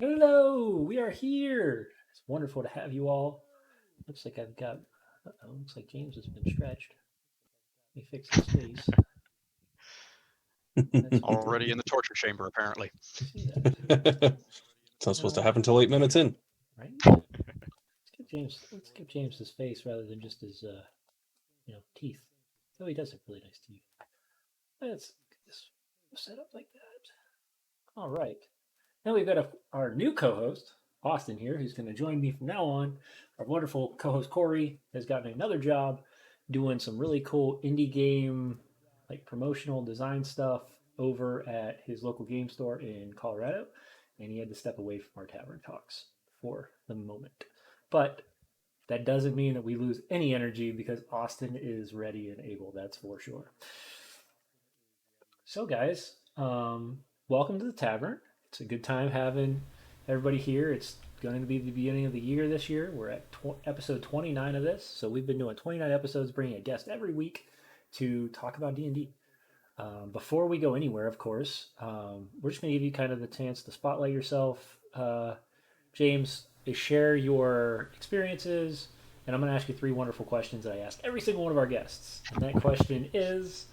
Hello, we are here. It's wonderful to have you all. Looks like I've got. Looks like James has been stretched. Let me fix his face. That's weird. Already in the torture chamber, apparently. You see that? It's not supposed to Uh, happen till 8 minutes in. right? Let's give James. Let's give James his face rather than just his, teeth. Oh, he does have really nice teeth. Let's get this set up like that. All right. Now we've got our new co-host Austin here, who's going to join me from now on. Our wonderful co-host Corey has gotten another job doing some really cool indie game, like promotional design stuff over at his local game store in Colorado, and he had to step away from our tavern talks for the moment. But that doesn't mean that we lose any energy because Austin is ready and able. That's for sure. So, guys, welcome to the tavern. It's a good time having everybody here. It's going to be the beginning of the year this year. We're at episode 29 of this, so we've been doing 29 episodes, bringing a guest every week to talk about D&D. Before we go anywhere, of course, we're just going to give you kind of the chance to spotlight yourself. James, share your experiences, and I'm going to ask you three wonderful questions that I ask every single one of our guests. And that question is,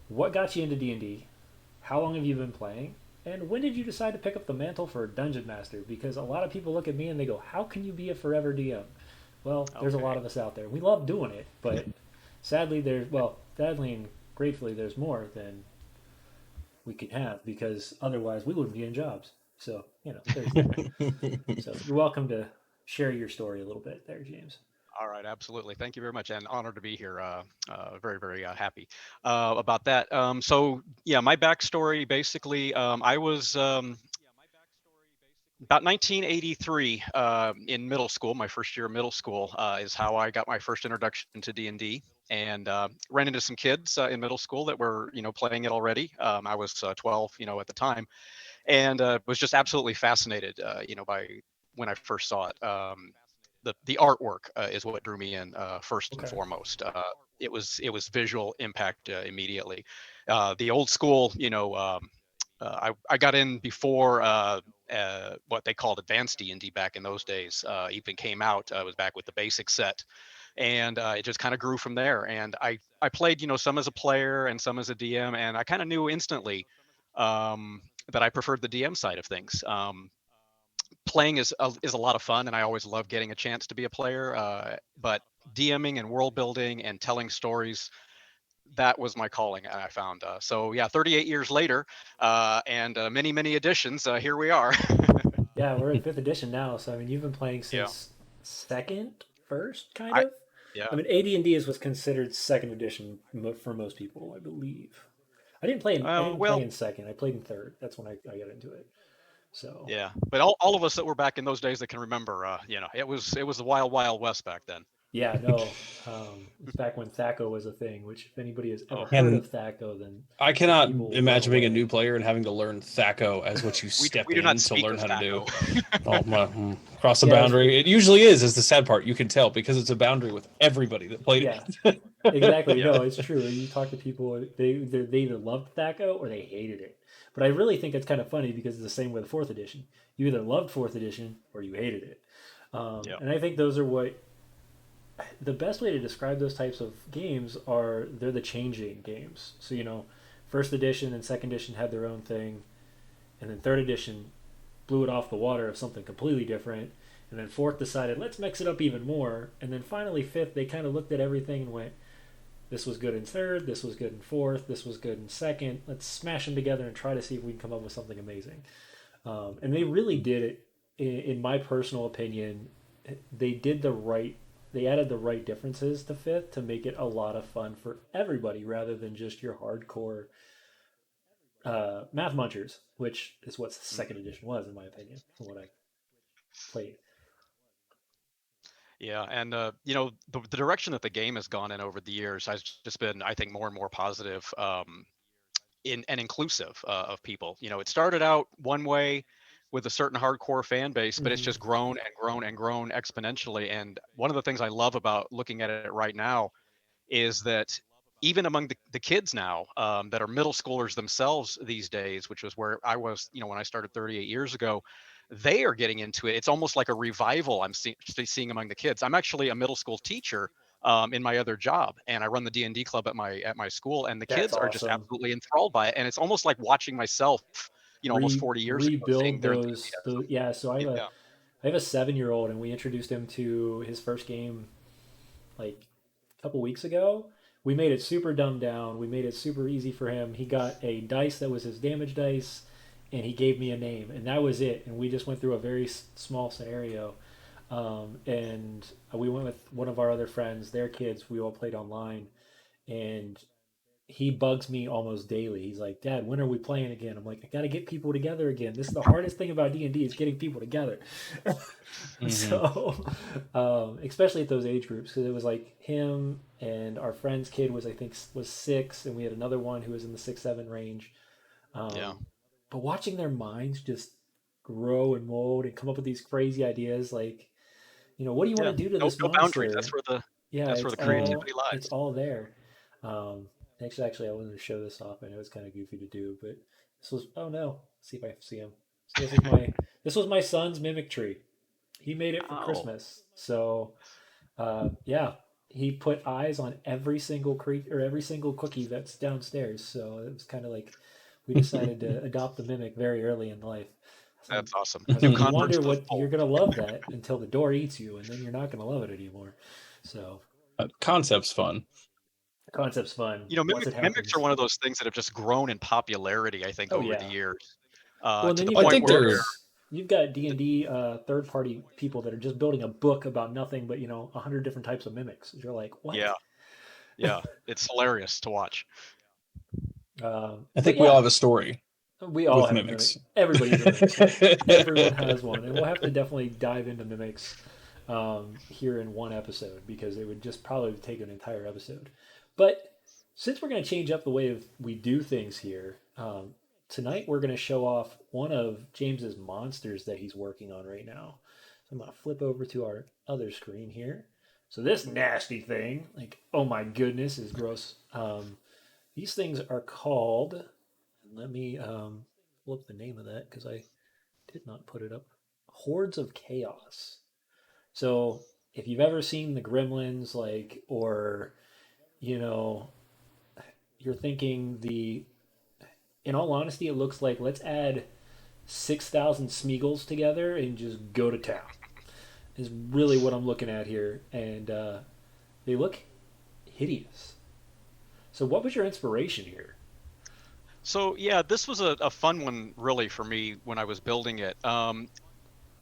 what got you into D&D? How long have you been playing? And when did you decide to pick up the mantle for Dungeon Master? Because a lot of people look at me and they go, how can you be a forever DM? Well, there's a lot of us out there. We love doing it, but sadly and gratefully, there's more than we can have because otherwise we wouldn't be in jobs. So, there's that. So you're welcome to share your story a little bit there, James. All right, absolutely. Thank you very much, and honored to be here. Very, very happy about that. Yeah, my backstory basically, I was about 1983 in middle school. My first year of middle school is how I got my first introduction to D&D, and ran into some kids in middle school that were, playing it already. I was 12, at the time, and was just absolutely fascinated, by when I first saw it. The artwork is what drew me in first and Okay. foremost. It was visual impact immediately. The old school, I got in before what they called advanced D&D back in those days even came out. I was back with the basic set, and it just kind of grew from there. And I played, some as a player and some as a DM, and I kind of knew instantly that I preferred the DM side of things. Playing is a lot of fun, and I always love getting a chance to be a player. But DMing and world building and telling stories, that was my calling, I found. So yeah, 38 years later, and many many editions. Here we are. Yeah, we're in fifth edition now, so I mean, you've been playing Yeah, since second, first, kind I of. yeah. I mean, AD&D is what's considered second edition for most people, I believe. I didn't play in I didn't play Well, in second. I played in third. That's when I got into it. So yeah, but all of us that were back in those days that can remember, it was the wild wild west back then. yeah, no, it's back when Thaco was a thing. Which if anybody has ever Oh, heard And of Thaco, then I those cannot people will run imagine being a new away. player and having to learn Thaco as what you we step do not in to speak learn of how to do. Thaco. Oh, cross the Yeah, it's boundary. It usually is the sad part. You can tell because it's a boundary with everybody that played yeah, it. exactly. Yeah. No, it's true. You talk to people, they either loved Thaco or they hated it. But I really think it's kind of funny because it's the same with fourth edition. You either loved fourth edition or you hated it. Yeah. And I think those are what the best way to describe those types of games are. They're the changing games. So first edition and second edition had their own thing, and then third edition blew it off the water of something completely different. And then fourth decided let's mix it up even more. And then finally fifth they kind of looked at everything and went, this was good in third, this was good in fourth, this was good in second. Let's smash them together and try to see if we can come up with something amazing. And they really did it. In my personal opinion, they did the right. They added the right differences to fifth to make it a lot of fun for everybody, rather than just your hardcore math munchers, which is what second Mhm. edition was, in my opinion, from what I played. Yeah, and the direction that the game has gone in over the years has just been, I think, more and more positive, in and inclusive of people. It started out one way with a certain hardcore fan base, but it's Mm-hmm. just grown and grown and grown exponentially. And one of the things I love about looking at it right now is that even among the kids now, that are middle schoolers themselves these days, which was where I was, when I started 38 years ago, they are getting into it. It's almost like a revival seeing among the kids. I'm actually a middle school teacher in my other job, and I run the D&D club at my school, and the That's kids are just awesome. absolutely enthralled by it. And it's almost like watching myself, almost 40 years ago, seeing Rebuild their those. enthusiasm. Yeah. So Yeah. I have a 7 year old, and we introduced him to his first game like a couple weeks ago. We made it super dumbed down. We made it super easy for him. He got a dice that was his damage dice, and he gave me a name, and that was it. And we just went through a very small scenario. And we went with one of our other friends, their kids. We all played online, and he bugs me almost daily. He's like, "Dad, when are we playing again?" I'm like, "I got to get people together again. This is the hardest thing about D&D is getting people together." Hmm. So, especially at those age groups, because it was like him and our friend's kid was, I think, was 6, and we had another one who was in the 6, 7 range. Yeah. Um, but watching their minds just grow and mold and come up with these crazy ideas, like, what do you want Yeah. to do to No, this no boundaries. monster? Yeah, That's where the creativity it's lies. all there. Um, actually, I wanted to show this off. I know it's kind of goofy to do, but this was, oh no, let's see if I can see him. So this was my son's mimic tree. He made it for Oh. Christmas. So yeah, he put eyes on every single or every single cookie that's downstairs. So it was kind of like we decided to adopt the mimic very early in life. So That's awesome. I was New like, you converts wonder to the what you're fold. gonna love that until the door eats you, and then you're not gonna love it anymore. So Concept's fun. the concept's fun once it Mimics are happens. one of those things that have just grown in popularity, I think, Oh over the yeah. years, Well, and to then the you've I point got think where there's books. You've got D&D third party people that are just building a book about nothing but 100 different types of mimics. You're like, what? yeah, yeah, it's hilarious to watch. I But think we all yeah, have a story we all with have a mimic. mimics. Everybody has a mimic. Everyone has one, and we'll have to definitely dive into mimics here in one episode because it would just probably take an entire episode. But since we're going to change up the way we do things here, tonight we're going to show off one of James's monsters that he's working on right now. So I'm going to flip over to our other screen here. So this nasty thing, like, oh my goodness, is gross. These things are called. Let me pull up the name of that because I did not put it up. Hordes of Chaos. So if you've ever seen the Gremlins, like, or you know, you're thinking the. In all honesty, it looks like let's add 6,000 Smeagol's together and just go to town. Is really what I'm looking at here, and they look hideous. So what was your inspiration here? So yeah, this was a fun one really for me when I was building it.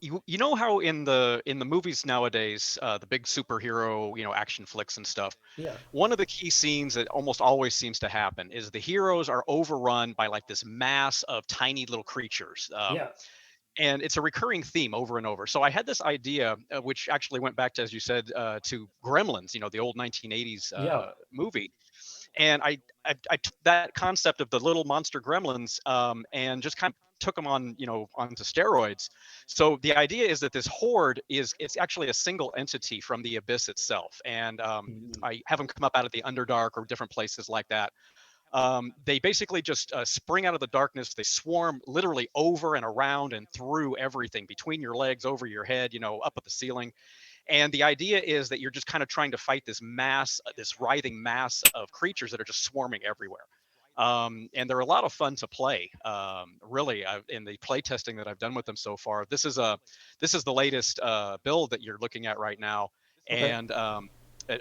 You know how in the movies nowadays, the big superhero, action flicks and stuff, Yeah, one of the key scenes that almost always seems to happen is the heroes are overrun by like this mass of tiny little creatures. yeah, And it's a recurring theme over and over. So I had this idea, which actually went back to, as you said, to Gremlins, the old 1980s yeah. movie. And I took that concept of the little monster gremlins and just kind of took them on, onto steroids. So the idea is that this horde it's actually a single entity from the abyss itself, and Mm. I have them come up out of the Underdark or different places like that. They basically just spring out of the darkness. They swarm literally over and around and through everything, between your legs, over your head, up at the ceiling. And the idea is that you're just kind of trying to fight this mass, this writhing mass of creatures that are just swarming everywhere. And they're a lot of fun to play. Really, in the play testing that I've done with them so far, this is the latest build that you're looking at right now. Okay. And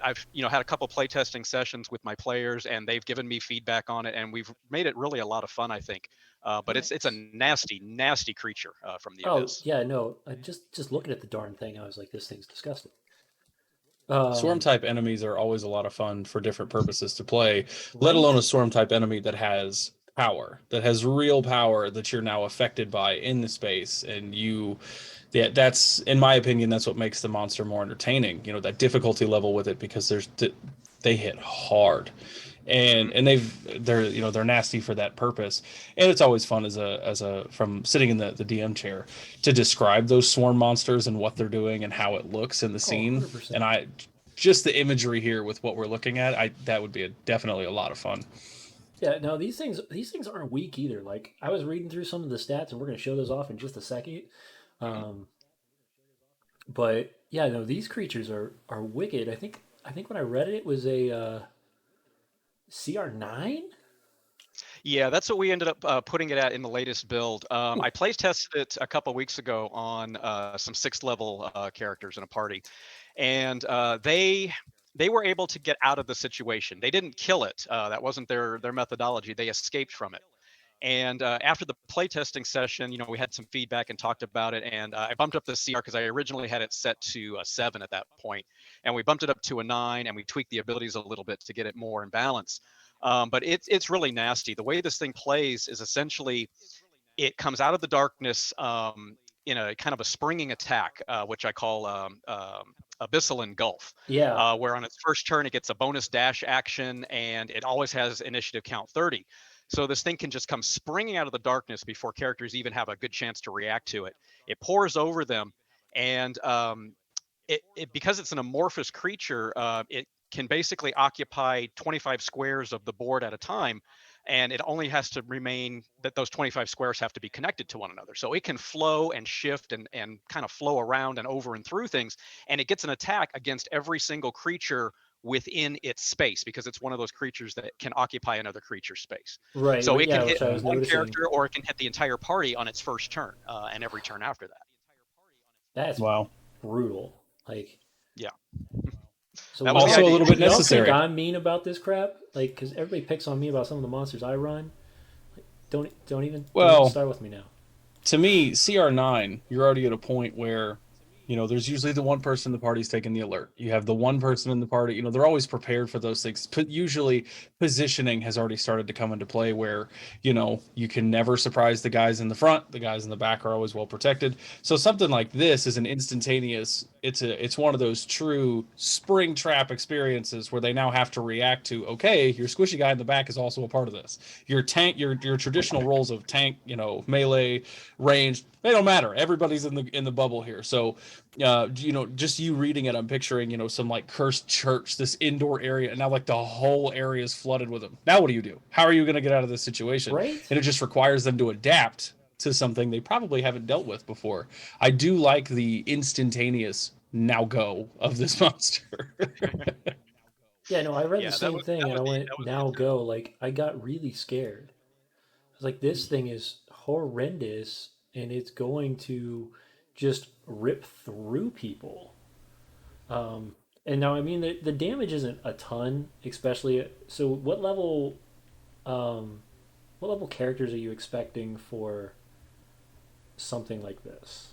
I've had a couple play testing sessions with my players, and they've given me feedback on it, and we've made it really a lot of fun, I think. But it's a Nice. nasty, nasty creature from the Oh abyss. yeah, no. Just looking at the darn thing, I was like, this thing's disgusting. Swarm Um, type enemies are always a lot of fun for different purposes to play, let alone right? a swarm type enemy that has power, that has real power that you're now affected by in the space. And yeah, that's, in my opinion, that's what makes the monster more entertaining, that difficulty level with it, because they hit hard. Hmm. And they're nasty for that purpose. And it's always fun as a from sitting in the DM chair to describe those swarm monsters and what they're doing and how it looks in the Oh, scene. And 100%. I just the imagery here with what we're looking at, that would be definitely a lot of fun. Yeah, no, these things aren't weak either. Like I was reading through some of the stats, and we're going to show those off in just a second. Mhm. Um, but yeah, no, these creatures are wicked. I think when I read it, it was a CR9. Yeah, that's what we ended up putting it at in the latest build. I place tested it a couple weeks ago on some sixth level characters in a party, and they were able to get out of the situation. They didn't kill it. That wasn't their methodology. They escaped from it. And after the playtesting session, we had some feedback and talked about it. And I bumped up the CR because I originally had it set to a 7 at that point, and we bumped it up to a 9, and we tweaked the abilities a little bit to get it more in balance. But it's really nasty. The way this thing plays is essentially it comes out of the darkness in a kind of a springing attack, which I call Abyssal Engulf, Yeah, where on its first turn it gets a bonus dash action and it always has initiative count 30. So this thing can just come springing out of the darkness before characters even have a good chance to react to it. It pours over them, and because it's an amorphous creature, it can basically occupy 25 squares of the board at a time, and it only has to remain that those 25 squares have to be connected to one another. So it can flow and shift and kind of flow around and over and through things, and it gets an attack against every single creature within its space because it's one of those creatures that can occupy another creature's space. right. So it can Yeah, hit which I was one noticing. character or it can hit the entire party on its first turn and every turn after that. That's Wow. brutal. Like, Yeah, so that was the Also a idea. little bit y'all think necessary. I'm mean about this crap? Like, because everybody picks on me about some of the monsters I run. Don't even Well, start with me now. to me, CR9, you're already at a point where, there's usually the one person in the party's taking the alert. You have the one person in the party, they're always prepared for those things. But usually positioning has already started to come into play where, you can never surprise the guys in the front. The guys in the back are always well protected. So something like this is an instantaneous, it's one of those true spring trap experiences where they now have to react to, okay, your squishy guy in the back is also a part of this. Your tank, your traditional roles of tank, melee, range, they don't matter. Everybody's in the bubble here. So just you reading it, I'm picturing, some like cursed church, this indoor area, and now like the whole area is flooded with them. Now what do you do? How are you going to get out of this situation? Right? And it just requires them to adapt to something they probably haven't dealt with before. I do like the instantaneous now go of this monster. Yeah, no, I read the Yeah, that same was thing that and was I the went, that was the now intent. go. Like, I got really scared. I was like, this thing is horrendous and it's going to just rip through people. Um, and now, I mean, the damage isn't a ton, especially. So, um, what level characters are you expecting for something like this?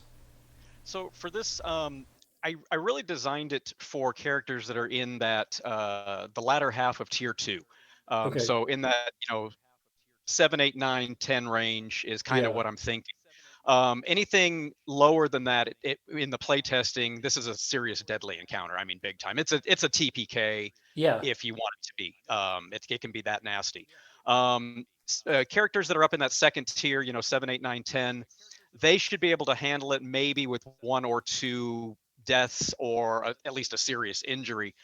So for this, I really designed it for characters that are in that the latter half of tier two. Okay. So in that 7, 8, 9, 10 range is kind of Yeah. what I'm thinking. Anything lower than that, in the playtesting, this is a serious deadly encounter. I mean, big time. It's a TPK Yeah. if you want it to be. It can be that nasty. Characters that are up in that second tier, 7, 8, 9, 10, they should be able to handle it maybe with one or two deaths or at least a serious injury.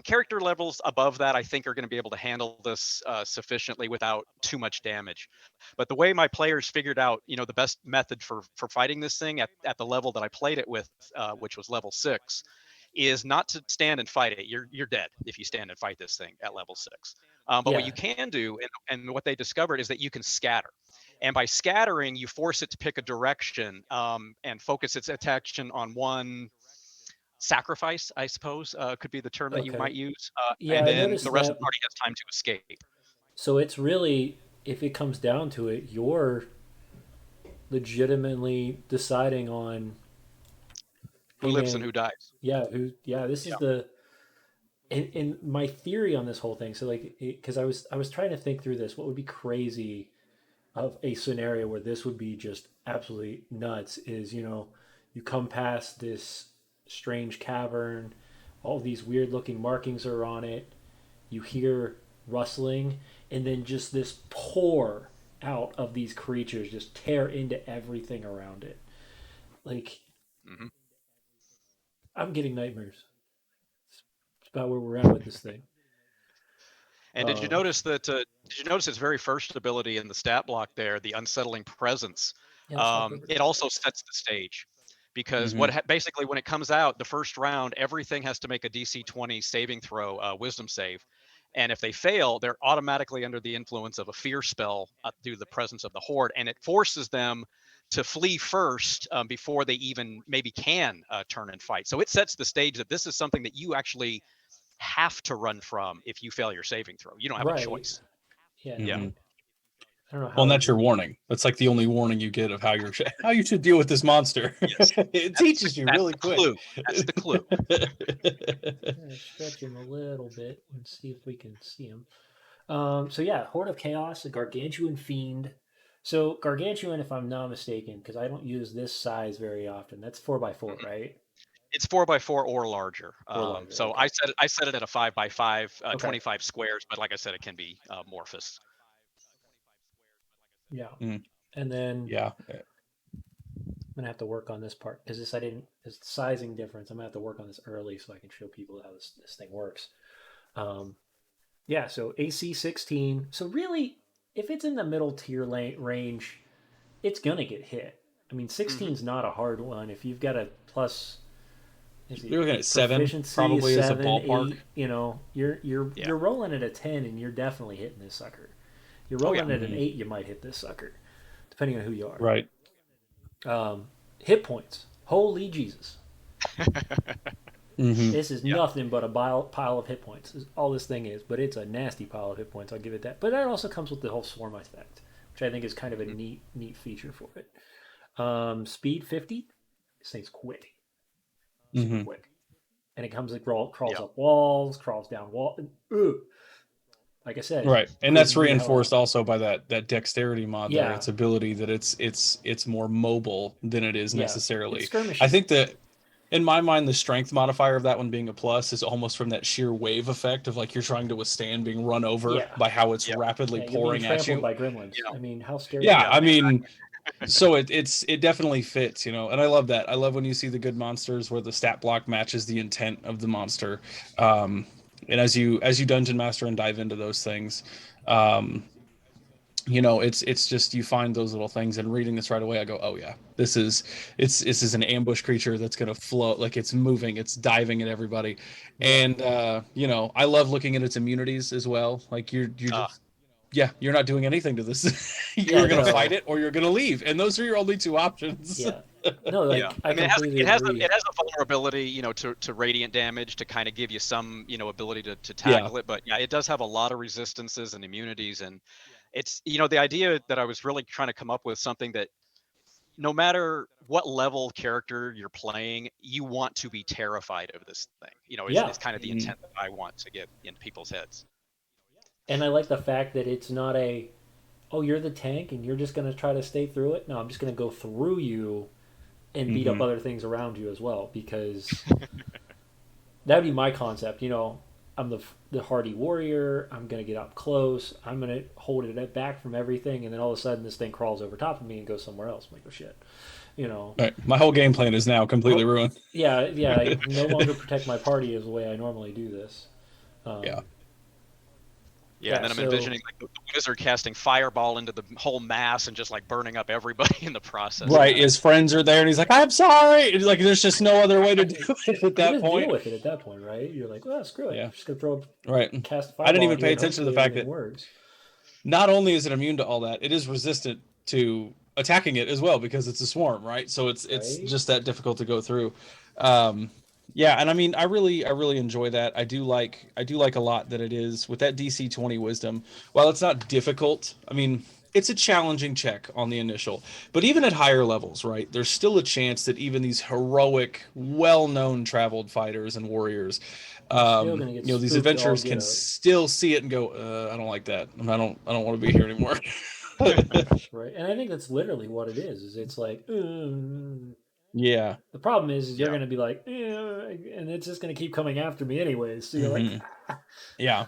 Character levels above that, I think, are going to be able to handle this sufficiently without too much damage. But the way my players figured out, the best method for fighting this thing at the level that I played it with, which was level 6, is not to stand and fight it. You're dead if you stand and fight this thing at level 6. But what Yeah. you can do, and what they discovered, is that you can scatter. And by scattering, you force it to pick a direction and focus its attention on one sacrifice, I suppose, could be the term that you Okay. might use. Yeah, And I then the noticed rest of the that. party has time to escape. So it's really, if it comes down to it, you're legitimately deciding on, Who hey lives and man, who dies. yeah, this is Yeah. the, and my theory on this whole thing. So like, because I was trying to think through this, what would be crazy of a scenario where this would be just absolutely nuts is, you come past this strange cavern, all these weird looking markings are on it, you hear rustling, and then just this pour out of these creatures just tear into everything around it. Like, Hmm. I'm getting nightmares. It's about where we're at with this thing. And did you Um, notice that? Did you notice its very first ability in the stat block there, the unsettling presence? Yeah, let's talk over. It also sets the stage because Hmm. basically when it comes out the first round, everything has to make a DC 20 saving throw, wisdom save, and if they fail, they're automatically under the influence of a fear spell due to the presence of the horde, and it forces them to flee first before they even maybe can turn and fight. So it sets the stage that this is something that you actually have to run from if you fail your saving throw. You don't have a Right. choice. Yeah. Yeah. Hmm. I don't know Well, how and they that's your can. warning. That's like the only warning you get of how you're how you should deal with this monster. Yes. It teaches you That's really the quick. clue. That's the clue. I'm gonna stretch him a little bit and see if we can see him. So yeah, Horde of Chaos, a gargantuan fiend. So gargantuan, if I'm not mistaken, because I don't use this size very often. That's 4x4, Mhm. right? It's 4x4 or larger. Or larger. So Okay. I set it at a 5x5, Okay. 25 squares. But like I said, it can be amorphous. Yeah. Mm, And then yeah. I'm gonna have to work on this part because this I didn't. This sizing difference. I'm gonna have to work on this early so I can show people how this thing works. Um, yeah. So AC 16. So really, if it's in the middle tier range, it's gonna get hit. I mean, 16 Hmm. is not a hard one. If you've got a plus, is it You're looking at 7 proficiency is probably as a 7, ballpark. 8? You know, Yeah. you're rolling at a 10, and you're definitely hitting this sucker. You're Oh yeah. rolling at an Hmm. 8, you might hit this sucker, depending on who you are. Right. Hit points. Holy Jesus! Hmm. This is Yeah. nothing but a pile of hit points. Is all this thing is, but it's a nasty pile of hit points. I'll give it that. But that also comes with the whole swarm effect, which I think is kind of a Mhm. neat feature for it. Speed 50. This thing's quick, super Hmm. quick, and it comes like crawls Yeah. up walls, crawls down wall. Like I said, Right. And that's cruises you the hell reinforced out. also by that dexterity mod there. Yeah, Its ability that it's more mobile than it is yeah, it's necessarily. I skirmishy. think that in my mind, the strength modifier of that one being a plus is almost from that sheer wave effect of like you're trying to withstand being run over Yeah, by how it's Yeah. rapidly yeah, you're being pouring at trampled you. by gremlins. Yeah. I mean, how scary is Yeah, Yeah. I that? mean, so it definitely fits, and I love that. I love when you see the good monsters where the stat block matches the intent of the monster. Um, and as you dungeon master and dive into those things, um, it's just you find those little things, and reading this right away I go, oh yeah, this is an ambush creature that's going to float, like it's moving, it's diving at everybody. Yeah, And I love looking at its immunities as well. Like you're Uh, just, yeah, you're not doing anything to this. yeah, You're going to fight no, it or you're going to leave, and those are your only two options. yeah, no. yeah. Like I I mean, completely it agree. has a vulnerability, to radiant damage to kind of give you some, ability to Yeah. tackle it. But yeah, it does have a lot of resistances and immunities, and it's, the idea that I was really trying to come up with something that no matter what level character you're playing, you want to be terrified of this thing. Yeah, Is kind of the Mhm. intent that I want to get into people's heads. and I like the fact that it's not a, oh, you're the tank and you're just gonna try to stay through it. No, I'm just gonna go through you and beat up Mhm. other things around you as well because that would be my concept. I'm the hardy warrior. I'm gonna get up close. I'm gonna hold it back from everything, and then all of a sudden this thing crawls over top of me and goes somewhere else. I'm like, oh shit, you know. Right. My whole game plan is now completely Oh, ruined. yeah, yeah. I no longer protect my party as the way I normally do this. Yeah. Um, Yeah, and yeah. then I'm So envisioning like the wizard casting fireball into the whole mass and just like burning up everybody in the process. Right. yeah, His friends are there, and he's like, "I'm sorry." And like, there's just no other way to do it at you that just deal point. with it at that point, right? You're like, well, screw it. Yeah. I'm just gonna throw Right. cast a I didn't fireball even at you, pay and attention to the hopefully fact everything that works. not only is it immune to all that, it is resistant to attacking it as well because it's a swarm, right? So it's Right? just that difficult to go through. Um, yeah, and I mean, I really enjoy that. I do like a lot that it is with that DC 20 wisdom. While it's not difficult, I mean, it's a challenging check on the initial, but even at higher levels, right? There's still a chance that even these heroic, well-known traveled fighters and warriors, You're still gonna get these spooked all adventurers get can out. still see it and go, I don't like that. I don't want to be here anymore. Right? And I think that's literally what it is. Is it's like, Yeah. the problem is you're Yeah. gonna be like, and it's just gonna keep coming after me anyways. So you're like, Hmm. Yeah.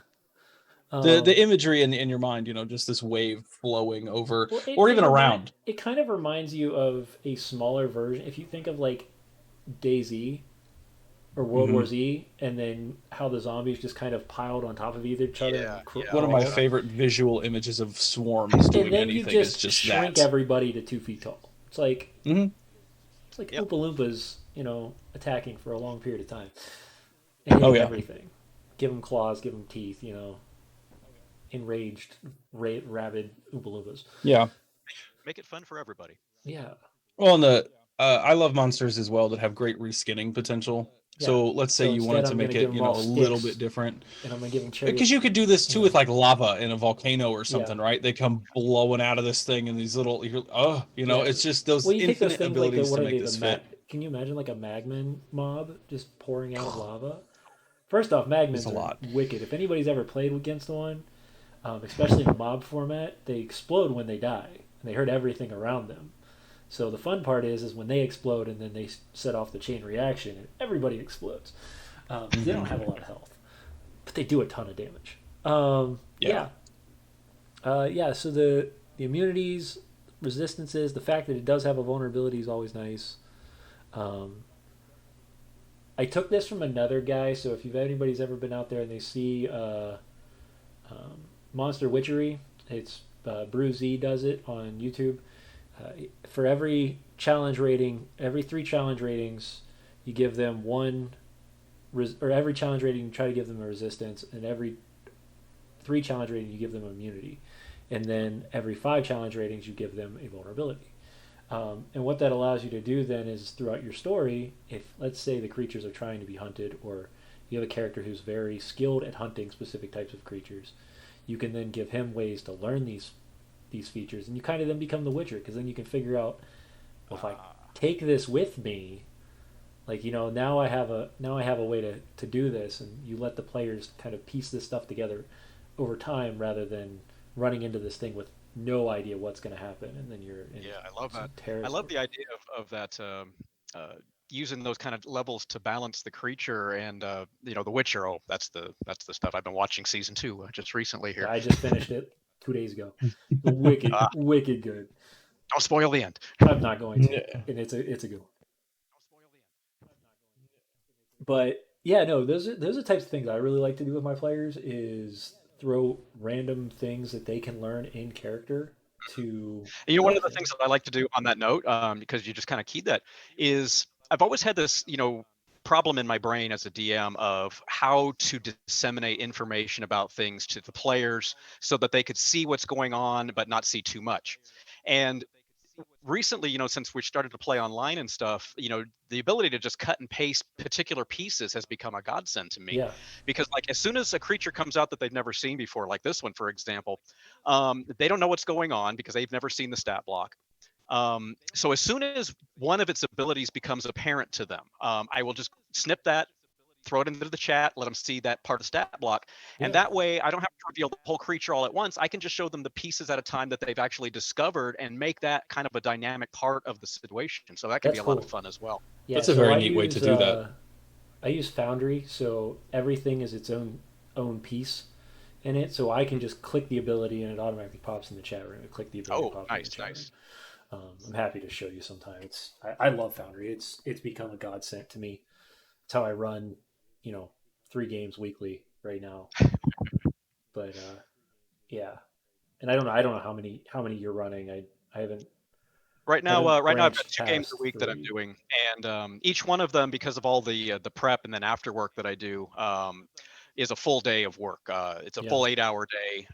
The um, imagery in your mind, just this wave flowing over well, or even around. it kind of reminds you of a smaller version. If you think of like DayZ or World War Hmm. Z, and then how the zombies just kind of piled on top of each other Yeah, and yeah. One of my crawled, Exactly. favorite visual images of swarms and doing then you anything is just just shrink that. everybody to 2 feet tall. It's like Hmm. it's like Yep. Oompa Loompas, attacking for a long period of time and Oh hitting yeah. everything. Give them claws, give them teeth. Enraged, rabid Oompa Loompas. Yeah. Make it fun for everybody. Yeah, Well, and the I love monsters as well that have great reskinning potential. yeah. So let's say So you instead, wanted to I'm make gonna give it, them all a little sticks, bit different. and I'm gonna give them cherry. Because you could do this You too with know, like lava in a volcano or yeah, something, right? They come blowing out of this thing and these little, oh, yeah. it's just those Well, you take those infinite things like the abilities what to are make they? The this fit. Can you imagine like a magman mob just pouring out of lava? First off, magmans It's a are lot. wicked. If anybody's ever played against one, especially in a mob format, they explode when they die, and they hurt everything around them. So the fun part is when they explode and then they set off the chain reaction, and everybody explodes because they don't Hmm. have a lot of health, but they do a ton of damage. Yeah. Yeah, yeah. So the immunities, resistances, the fact that it does have a vulnerability is always nice. Um, I took this from another guy, so if you've anybody's ever been out there and they see Monster Witchery, it's Brew Z does it on YouTube. For every challenge rating, every three challenge ratings, you give them one, or every challenge rating you try to give them a resistance, and every three challenge rating you give them immunity, and then every five challenge ratings you give them a vulnerability. And what that allows you to do then is throughout your story, if let's say the creatures are trying to be hunted, or you have a character who's very skilled at hunting specific types of creatures, you can then give him ways to learn these features, and you kind of then become the Witcher because then you can figure out, well, if I Uh, take this with me, like now I have a way to do this, and you let the players kind of piece this stuff together over time rather than running into this thing with no idea what's going to happen, and then you're in yeah, I love some that. I love territory. the idea of that. Uh, Using those kind of levels to balance the creature and the Witcher. Oh, that's the stuff I've been watching season two just recently Yeah, here. I just finished it 2 days ago. Wicked, Ah, wicked good. don't spoil the end. I'm not going to, Yeah. and it's a good one. But yeah, no, those are the types of things I really like to do with my players is throw random things that they can learn in character to One of help the them. things that I like to do on that note, because you just kind of keyed that, is I've always had this, problem in my brain as a DM of how to disseminate information about things to the players so that they could see what's going on but not see too much. And recently, since we started to play online and stuff, the ability to just cut and paste particular pieces has become a godsend to me. Yeah, Because, like, as soon as a creature comes out that they've never seen before, like this one, for example, they don't know what's going on because they've never seen the stat block. So as soon as one of its abilities becomes apparent to them, I will just snip that, throw it into the chat, let them see that part of stat block. And yeah, that way I don't have to reveal the whole creature all at once. I can just show them the pieces at a time that they've actually discovered and make that kind of a dynamic part of the situation. So that can be that's a lot of cool. fun as well. Yeah, That's a so very neat way to do that. I use Foundry, so everything is its own piece in it. So I can just click the ability and it automatically pops in the chat room. I click the ability, it Oh, pops in the nice, chat room. nice. I'm happy to show you sometime. I love Foundry. It's become a godsend to me. It's how I run, you know, 3 games weekly right now. But yeah, and I don't know how many you're running. I haven't haven't Right now I've got branched 2 games a past week that I'm 3. doing, and each one of them, because of all the prep and then after work that I do, is a full day of work. It's a Yeah, full 8-hour day,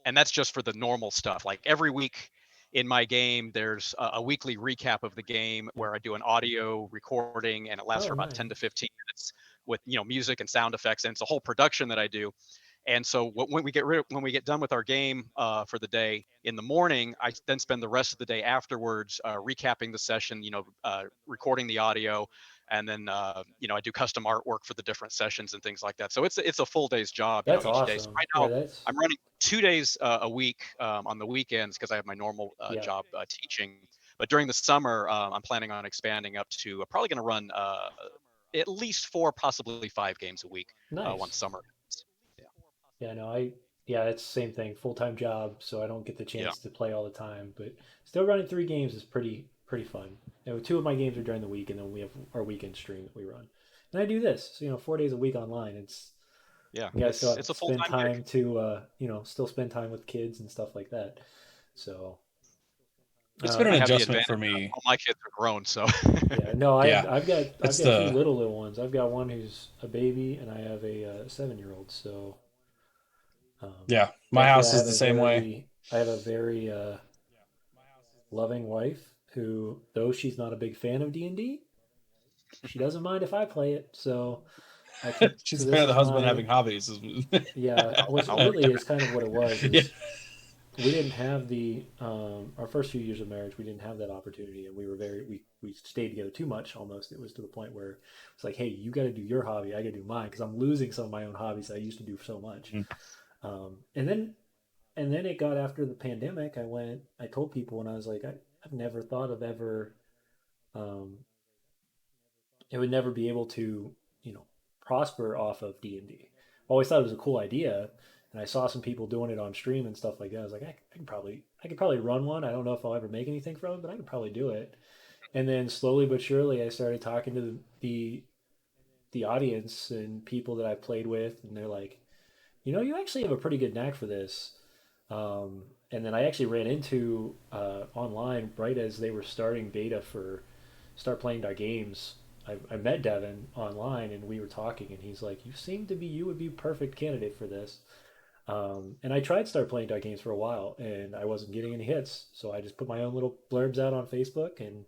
and that's just for the normal stuff. Like every week in my game, there's a weekly recap of the game yeah. where I do an audio recording, and it lasts Oh, for about nice. 10 to 15 minutes with music and sound effects, and it's a whole production that I do. And so when we get done with our game for the day in the morning, I then spend the rest of the day afterwards recapping the session, recording the audio, and then I do custom artwork for the different sessions and things like that. So it's a full day's job, That's each day. So awesome. right Yeah, now that's I'm running 2 days a week on the weekends because I have my normal yeah, job teaching. But during the summer, I'm planning on expanding up to probably going to run at least 4, possibly 5 games a week once nice. summer. Yeah. Yeah, no, yeah, it's the same thing. Full time job, so I don't get the Yeah. chance to play all the time. But still, running 3 games is pretty fun. And 2 of my games are during the week, and then we have our weekend stream that we run. And I do this, so 4 days a week online. Yeah, You guys still have it's to a spend full-time gig. time to still spend time with kids and stuff like that. So It's been I an have the adjustment advantage for that me. all my kids are grown, so Yeah, no, Yeah, I've it's got two the little ones. I've got one who's a baby, and I have a 7 year old. So yeah. My thankfully, house is the same way. I have a very loving wife who, though she's not a big fan of D&D, she doesn't mind if I play it. So I keep so She's a this fan of the is husband my having hobbies. yeah. What's I'll really return. is kind of what it was Yeah, is we didn't have the our first few years of marriage we didn't have that opportunity, and we stayed together too much. Almost it was to the point where it's like, hey, you got to do your hobby, I got to do mine, because I'm losing some of my own hobbies that I used to do so much. mm, Um, and then and then it got after the pandemic. I told people, and I was like, I've never thought of ever um, it would never be able to, you know, prosper off of D&D. I always thought it was a cool idea, and I saw some people doing it on stream and stuff like that. I was like, I could probably run one. I don't know if I'll ever make anything from it, but I could probably do it. And then slowly but surely, I started talking to the audience and people that I played with, and they're like, you actually have a pretty good knack for this. And then I actually ran into online right as they were starting beta for Start Playing Our Games. I met Devin online, and we were talking, and he's like, you would be perfect candidate for this. And I tried Start Playing Our Games for a while, and I wasn't getting any hits. So I just put my own little blurbs out on Facebook, and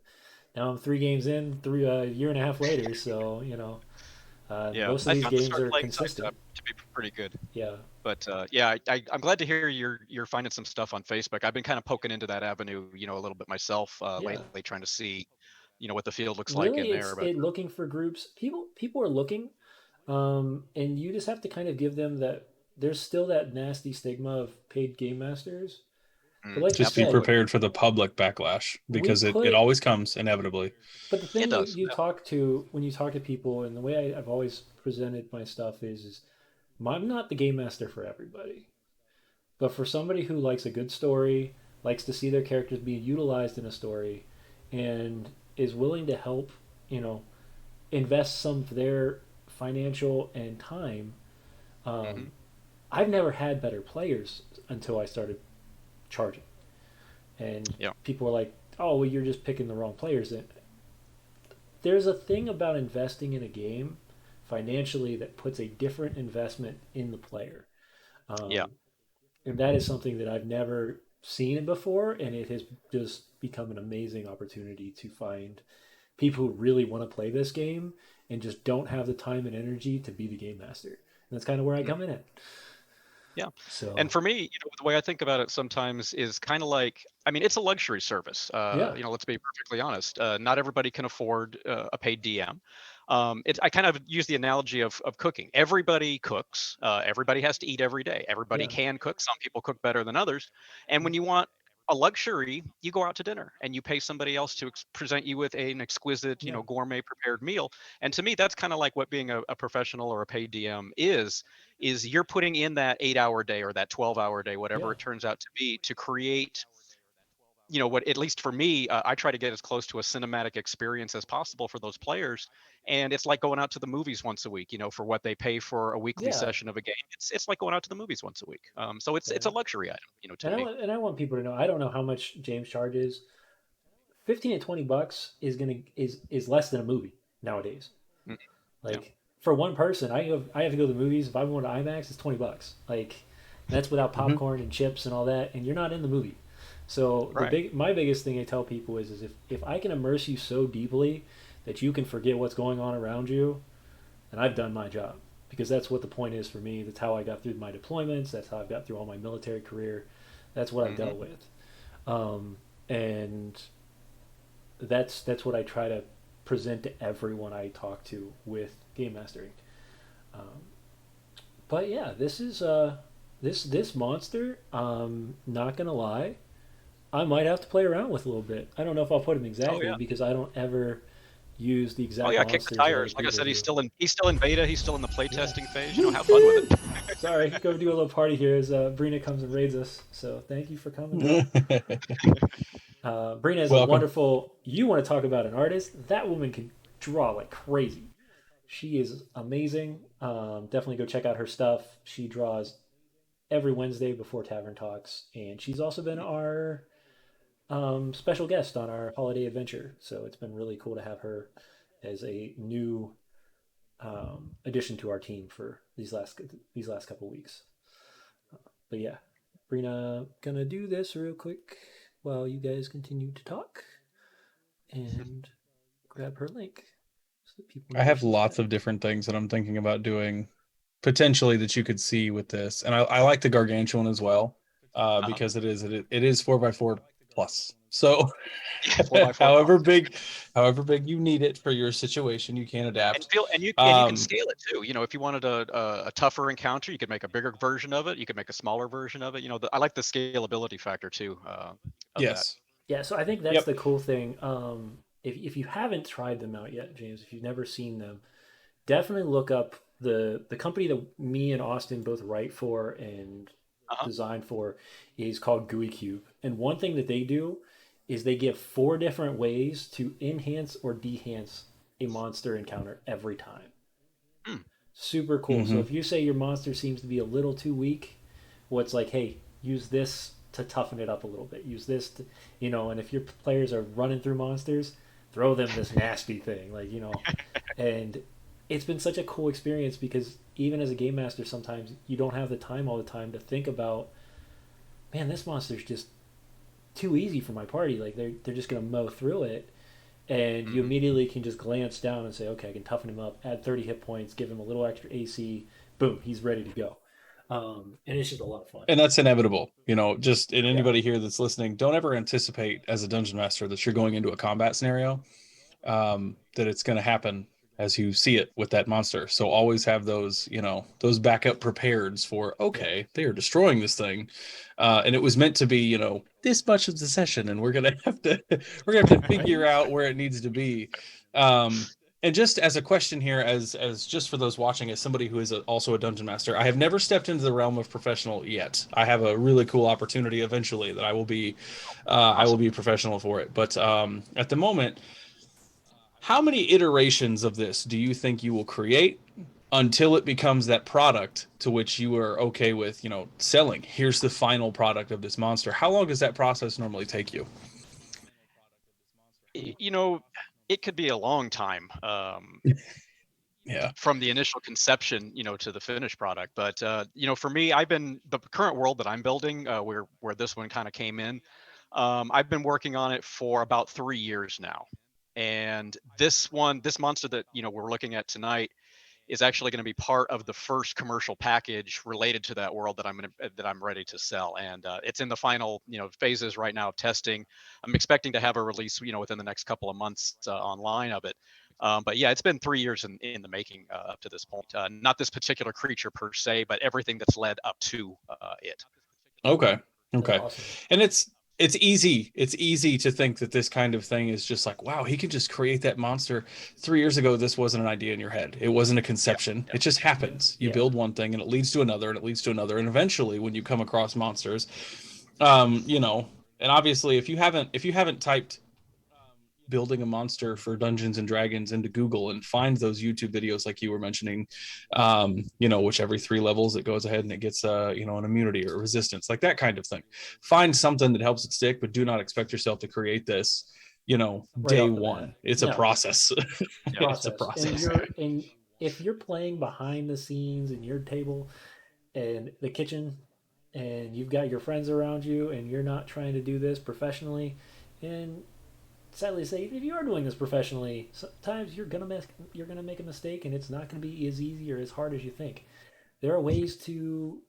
now I'm 3 games in, a year and a half later. So, Yeah, most of I these found the games start are playing side consistent. to be pretty good. Yeah. But yeah, I'm glad to hear you're finding some stuff on Facebook. I've been kind of poking into that avenue, a little bit myself Yeah. lately, trying to see, what the field looks like Really, in there. But looking for groups. People are looking, and you just have to kind of give them that. There's still that nasty stigma of paid game masters, but like you just be absolutely, said, prepared for the public backlash we because it put. always comes inevitably. But the it thing does. you talk to when you talk to people, and the way I've always presented my stuff is I'm not the game master for everybody, but for somebody who likes a good story, likes to see their characters being utilized in a story, and is willing to help, you know, invest some of their financial and time. Hmm. Um, I've never had better players until I started charging, and Yeah. people are like, "Oh, well, you're just picking the wrong players." And there's a thing about investing in a game financially that puts a different investment in the player, Yeah. um, and that is something that I've never seen before, and it has just become an amazing opportunity to find people who really want to play this game and just don't have the time and energy to be the game master. And that's kind of where I come in at. Yeah. And So for me, the way I think about it sometimes is kind of like, I mean, it's a luxury service. yeah, Let's be perfectly honest. Not everybody can afford a paid DM. I kind of use the analogy of cooking. Everybody cooks. Everybody has to eat every day. Everybody yeah, can cook. Some people cook better than others. And when you want a luxury, you go out to dinner and you pay somebody else to present you with an exquisite, yeah, gourmet prepared meal. And to me, that's kind of like what being a professional or a paid DM is you're putting in that 8 hour day or that 12-hour day, whatever yeah, it turns out to be, to create, what, at least for me, I try to get as close to a cinematic experience as possible for those players. And it's like going out to the movies once a week, for what they pay for a weekly yeah. session of a game. It's like going out to the movies once a week. So it's Yeah. a luxury item, to And me. I want people to know. I don't know how much James charges. 15 to 20 bucks is less than a movie nowadays. Mm. Yeah. Like for one person, I have to go to the movies. If I want to IMAX, it's 20 bucks. Like that's without Hmm. popcorn and chips and all that, and you're not in the movie. So Right. my biggest thing I tell people is if I can immerse you so deeply that you can forget what's going on around you, then I've done my job, because that's what the point is for me. That's how I got through my deployments. That's how I've got through all my military career. That's what I've Hmm. dealt with, and that's what I try to present to everyone I talk to with game mastering. Um, but yeah, this is this monster. Not gonna lie, I might have to play around with a little bit. I don't know if I'll put him Oh exactly yeah. because I don't ever use the Oh exact yeah. Kick the monsters that other tires. Like I people said, he's do. still in beta. He's still in the Yeah. playtesting phase. Whoop, Have fun with whoop. it. Sorry, go do a little party here as Brina comes and raids us. So thank you for coming, girl. Brina is a Welcome. wonderful. You want to talk about an artist? That woman can draw like crazy. She is amazing. Definitely go check out her stuff. She draws every Wednesday before Tavern Talks, and she's also been our special guest on our holiday adventure. So it's been really cool to have her as a new addition to our team for these last couple weeks. But yeah, Brina, gonna do this real quick while you guys continue to talk and grab her link so that people I know where have she's lots at. of different things that I'm thinking about doing potentially that you could see with this. And I like the gargantuan as well, Uh-huh. because it is 4x4 plus. So Yeah, 4x4 however plus. big, however big you need it for your situation, you can adapt. And you can Um, scale it too. If you wanted a tougher encounter, you could make a bigger version of it. You could make a smaller version of it. I like the scalability factor too, of that. yes. Yeah, so I think that's Yep. the cool thing. If you haven't tried them out yet, James, if you've never seen them, definitely look up the company that me and Austin both write for and Uh-huh. design for is called GUI Cube. And one thing that they do is they give 4 different ways to enhance or dehance a monster encounter every time. Hmm. Super cool. So Hmm. if you say your monster seems to be a little too weak, what's like, hey, use this to toughen it up a little bit. Use this to, and if your players are running through monsters, throw them this nasty thing, and it's been such a cool experience because even as a game master, sometimes you don't have the time all the time to think about, man, this monster's just too easy for my party. Like they're just gonna mow through it, and you Hmm. immediately can just glance down and say, okay, I can toughen him up, add 30 hit points, give him a little extra AC, boom, he's ready to go. And it's just a lot of fun. And that's inevitable. Just in Yeah, anybody here that's listening, don't ever anticipate as a dungeon master that you're going into a combat scenario, that it's going to happen as you see it with that monster. So always have those backup prepareds for, yeah, okay, they are destroying this thing. And it was meant to be, this much of the session, and we're gonna have to figure right. out where it needs to be. Um, and just as a question here, as just for those watching, as somebody who is also a dungeon master, I have never stepped into the realm of professional yet. I have a really cool opportunity eventually that I will Awesome. be professional for it. But at the moment, how many iterations of this do you think you will create until it becomes that product to which you are okay with, selling? Here's the final product of this monster. How long does that process normally take you? Y- You know, it could be a long time. Yeah. From the initial conception, to the finished product. But for me, I've been the current world that I'm building, where this one kind of came in. I've been working on it for about 3 years now, and this monster that we're looking at tonight is actually going to be part of the first commercial package related to that world that I'm ready to sell, and it's in the final phases right now of testing. I'm expecting to have a release within the next couple of months online of it. But yeah, it's been 3 years in the making up to this point. Not this particular creature per se, but everything that's led up to it. Okay. That's Okay. awesome. And it's easy to think that this kind of thing is just like, wow, he can just create that monster. 3 years ago, this wasn't an idea in your head. It wasn't a Yeah, conception. yeah. It just happens. You Yeah, build one thing and it leads to another and it leads to another. And eventually when you come across monsters, and obviously if you haven't typed building a monster for Dungeons and Dragons into Google and find those YouTube videos like you were mentioning, which every 3 levels it goes ahead and it gets an immunity or resistance, like that kind of thing. Find something that helps it stick, but do not expect yourself to create this, right day off the one. bat. It's a No, process. Yeah. It's a process. And process. you're and if you're playing behind the scenes in your table and the kitchen and you've got your friends around you and you're not trying to do this professionally, and sadly to say, if you are doing this professionally, sometimes you're gonna make a mistake and it's not gonna be as easy or as hard as you think. There are ways to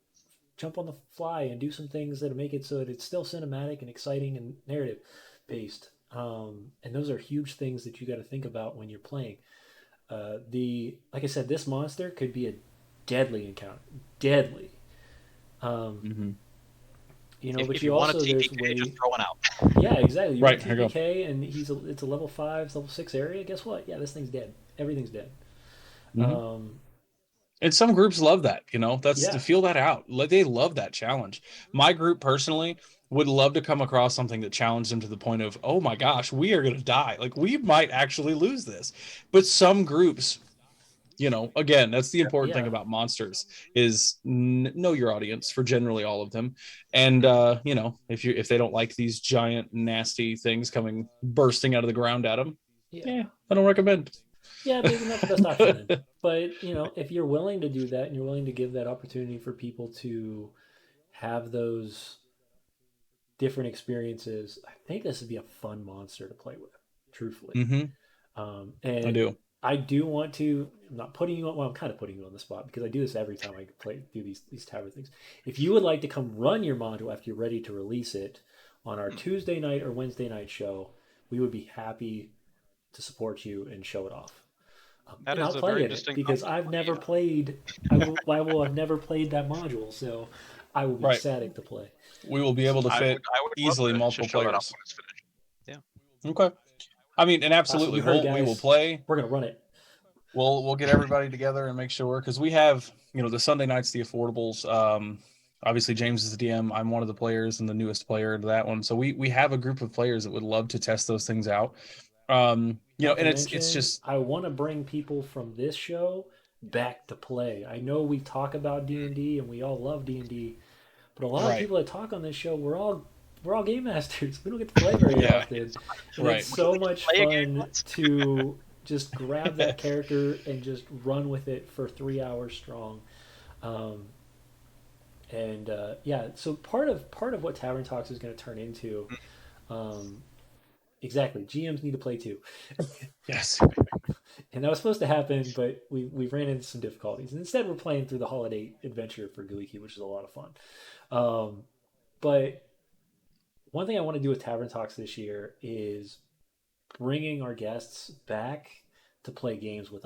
jump on the fly and do some things that make it so that it's still cinematic and exciting and narrative based. And those are huge things that you got to think about when you're playing. The Like I said, this monster could be a deadly encounter, deadly. Um, Mhm. Hmm. If but you you want a also there's TPK, just way. throw it out. Yeah, exactly. You want Right, here you go. TPK, and it's a level 5, level 6 area. Guess what? Yeah, this thing's dead. Everything's dead. Hmm. Um, And some groups love that, that's to yeah, feel that out. They love that challenge. My group personally would love to come across something that challenged them to the point of, oh my gosh, we are going to die. Like we might actually lose this. But some groups You know, again, that's the important thing Yeah, about monsters is know your audience for generally all of them. And Mhm. you know, if they don't like these giant nasty things coming bursting out of the ground at them, yeah, yeah, I don't recommend. yeah. Maybe not the best option then. But if you're willing to do that and you're willing to give that opportunity for people to have those different experiences, I think this would be a fun monster to play with. Truthfully. Mm-hmm. I And do. I do want to. I'm not putting you on. Well, I'm kind of putting you on the spot because I do this every time I do these tower things. If you would like to come run your module after you're ready to release it on our Tuesday night or Wednesday night show, we would be happy to support you and show it off. That And I'll is a play very in it interesting because concept. I've never Yeah. played. I will have never played that module, so I will be Right. ecstatic to play. We will be able to fit I would love easily to multiple show that off players. when it's finished. Yeah. Okay. I mean, and Awesome, absolutely, you heard it, we will guys. play. We're gonna run it. We'll get everybody together and make sure because we have the Sunday nights the affordables. Obviously James is the DM. I'm one of the players and the newest player to that one. So we have a group of players that would love to test those things out. Not to And it's mention, just I want to bring people from this show back to play. I know we talk about D&D and we all love D&D, but a lot of right. people that talk on this show, we're all game masters. We don't get to play very Yeah. often, and it's Right. Would you so like to much play a game fun once? to just grab that character and just run with it for 3 hours strong. Um, and yeah, so part of what Tavern Talks is going to turn into, um, exactly. GMs need to play too. Yes. And that was supposed to happen, but we ran into some difficulties. And instead, we're playing through the holiday adventure for Guiki, which is a lot of fun. But one thing I want to do with Tavern Talks this year is bringing our guests back to play games with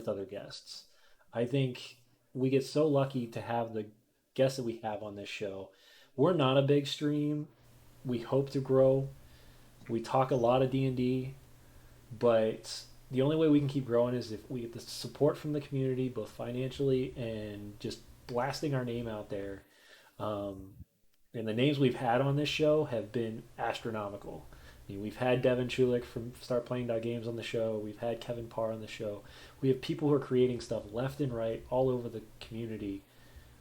other guests. I think we get so lucky to have the guests that we have on this show. We're not a big stream. We hope to grow. We talk a lot of D&D, but the only way we can keep growing is if we get the support from the community, both financially and just blasting our name out there. Um, and the names we've had on this show have been astronomical. I mean, we've had Devin Chulik from Start Playing Games on the show. We've had Kevin Parr on the show. We have people who are creating stuff left and right all over the community.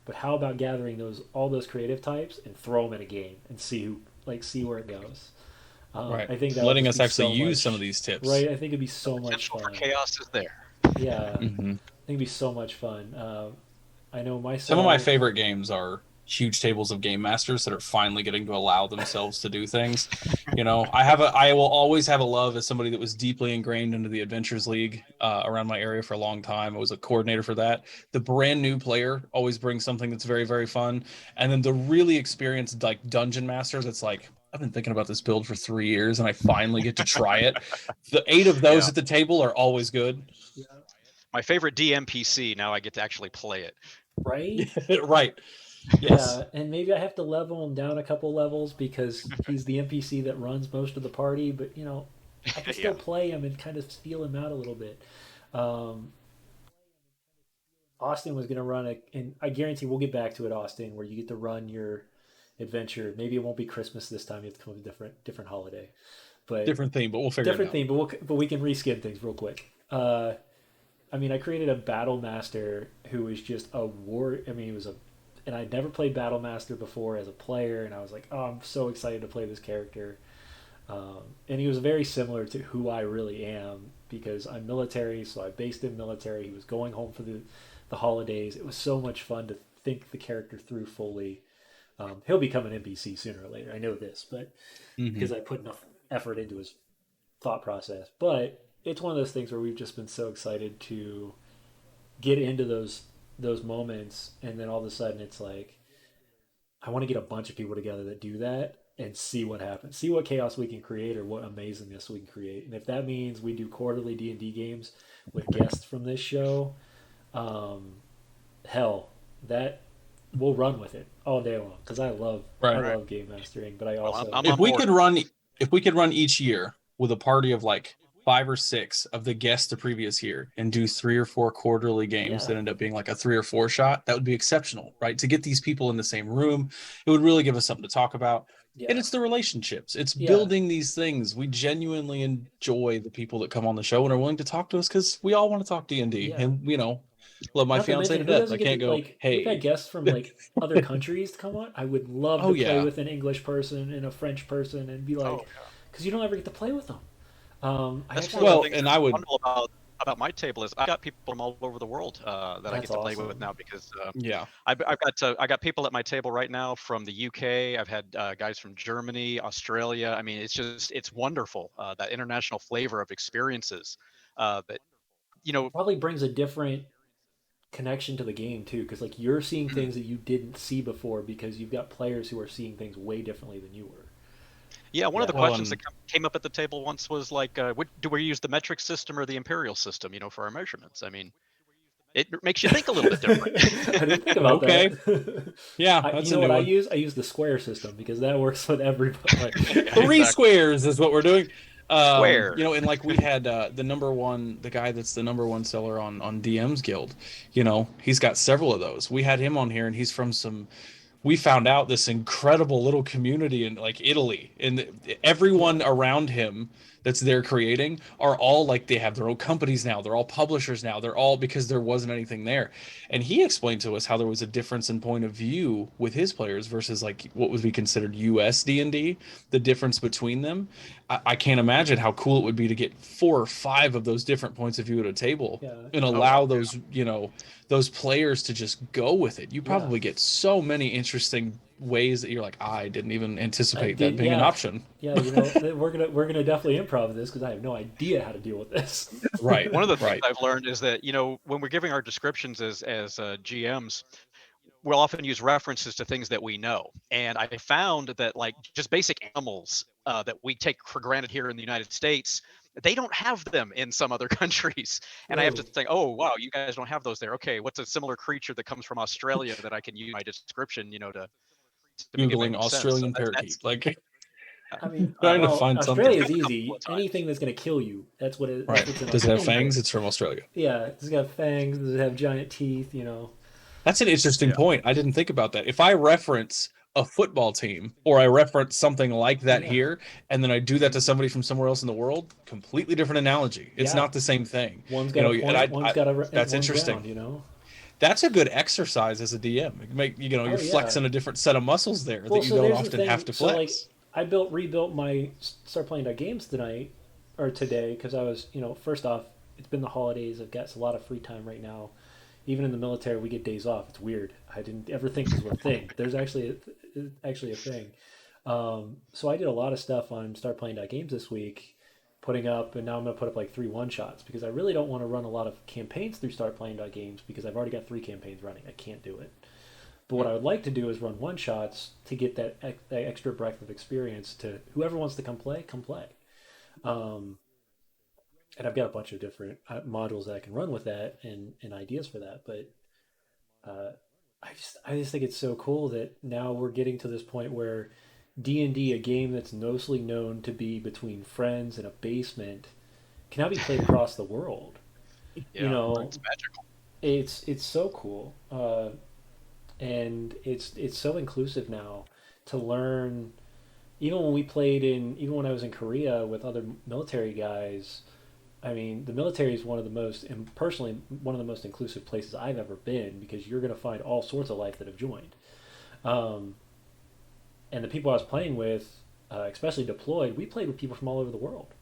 But how about gathering all those creative types and throw them in a game and see where it goes? Right. I think that would Letting just us be actually so use some of much, these tips. right? I think it'd be The so much potential for fun. chaos is there. Yeah, I Mm-hmm. think it'd be so much fun. I know Some of my myself. favorite games are huge tables of game masters that are finally getting to allow themselves to do things. I will always have a love as somebody that was deeply ingrained into the Adventures League around my area for a long time. I was a coordinator for that. The brand new player always brings something that's very, very fun. And then the really experienced like dungeon masters, it's like, I've been thinking about this build for 3 years and I finally get to try it. The 8 of those Yeah. at the table are always good. Yeah, My favorite DMPC. Now I get to actually play it. right? Right. Yes. Yeah, and maybe I have to level him down a couple levels because he's the NPC that runs most of the party. But I can Yeah. still play him and kind of feel him out a little bit. Um, Austin was going to run and I guarantee we'll get back to it, Austin, where you get to run your adventure. Maybe it won't be Christmas this time. You have to come up with a different holiday, but Different theme, but we'll figure it different out. theme. But we can reskin things real quick. I mean, I created a battle master who was just a war. I mean, he was and I'd never played battle master before as a player, and I was like, oh, I'm so excited to play this character. And he was very similar to who I really am because I'm military, so I based in military. He was going home for the holidays. It was so much fun to think the character through fully. He'll become an NPC sooner or later. I know this, but Mm-hmm. because I put enough effort into his thought process. But it's one of those things where we've just been so excited to get into those moments, and then all of a sudden it's like I want to get a bunch of people together that do that and see what happens, see what chaos we can create or what amazingness we can create. And if that means we do quarterly D&D games with guests from this show, um, hell, that we'll run with it all day long because I love I Right. Right. love game mastering, but I Well, also I'm If on we board. could run, if we could run each year with a party of like 5 or 6 of the guests the previous year and do 3 or 4 quarterly games yeah that end up being like a 3 or 4 shot, that would be exceptional, right? To get these people in the same room, it would really give us something to talk about. And Yeah, it's the relationships. It's yeah, building these things. We genuinely enjoy the people that come on the show and are willing to talk to us because we all want to talk D&D. yeah. And, love my Not to fiance mention, to who death. I doesn't get can't to go, like? We've had hey. guests from like other countries to come on. I would love Oh, to play yeah. with an English person and a French person and be Oh, like, because you don't ever get to play with them. I that's one actually of the Well, things and that's I would, wonderful about my table is I got people from all over the world that I that's get to play with awesome. now because yeah. I got people at my table right now from the UK. I've had guys from Germany, Australia. I mean, it's wonderful that international flavor of experiences. That you know, It probably brings a different connection to the game too, because like you're seeing mm, things that you didn't see before because you've got players who are seeing things way differently than you were. yeah. One of the Yeah, Well, questions and that came up at the table once was like, do we use the metric system or the imperial system? For our measurements. I mean, it makes you think a little bit different. I didn't think about okay. that. Yeah, You that's a know what new I one. use? I use the square system because that works with everybody. Yeah, Three exactly. squares is what we're doing. Square. And like we had the guy that's the number one seller on DM's Guild, he's got several of those. We had him on here and he's from we found out this incredible little community in like Italy, and Yeah, everyone around him that's there creating are all like they have their own companies now. They're all publishers now. They're all because there wasn't anything there. And he explained to us how there was a difference in point of view with his players versus like what would be considered US D&D, the difference between them. I can't imagine how cool it would be to get 4 or 5 of those different points of view at a table yeah, and Oh wow. allow those players to just go with it. You yeah. probably get so many interesting ways that you're like, I didn't even I anticipate that did. being an Yeah, option. yeah. We're gonna definitely improv this because I have no idea how to deal with this. Right, One of the things right. I've learned is that when we're giving our descriptions as GMs, we'll often use references to things that we know. And I found that like just basic animals that we take for granted here in the United States, they don't have them in some other countries. And I have to Whoa. think, oh wow, you guys don't have those there. Okay, what's a similar creature that comes from Australia that I can use my description, to make it Googling make sense. So Australian that's parakeet, like I mean, trying to well, find Australia something. is come a couple easy. of times. Anything that's gonna kill you. That's Right. what's in Does it have Australia. fangs? It's from Australia. Yeah, it's got fangs. Does it have giant teeth? That's an interesting Yeah. point. I didn't think about that. If I reference a football team or I reference something like that Yeah, here, and then I do that to somebody from somewhere else in the world, completely different analogy. It's yeah. not the same thing, One's got a and point. One's got that's one interesting. ground. That's a good exercise as a DM. Oh You're yeah. flexing a different set of muscles there Well, that you so don't there's the often have thing. to So like, flex. I rebuilt my start playing that games tonight or today because I was, first off, it's been the holidays. I've got a lot of free time right now. Even in the military, we get days off. It's weird. I didn't ever think this was a thing. There's actually a thing. So I did a lot of stuff on start playing games this week, putting up, and now I'm gonna put up like 3 1 shots because I really don't want to run a lot of campaigns through start playing games because I've already got 3 campaigns running. I can't do it. But what I would like to do is run 1 shots to get that extra breadth of experience to whoever wants to come play, come play. Um, and I've got a bunch of different modules that I can run with that and ideas for that. But uh, I just think it's so cool that now we're getting to this point where D&D, a game that's mostly known to be between friends in a basement, can now be played across the world. You Yeah. know, It's magical. it's so cool. And it's so inclusive now to learn. Even when I was in Korea with other military guys, I mean, the military is one of the most, and personally, one of the most inclusive places I've ever been because you're going to find all sorts of life that have joined. Um, and the people I was playing with, especially deployed, we played with people from all over the world.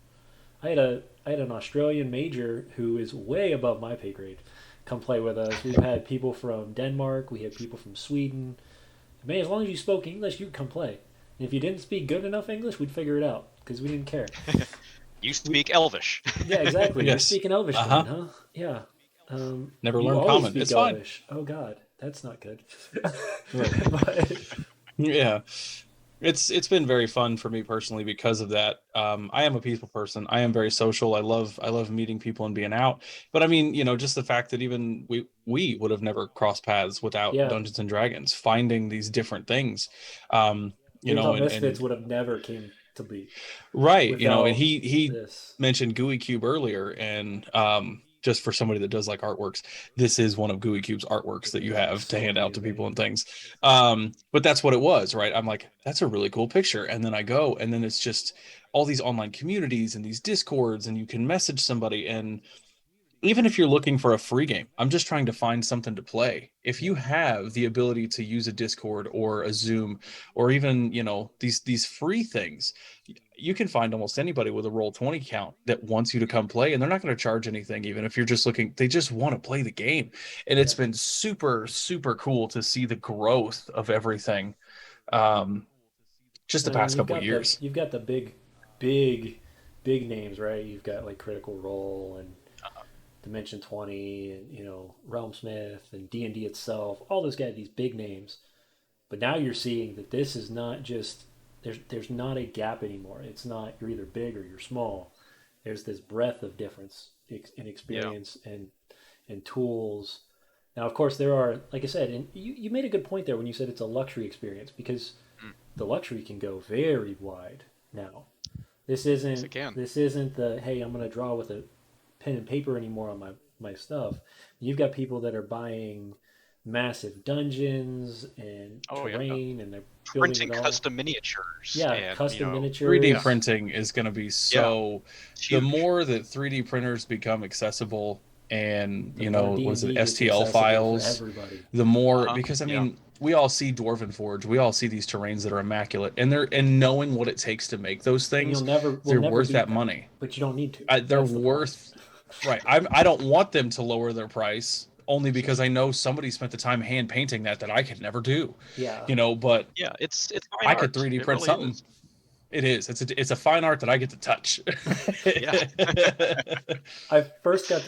I had an Australian major who is way above my pay grade come play with us. We've had people from Denmark, we had people from Sweden. Man, as long as you spoke English, you could come play. And if you didn't speak good enough English, we'd figure it out because we didn't care. You We, speak Elvish. yeah, exactly. You're Yes. speaking Elvish then, Uh-huh. huh? Yeah. Never You learned always common. speak It's fine. Elvish. Oh God, that's not good. Right. But Yeah. It's been very fun for me personally because of that. I am a peaceful person. I am very social. I love meeting people and being out. But I mean, just the fact that even we would have never crossed paths without yeah, Dungeons and Dragons, finding these different things. Um, Tabletop Misfits and would have never came to be right, and without he this. mentioned GUI Cube earlier, and just for somebody that does like artworks, this is one of Gooey Cube's artworks that you have to So hand out to amazing. people and things. But that's what it was, right? I'm like, that's a really cool picture. And then I go, and then it's just all these online communities and these discords, and you can message somebody. And even if you're looking for a free game, I'm just trying to find something to play. If you Yeah. have the ability to use a Discord or a Zoom or even, these free things, you can find almost anybody with a roll 20 count that wants you to come play, and they're not going to charge anything. Even if you're just looking, they just want to play the game. And it's Yeah. been super super cool to see the growth of everything, um just the I mean, past couple of years. you've got the big, big names, right? You've got like Critical Role and Dimension 20 and Realm Smith and D&D itself. All those guys, these big names. But now you're seeing that this is not just there's not a gap anymore. It's not you're either big or you're small. There's this breadth of difference in Yeah. experience and tools. Now, of course, there are, like I said, and you made a good point there when you said it's a luxury experience because Mm. the luxury can go very wide now. This Yes, it isn't can. this isn't the hey, I'm going to draw with a pen and paper anymore on my stuff. You've got people that are buying massive dungeons and Oh yeah. terrain, and they're building Printing it all. custom miniatures Yeah, and, custom 3D yeah, miniatures. printing is going to be yeah, so, it's the huge. more that 3D printers become accessible, and The more D what and is it, D gets STL accessible for files, everybody. the more, Uh-huh. because I Yeah. mean, we all see Dwarven Forge, we all see these terrains that are immaculate, and knowing what it takes to make those And things, we'll they're never worth beat that them, money. but you don't need to. They're That's the point. worth, right. I don't want them to lower their price only because I know somebody spent the time hand painting that I could never do, Yeah, but Yeah, it's fine I could art. 3D It print really something. is. It is. It's a fine art that I get to touch. Yeah. I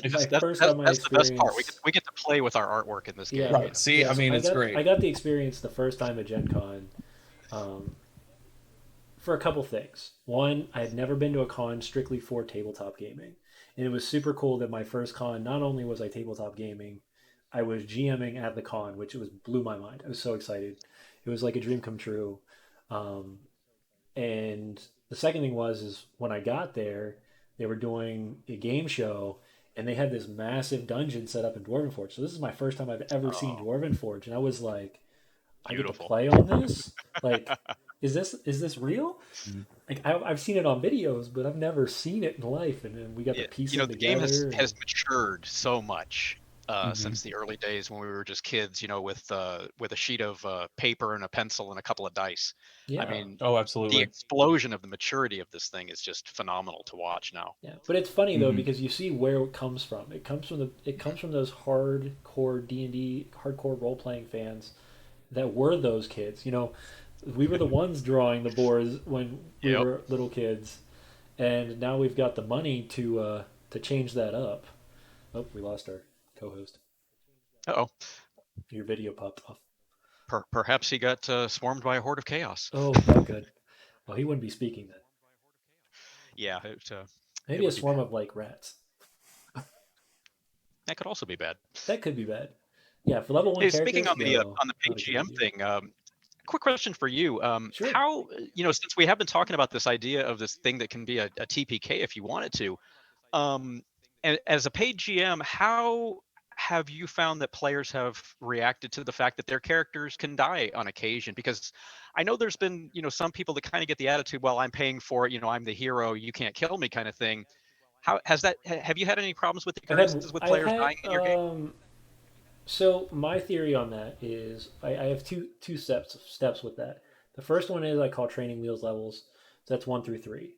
That's first that's got my that's the best part. experience. We get to play with our artwork in this game, Yeah, Right. See, I yes, mean, it's I great. got the experience the first time at Gen Con, um, for a couple things. One, I had never been to a con strictly for tabletop gaming, and it was super cool that my first con not only was I tabletop gaming, I was GMing at the con, which it was blew my mind. I was so excited. It was like a dream come true. Um, and the second thing was is when I got there, they were doing a game show, and they had this massive dungeon set up in Dwarven Forge. So this is my first time I've ever seen Oh, Dwarven Forge, and I was like, I get to beautiful. play on this. Like, is this real? Mhm. Like I've seen it on videos, but I've never seen it in life. And then we got to Yeah, piece them the game has together. And has matured so much Mhm. since the early days when we were just kids, with a sheet of paper and a pencil and a couple of dice. I yeah, mean, Oh, the absolutely. explosion of the maturity of this thing is just phenomenal to watch now. yeah. But it's funny though Mhm. because you see where it comes from. It comes from those hardcore D&D, hardcore role playing fans that were those kids. We were the ones drawing the boards when we Yep. were little kids, and now we've got the money to change that up. Oh, we lost our co-host. Uh-oh. Your video popped off. Perhaps he got swarmed by a horde of chaos. Oh, not good. Well, he wouldn't be speaking then. Yeah, it Maybe a would be swarm bad. of like rats. That could also be bad. That could be bad. Yeah, for level one Hey, speaking characters, no, on the not a good PGM idea. thing, quick question for you. Sure. How, since we have been talking about this idea of this thing that can be a TPK if you want it to, um, and as a paid GM, how have you found that players have reacted to the fact that their characters can die on occasion? Because I know there's been, some people that kind of get the attitude, well, I'm paying for it, I'm the hero, you can't kill me kind of thing. How has that, have you had any problems with experiences with I've players had dying in your game? so my theory on that is I have two steps with that. The first one is I call training wheels levels. So that's 1 through 3.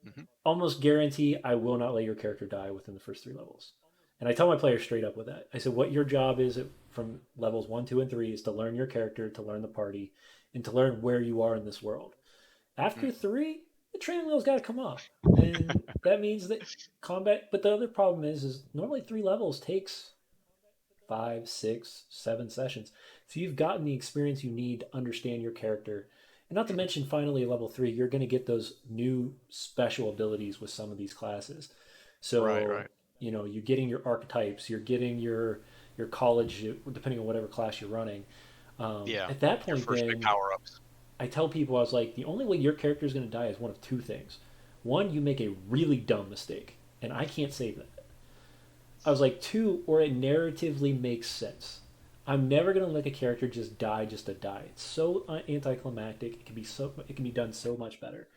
Hmm. Almost guarantee I will not let your character die within the first 3 levels. And I tell my players straight up with that. I said, what your job is from levels 1, 2, and 3 is to learn your character, to learn the party, and to learn where you are in this world. After 3, the training wheel's got to come up, and that means that combat. But the other problem is normally 3 levels takes 5, 6, 7 sessions. So you've gotten the experience you need to understand your character. And not to Hmm. mention, finally, level 3, you're going to get those new special abilities with some of these classes. Right, So, right. you're getting your archetypes, you're getting your college, depending on whatever class you're running. Yeah, At that your point, first big then power ups. I tell people, I was like, the only way your character is going to die is one of 2 things. One, you make a really dumb mistake, and I can't save that. I was like two, or it narratively makes sense. I'm never gonna let a character just die just to die. It's so anticlimactic. It can be done so much better.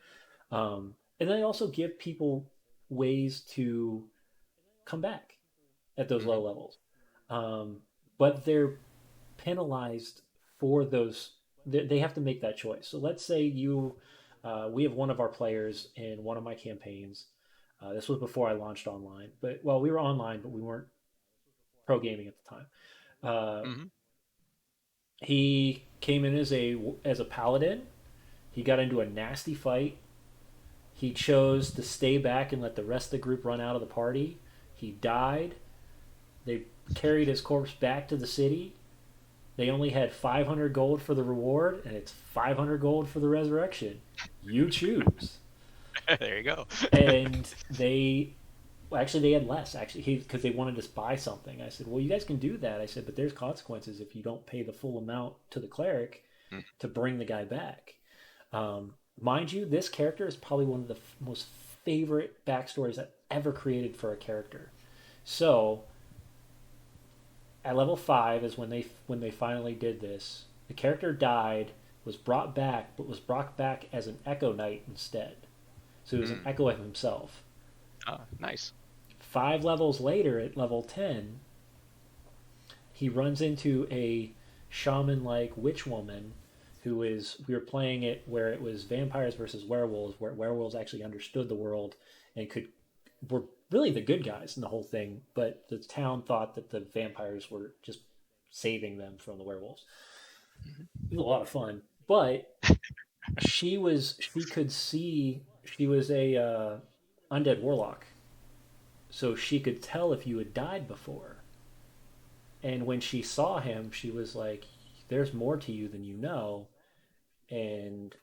And then I also give people ways to come back at those Hmm. low levels, um, but they're penalized for those. They have to make that choice. So let's say we have one of our players in one of my campaigns. This was before I launched online, but well, we were online, but we weren't pro gaming at the time. Uh, Hmm. he came in as a paladin. He got into a nasty fight. He chose to stay back and let the rest of the group run out of the party. He died. They carried his corpse back to the city. They only had 500 gold for the reward, and it's 500 gold for the resurrection. You choose. There you go. And actually they had less actually because they wanted to buy something. I said, well, you guys can do that. I said, but there's consequences if you don't pay the full amount to the cleric Mm. to bring the guy back. Mind you, this character is probably one of the most favorite backstories I've ever created for a character. So at level 5 is when they finally did this. The character died, was brought back, but was brought back as an Echo Knight instead. So he was an Mm. echo of himself. Nice. 5 levels later, at level 10, he runs into a shaman-like witch woman who is. We were playing it where it was vampires versus werewolves, where werewolves actually understood the world and were really the good guys in the whole thing, but the town thought that the vampires were just saving them from the werewolves. Mhm. It was a lot of fun, but she could see she was a undead warlock, so she could tell if you had died before. And when she saw him, she was like, "There's more to you than you know." And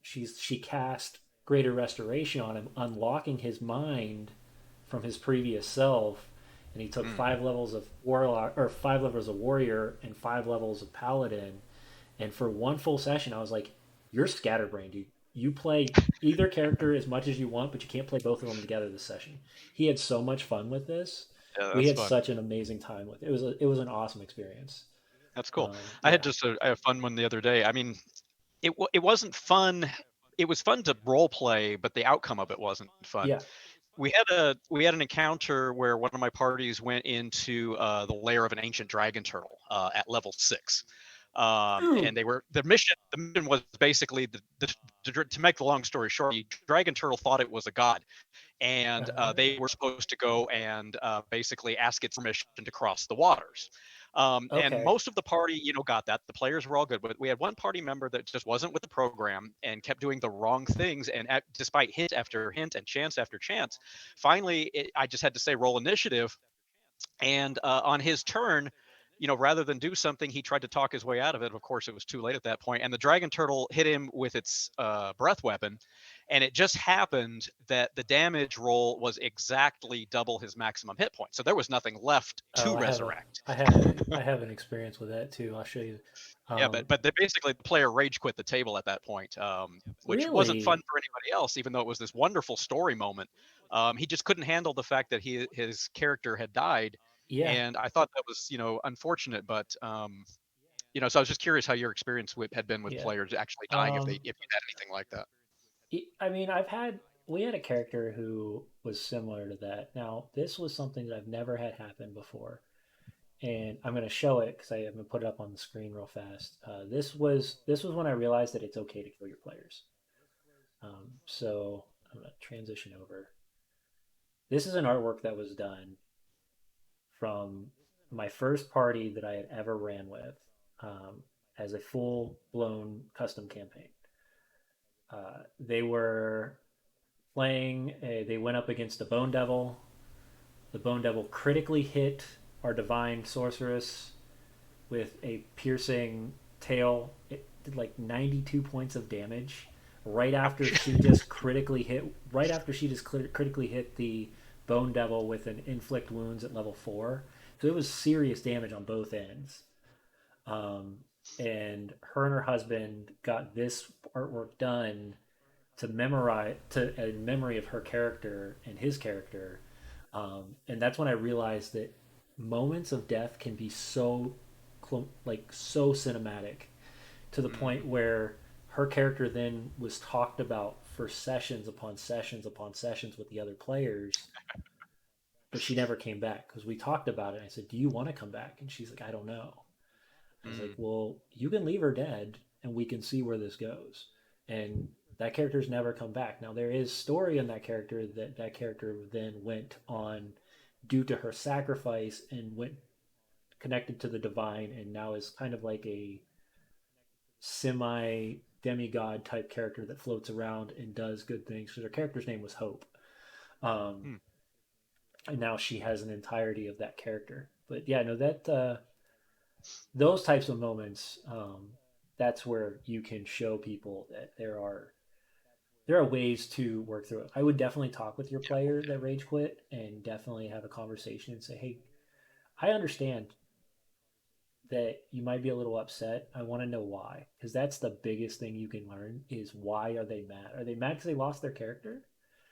she cast Greater Restoration on him, unlocking his mind from his previous self. And he took Mm. 5 levels of warlock, or 5 levels of warrior, and 5 levels of paladin. And for one full session, I was like, "You're scatterbrained, dude. You play either character as much as you want, but you can't play both of them together this session." He had so much fun with this. Yeah, We that's had fun. such an amazing time with it. It was an awesome experience. That's cool. Yeah, I had a fun one the other day. I mean, it wasn't fun. It was fun to role play, but the outcome of it wasn't fun. yeah. We had an encounter where one of my parties went into the lair of an ancient dragon turtle at level 6. And Dude. they were the mission was basically to make the long story short, the dragon turtle thought it was a god, and they were supposed to go and basically ask its permission to cross the waters. And Okay. most of the party, got that. The players were all good, but we had one party member that just wasn't with the program and kept doing the wrong things. And despite hint after hint and chance after chance, finally, I just had to say roll initiative, and on his turn, rather than do something, he tried to talk his way out of it. Of course, it was too late at that point, and the dragon turtle hit him with its breath weapon. And it just happened that the damage roll was exactly double his maximum hit point. So there was nothing left Oh, to resurrect. I have an experience with that too. I'll show you. Yeah, but they basically the player rage quit the table at that point, which wasn't fun Really? for anybody else, even though it was this wonderful story moment. He just couldn't handle the fact that his character had died, Yeah, and I thought that was unfortunate. But so I was just curious how your experience had been with yeah. players actually dying Um, if you had anything like that. I mean, we had a character who was similar to that. Now, this was something that I've never had happen before, and I'm going to show it because I haven't put it up on the screen real fast. This was when I realized that it's okay to kill your players. So I'm going to transition over. This is an artwork that was done from my first party that I had ever ran with, um, as a full blown custom campaign. They were they went up against a Bone Devil. The Bone Devil critically hit our Divine Sorceress with a piercing tail. It did like 92 points of damage right after Ouch. she just critically hit the Bone Devil with an inflict wounds at level 4. So it was serious damage on both ends. Um, and her and her husband got this artwork done to memorize to in memory of her character and his character. And that's when I realized that moments of death can be so like so cinematic to the Mm. point where her character then was talked about for sessions upon sessions upon sessions with the other players, but she never came back because we talked about it. I said, "Do you want to come back?" And she's like, "I don't know." I was like, Mm. "Well, you can leave her dead, and we can see where this goes." And that character's never come back. Now there is story in that character that that character then went on due to her sacrifice and went connected to the divine, and now is kind of like a semi demigod type character that floats around and does good things. Because her character's name was Hope, um, Mm. and now she has an entirety of that character. But yeah, no, that those types of moments, that's where you can show people that there are ways to work through it. I would definitely talk with your player that rage quit and definitely have a conversation and say, "Hey, I understand that you might be a little upset. I want to know why, because that's the biggest thing you can learn is why are they mad? Are they mad because they lost their character?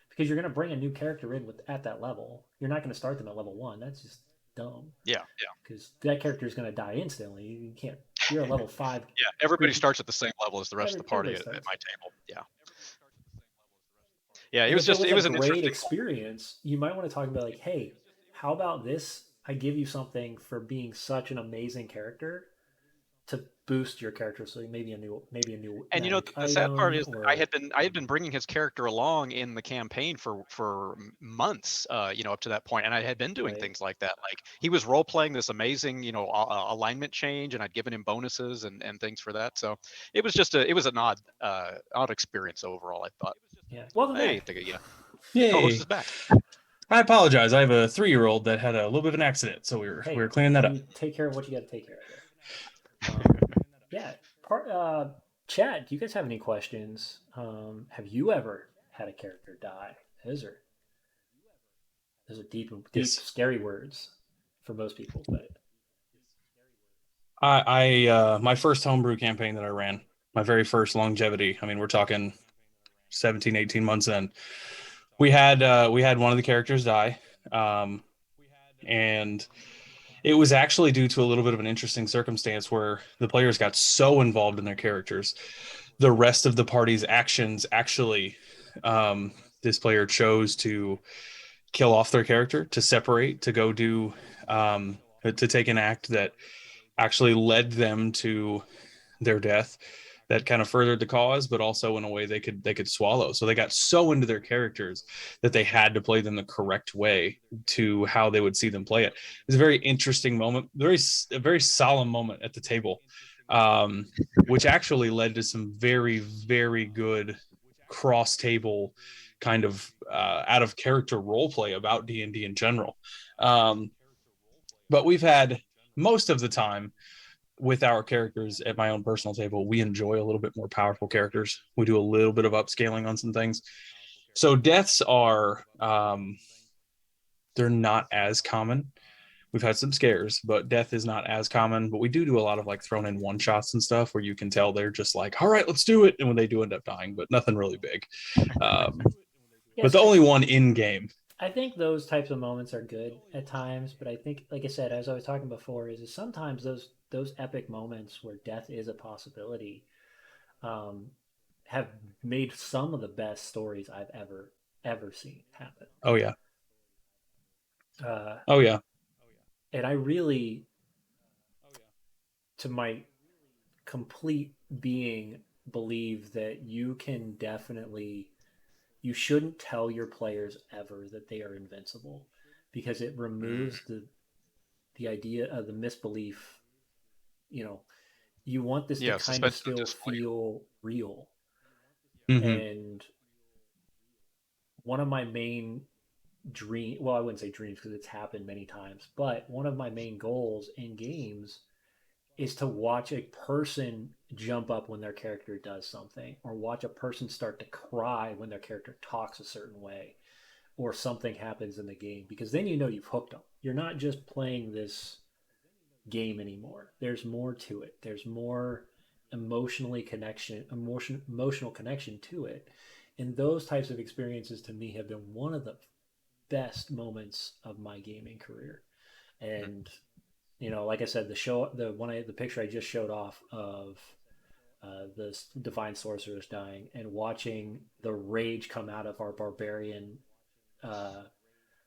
Because you're going to bring a new character in with at that level. You're not going to start them at level one. That's just dumb. Yeah. Because that character is going to die instantly. You can't. You're a level five Yeah. Everybody group. starts at the same level as the rest of the party Everybody at starts. my table. Yeah. Yeah. And if it was It a was an great interesting. experience, you might want to talk about like, hey, how about this? I give you something for being such an amazing character to boost your character. So maybe a new And magic the sad part item is that or I had been bringing his character along in the campaign for months, up to that point, and I had been doing right. things like that. Like he was role playing this amazing, alignment change, and I'd given him bonuses and things for that. So it was an odd experience overall. I thought, Yeah. Welcome hey, back. co-host Yay. is back. I apologize. I have a 3-year-old that had a little bit of an accident, so we Hey, were cleaning that up. you take care of what you got to take care of there. Yeah. Chat. Do you guys have any questions? Have you ever had a character die? Those are deep, Yes. scary words for most people. But My first homebrew campaign that I ran, my very first longevity. I mean, we're talking 17, 18 months in. We had one of the characters die. Um, and it was actually due to a little bit of an interesting circumstance where the players got so involved in their characters, the rest of the party's actions actually, this player chose to kill off their character, to separate, to go do, to take an act that actually led them to their death, that kind of furthered the cause, but also in a way they could swallow. So they got so into their characters that they had to play them the correct way to how they would see them play it. It's a very interesting moment, a very solemn moment at the table, um, which actually led to some very good cross table kind of out of character role play about D&D in general. Um, but we've had most of the time with our characters at my own personal table, we enjoy a little bit more powerful characters. We do a little bit of upscaling on some things. So deaths are they're not as common. We've had some scares, but death is not as common. But we do a lot of like thrown in one shots and stuff where you can tell they're just like, all right, let's do it. And when they do end up dying, but nothing really big. Um, but yes, the only one in game. I think those types of moments are good at times. But I think, like I said, as I was talking before, is sometimes those epic moments where death is a possibility um, have made some of the best stories I've ever seen happen. Oh yeah. Uh, Oh yeah. and I really, to my complete being, believe that you can definitely you shouldn't tell your players ever that they are invincible because it removes Mm. the idea of the misbelief. You know, you want this to Yeah, kind of suspension of still disbelief. feel real. Mm-hmm. And one of my main well, I wouldn't say dreams because it's happened many times, but one of my main goals in games is to watch a person jump up when their character does something, or watch a person start to cry when their character talks a certain way, or something happens in the game, because then you know you've hooked them. You're not just playing this game anymore. There's more to it. There's more emotional connection to it. And those types of experiences to me have been one of the best moments of my gaming career. And like I said, the picture I just showed off of the divine sorceress dying and watching the rage come out of our barbarian uh,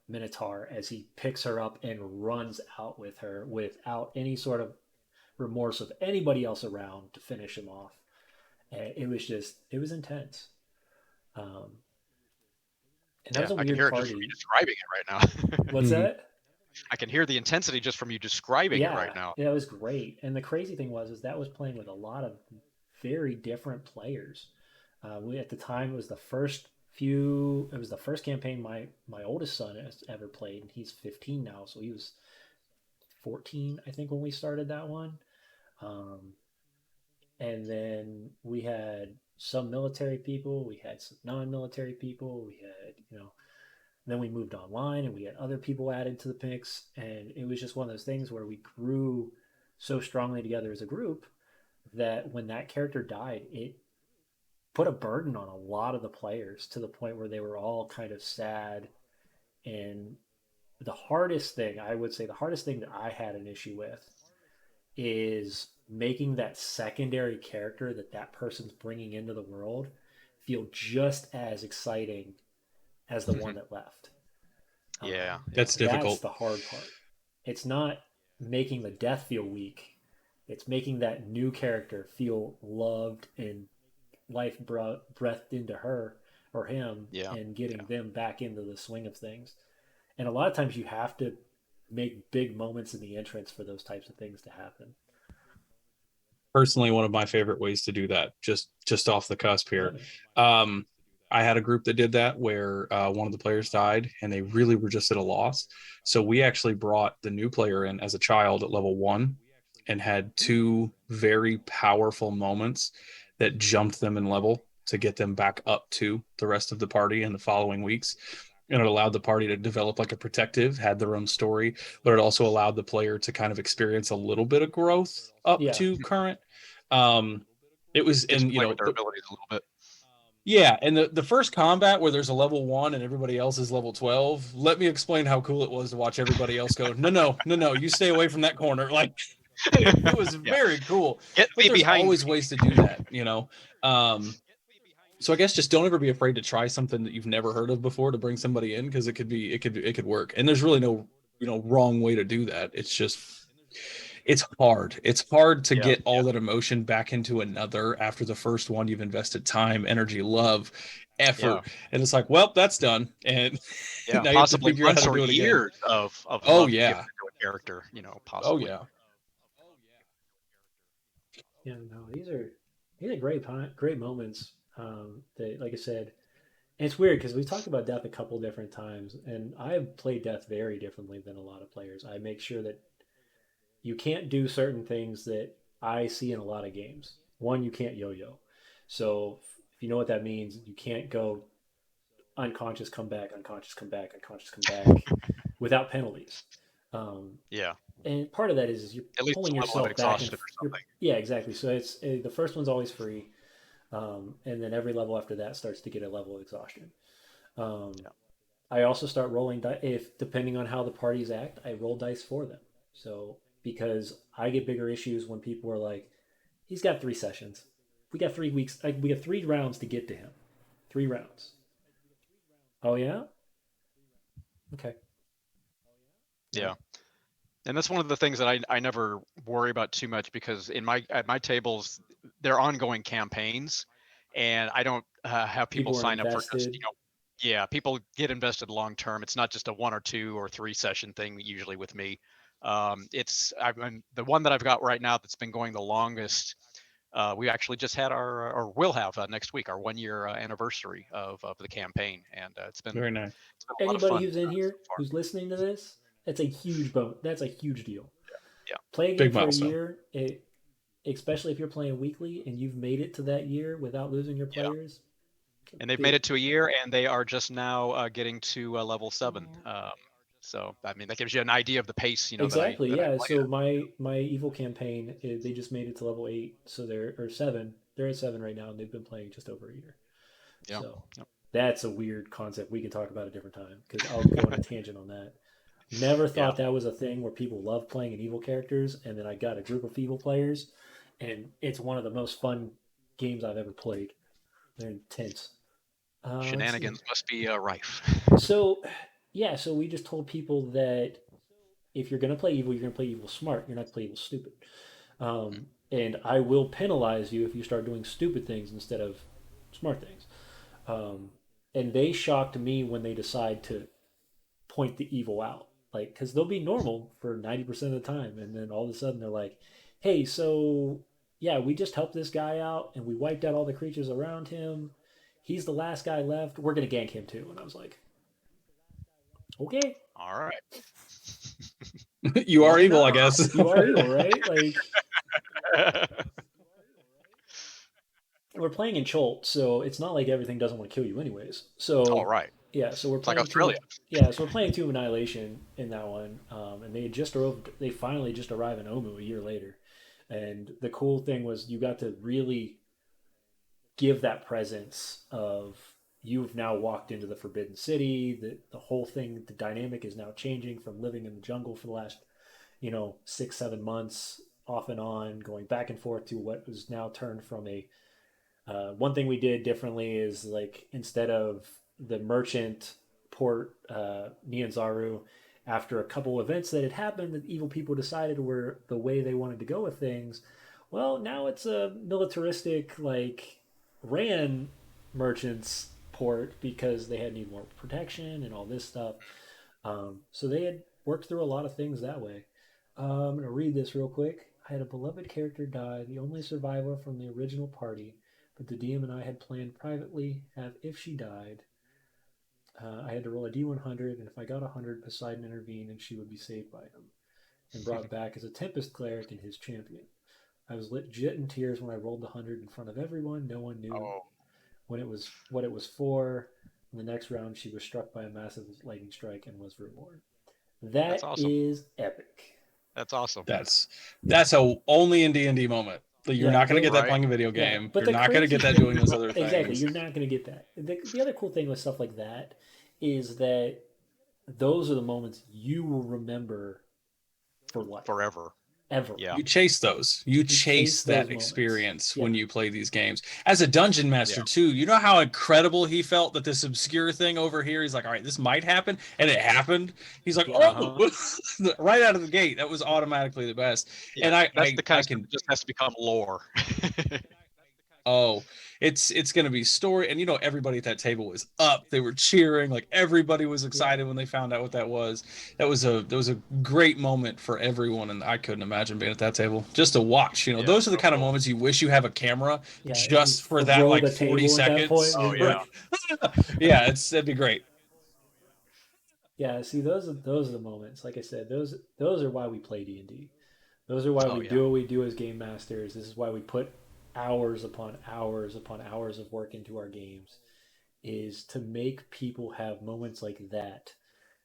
minotaur as he picks her up and runs out with her without any sort of remorse of anybody else around to finish him off. And it was intense. Um, and that was Yeah, a I can weird hear it just from you party. describing it right now. What's Mhm. that? I can hear the intensity just from you describing it Yeah, right now. it was great. And the crazy thing was, is that was playing with a lot of very different players. We at the time it was the first few. It was the first campaign my oldest son has ever played, and he's 15 now, so he was 14, I think, when we started that one. Um, and then we had some military people, we had some non-military people, we had then we moved online and we had other people added to the mix, and it was just one of those things where we grew so strongly together as a group that when that character died, it put a burden on a lot of the players to the point where they were all kind of sad. And the hardest thing, I would say, the hardest thing that I had an issue with is making that secondary character that person's bringing into the world feel just as exciting as the one that left. Yeah, yeah, That's That's difficult. the hard part. It's not making the death feel weak. It's making that new character feel loved and life breathed into her or him, yeah, and getting yeah, them back into the swing of things. And a lot of times you have to make big moments in the entrance for those types of things to happen. Personally, one of my favorite ways to do that, just off the cusp Yeah, here. man. um I had a group that did that where one of the players died and they really were just at a loss, so we actually brought the new player in as a child at level 1 and had two very powerful moments that jumped them in level to get them back up to the rest of the party in the following weeks. And it allowed the party to develop like a protective, had their own story, but it also allowed the player to kind of experience a little bit of growth up Yeah. to current. um it was, get to and play with their abilities a little bit. yeah, and the first combat where there's a level 1 and everybody else is level 12, let me explain how cool it was to watch everybody else go, no, no, no, no, you stay away from that corner. Like, it was Yeah, very cool. get But thee there's behind always me. ways to do that. Um, so I guess just don't ever be afraid to try something that you've never heard of before to bring somebody in, because it could work. And there's really no, wrong way to do that. It's just it's hard. It's hard to Yeah, get all that emotion back into another after the first one. You've invested time, energy, love, yeah, effort, and it's like, well, that's done. And yeah. now you have to Possibly figure out how months to or do it again. years of Oh love given yeah. to a character. Oh Possibly. yeah. Yeah, no, these are great moments. That, like I said, and it's weird because we've talked about death a couple different times, and I have played death very differently than a lot of players. I make sure that you can't do certain things that I see in a lot of games. One, you can't yo-yo. So if you know what that means, you can't go unconscious, come back, unconscious, come back, unconscious, come back without penalties. Um, Yeah, and part of that is you're at least pulling a level of yourself back, and exhaustion or you're something. yeah, exactly. So it's the first one's always free, and then every level after that starts to get a level of exhaustion. Um, Yeah, I also start rolling dice. If depending on how the parties act, I roll dice for them. So because I get bigger issues when people are like, "He's got 3 sessions. We got 3 weeks. We got 3 rounds to get to him. 3 rounds. Oh yeah, okay, yeah. yeah. And that's one of the things that I never worry about too much, because at my tables they're ongoing campaigns, and I don't have people People are sign up for just invested. yeah, people get invested long term. It's not just a 1 or 2 or 3 session thing usually with me. The one that I've got right now that's been going the longest. We actually just had or will have next week, our 1 year anniversary of the campaign, and Very nice. it's been a lot of Anybody fun who's in so here far. who's listening to this, that's a huge bone. That's a huge deal. Yeah, Play a game Big for a milestone. year, especially if you're playing weekly and you've made it to that year without losing your yeah. players. And they've made Big. it to a year, and they are just now getting to level 7. So I mean, that gives you an idea of the pace, Exactly. that I Yeah. play So at. my evil campaign, they just made it to level 8, so they're or 7. They're at 7 right now, and they've been playing just over a year. Yeah, So yeah. That's a weird concept. We can talk about a different time because I'll go on a tangent on that. Never Yeah. thought that was a thing where people love playing an evil characters, and then I got a group of evil players, and it's one of the most fun games I've ever played. They're intense. Let's see. Shenanigans must be rife. So, yeah, so we just told people that if you're gonna play evil, you're gonna play evil smart. You're not gonna play evil stupid. And I will penalize you if you start doing stupid things instead of smart things. Um, and they shocked me when they decide to point the evil out, like because they'll be normal for 90% of the time, and then all of a sudden they're like, "Hey, so yeah, we just helped this guy out, and we wiped out all the creatures around him. He's the last guy left. We're gonna gank him too." And I was like, "Okay, All right. You Well are evil, I enough. guess. you are evil, right?" Like we're playing in Cholt, so it's not like everything doesn't want to kill you anyways. All So right. yeah, so we're It's like playing Tomb Australia. of, yeah, so we're playing Tomb of Annihilation in that one, and they just drove. They finally just arrived in Omu a year later, and the cool thing was you got to really give that presence of you've now walked into the Forbidden City. The whole thing, the dynamic is now changing from living in the jungle for the last 6-7 months off and on, going back and forth to what was now turned from a one thing we did differently is like instead of the merchant port Nianzaru, after a couple events that had happened, the evil people decided were the way they wanted to go with things. Well, now it's a militaristic like ran merchants port because they had need more protection and all this stuff. So they had worked through a lot of things that way. I'm going to read this real quick. I had a beloved character die, the only survivor from the original party, but the DM and I had planned privately have if she died. I had to roll a D100, and if I got 100, Poseidon intervened and she would be saved by him and brought back as a Tempest cleric and his champion. I was legit in tears when I rolled the 100 in front of everyone. No one knew Oh, when it was what it was for. In the next round, she was struck by a massive lightning strike and was reborn. that's That awesome. is epic. That's awesome. That's a only in D&D moment. You're Yeah, not going to but get that Right. playing a video yeah, game. but You're the not going to crazy get that doing thing, those other exactly, things. you're not going to get that. The other cool thing with stuff like that is that those are the moments you will remember for life, Forever. ever. Yeah. You chase those. You You chase chase those that moments. experience Yeah, when you play these games. As a dungeon Yeah. master too, you know how incredible he felt that this obscure thing over here, he's like, all right, this might happen, and it happened. He's like, yeah, oh, Uh-huh. right out of the gate. That was automatically the best. Yeah. And I, That's I, the kind I of stuff can that just has to become lore. Oh, it's gonna be story, and everybody at that table was up. They were cheering, like everybody was yeah, excited when they found out what that was. That was a great moment for everyone, and I couldn't imagine being at that table just to watch. Yeah. Those are the So kind of cool. moments you wish you have a camera yeah. And you just for that, throw like the 40 table at that point. seconds. Oh, You're yeah. like, Yeah, it'd be great. yeah. See, those are the moments. Like I said, those are why we play D&D. Those are why Oh, we yeah. do what we do as game masters. This is why we put hours upon hours upon hours of work into our games, is to make people have moments like that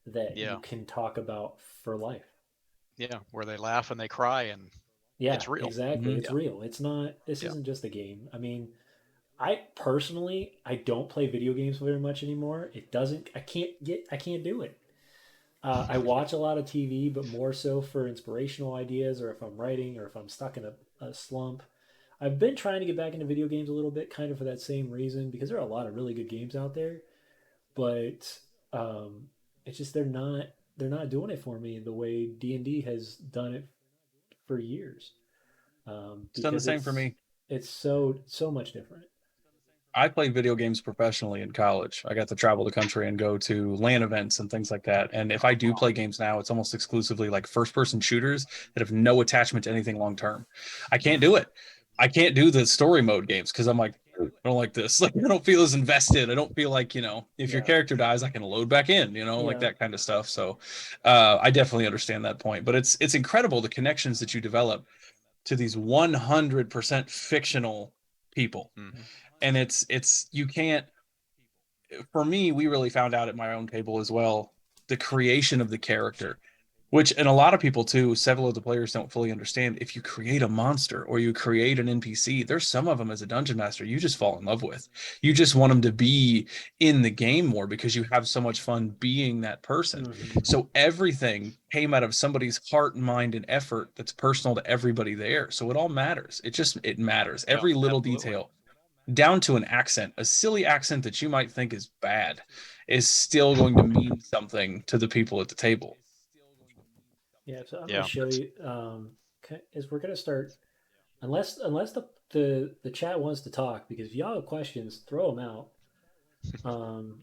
that you Yeah. can talk about for life. Yeah. Where they laugh and they cry and Yeah, it's real. exactly. Mhm. It's Yeah. real. It's not. This Yeah. isn't just a game. I mean, I personally I don't play video games very much anymore. It doesn't. I can't get. I can't do it. I watch a lot of TV, but more so for inspirational ideas, or if I'm writing, or if I'm stuck in a slump. I've been trying to get back into video games a little bit, kind of for that same reason, because there are a lot of really good games out there, but it's just they're not doing it for me the way D&D has done it for years, It's done the because same for it's me. it's so much different. I played video games professionally in college. I got to travel the country and go to LAN events and things like that. And if I do play games now, it's almost exclusively like first person shooters that have no attachment to anything long term. I can't do it. I can't do the story mode games because I'm like, I don't like this. Like, I don't feel as invested. I don't feel like, if your Yeah, character dies, I can load back in, like yeah, that kind of stuff. So I definitely understand that point. But it's incredible the connections that you develop to these 100% fictional people. Hmm. And it's you can't, for me, we really found out at my own table as well, the creation of the character. Which, and a lot of people too, several of the players don't fully understand. If you create a monster or you create an NPC, there's some of them as a dungeon master you just fall in love with. You just want them to be in the game more because you have so much fun being that person. Mm-hmm. So everything came out of somebody's heart and mind and effort that's personal to everybody there. So it all matters. It matters. Yeah, Every little absolutely. detail, down to an accent, a silly accent that you might think is bad, is still going to mean something to the people at the table. Yeah, so I'm going to Yeah, show that's you. Is we're going to start unless the chat wants to talk, because if y'all have questions, throw them out. Um,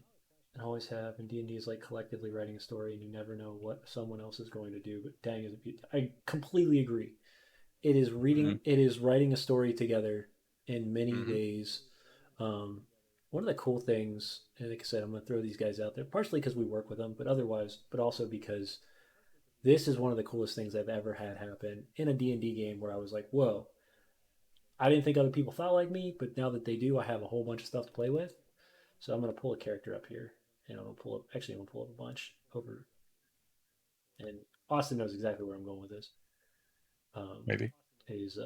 and always have. And D&D is like collectively writing a story, and you never know what someone else is going to do. But dang, I completely agree. It is Mhm. reading. It is writing a story together in many hmm ways. Um, One of the cool things, and like I said, I'm going to throw these guys out there, partially because we work with them, but otherwise, but also because this is one of the coolest things I've ever had happen in a D&D game, where I was like, whoa, I didn't think other people thought like me, but now that they do, I have a whole bunch of stuff to play with. So I'm going to pull a character up here, and I'm going to pull up, actually, I'm going to pull up a bunch over, and Austin knows exactly where I'm going with this. Um, Maybe. is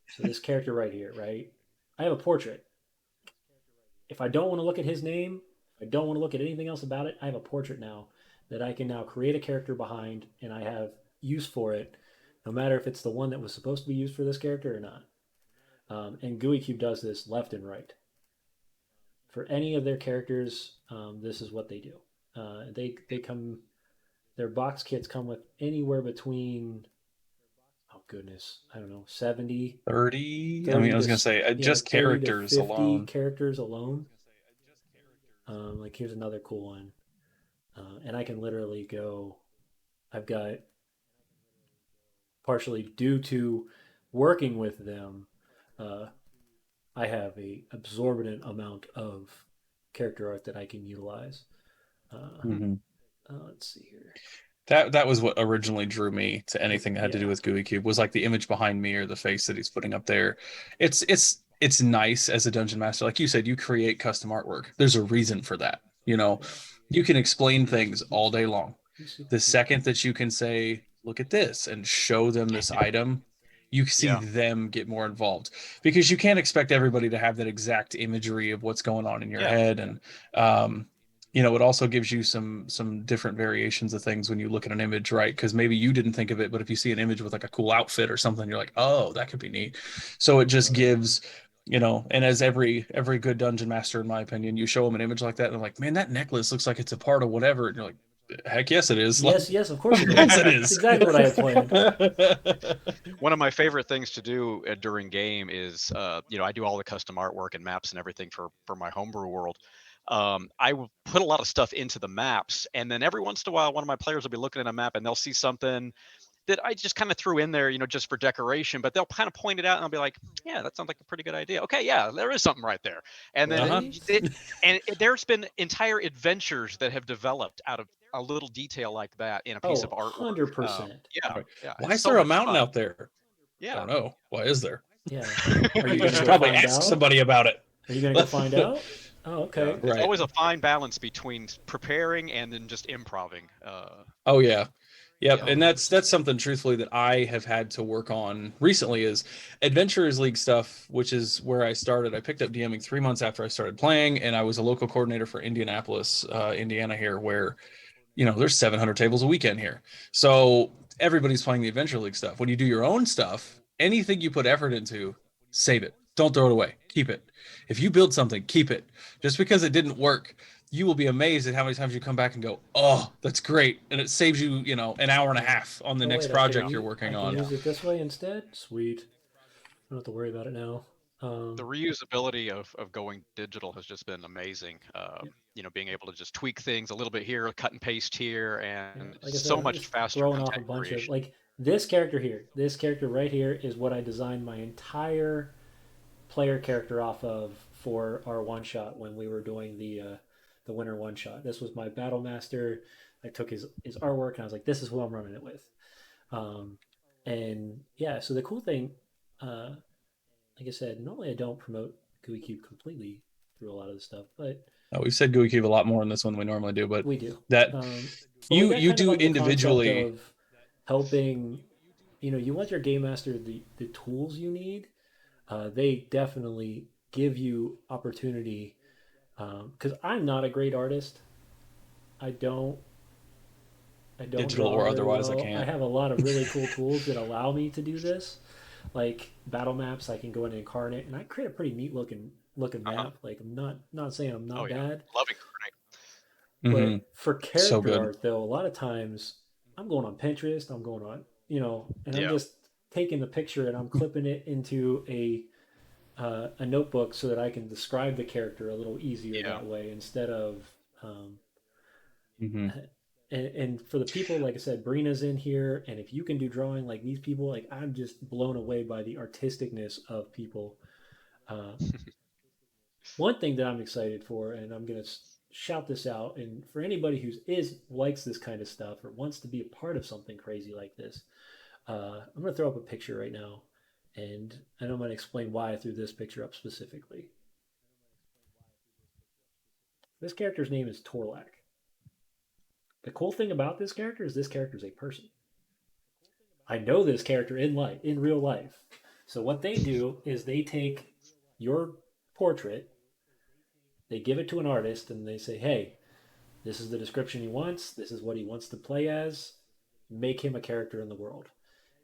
So this character right here, right? I have a portrait. If I don't want to look at his name, if I don't want to look at anything else about it, I have a portrait now that I can now create a character behind, and I have use for it, no matter if it's the one that was supposed to be used for this character or not. And GUI Cube does this left and right for any of their characters. This is what they do. They come. Their box kits come with anywhere between, oh goodness, I don't know, 70, 30. I mean, 30 I was to gonna say yeah, just 30 to characters 50 alone. characters alone. Like here's another cool one, and I can literally go. I've got, partially due to working with them, uh, I have a absorbent amount of character art that I can utilize. Uh, Mhm. let's see here. That was what originally drew me to Cause anything that had to do yeah, with GUI Cube was like the image behind me or the face that he's putting up there. It's nice as a dungeon master. Like you said, you create custom artwork. There's a reason for that. You know, yeah. you can explain He's super things cute. all day long. He's super The cute. second that you can say, look at this and show them this item, you see yeah, them get more involved because you can't expect everybody to have that exact imagery of what's going on in your yeah, head. And um, it also gives you some different variations of things when you look at an image, right? Because maybe you didn't think of it, but if you see an image with like a cool outfit or something, you're like, oh, that could be neat. So it just Oh yeah. gives, and as every good dungeon master, in my opinion, you show them an image like that, and they're like, man, that necklace looks like it's a part of whatever. And you're like, heck yes, it is. Yes, yes, of course Of it course is. it It's is. exactly what I had planned. One of my favorite things to do during game is, I do all the custom artwork and maps and everything for my homebrew world. I will put a lot of stuff into the maps, and then every once in a while, one of my players will be looking at a map and they'll see something that I just kind of threw in there, just for decoration, but they'll kind of point it out and I'll be like, yeah, that sounds like a pretty good idea. Okay, yeah, there is something right there. And then Uh-huh. Right? there's been entire adventures that have developed out of a little detail like that in a piece Oh, of artwork. 100%. Yeah, Right. yeah, Why it's is so there a much mountain fun. out there? I Yeah. don't know. Why is there? Yeah. Are you You going to should go probably find ask out? somebody about it. Are you going to go find out? Oh, Yeah, okay. it's Right. always a fine balance between preparing and then just improving. Oh yeah. Yep. Yeah, Oh, And that's 100%. something truthfully that I have had to work on recently is Adventurers League stuff, which is where I started. I picked up DMing 3 months after I started playing, and I was a local coordinator for Indianapolis, Indiana here, where there's 700 tables a weekend here. So everybody's playing the Adventure League stuff. When you do your own stuff, anything you put effort into, save it. Don't throw it away. Keep it. If you build something, keep it. Just because it didn't work, you will be amazed at how many times you come back and go, "Oh, that's great." And it saves you, an hour and a half on the Oh next wait, project you're working I can on. use it this way instead. Sweet. I don't have to worry about it now. the Um, reusability of going digital has just been amazing. yeah, Being able to just tweak things a little bit here, cut and paste here, yeah. and Like I so said, I'm much just faster throwing off a content bunch of, creation. like, this character here. This character right here is what I designed my entire player character off of for our one shot when we were doing the winter one shot. This was my battle master. I took his artwork and I was like, this is who I'm running it with. Um, and yeah, so the cool thing, uh, like I said, normally I don't promote GUI Cube completely through a lot of the stuff, but We've said GUI Cube a lot more in this one than we normally do, but we do. that Um, but we you got you kind of do under the concept individually. of helping. You want your game master the tools you need. They definitely give you opportunity because I'm not a great artist. I don't I don't Digital draw or really otherwise, I well. I can't. have a lot of really cool tools that allow me to do this, like battle maps. I can go in and incarnate, and I create a pretty neat looking Uh-huh. map. Like I'm not saying I'm Oh not yeah, bad, love incarnate. Hmm. but for So character good. art though, a lot of times I'm going on Pinterest. I'm going on and I'm Yeah, just taking the picture and I'm clipping it into a notebook so that I can describe the character a little easier yeah, that way instead of um, Hmm. and for the people, like I said, Brina's in here, and if you can do drawing like these people, like I'm just blown away by the artisticness of people. Uh, One thing that I'm excited for, and I'm gonna shout this out, and for anybody who is likes this kind of stuff or wants to be a part of something crazy like this, I'm gonna throw up a picture right now, and I'm gonna explain why I threw this picture up specifically. This character's name is Torlak. The cool thing about this character is this character is a person. I know this character in real life. So what they do is they take your portrait, they give it to an artist, and they say, "Hey, this is the description he wants. This is what he wants to play as. Make him a character in the world."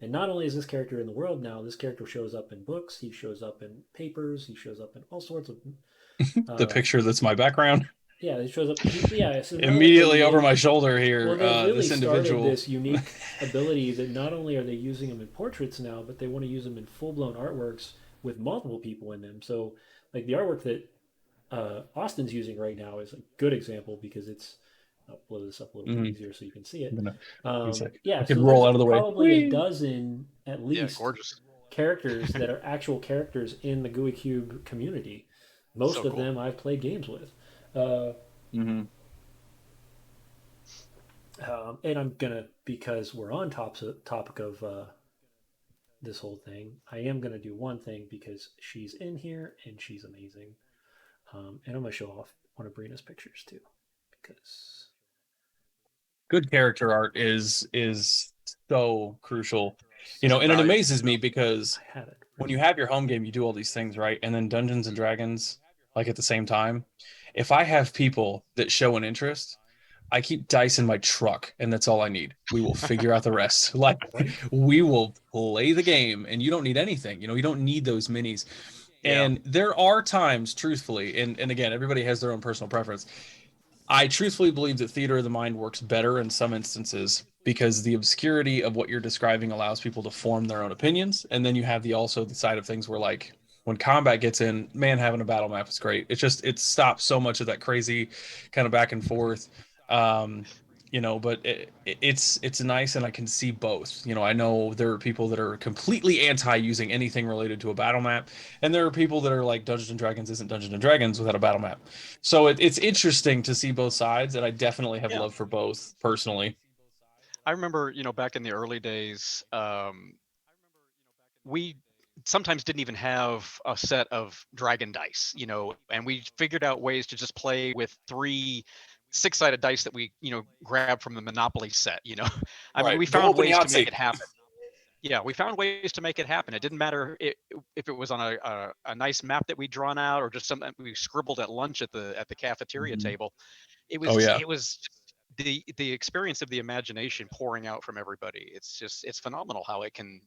And not only is this character in the world now, this character shows up in books. He shows up in papers. He shows up in all sorts of. The Uh, picture that's my background yeah, he shows up. Yeah, so not only immediately over my shoulder well, here. they've really This started individual. this unique ability that not only are they using them in portraits now, but they want to use them in full blown artworks with multiple people in them. So, like the artwork that Austin's using right now is a good example because it's. I'll blow this up a little bit Mhm. easier so you can see I'm it. gonna. He's like, I Yeah, can so roll there's out of the way. probably a Whee! dozen at yeah, least gorgeous. characters that are actual characters in the GUI Cube community. Most So of cool. them I've played games with. Uh, Hmm. and I'm gonna because we're on topic of this whole thing. I am gonna do one thing because she's in here and she's amazing, and I'm gonna show off one of Brina's pictures too because Good character art is so crucial, It's and it invaluable. amazes me because I had it when you written. have your home game, you do all these things, right? And then Dungeons and Dragons, like at the same time. If I have people that show an interest, I keep dice in my truck, and that's all I need. We will figure out the rest. Like Right? we will play the game, and you don't need anything. You don't need those minis. Yeah, And there are times, truthfully, and again, everybody has their own personal preference. I truthfully believe that theater of the mind works better in some instances because the obscurity of what you're describing allows people to form their own opinions. And then you have the side of things where like when combat gets in, man, having a battle map is great. It stops so much of that crazy kind of back and forth. Um, but it's nice, and I can see both. I know there are people that are completely anti using anything related to a battle map, and there are people that are like Dungeons and Dragons isn't Dungeons and Dragons without a battle map. So it's interesting to see both sides, and I definitely have yeah. love for both personally. I remember, back in the early days, we sometimes didn't even have a set of dragon dice, and we figured out ways to just play with three six-sided dice that we, grabbed from the Monopoly set. I mean, Right. we Go found open ways to make Yahtzee. it happen. Yeah, we found ways to make it happen. It didn't matter if it was on a nice map that we'd drawn out or just something we scribbled at lunch at the cafeteria Mhm. table. It Oh was yeah. it was just the experience of the imagination pouring out from everybody. It's phenomenal how it can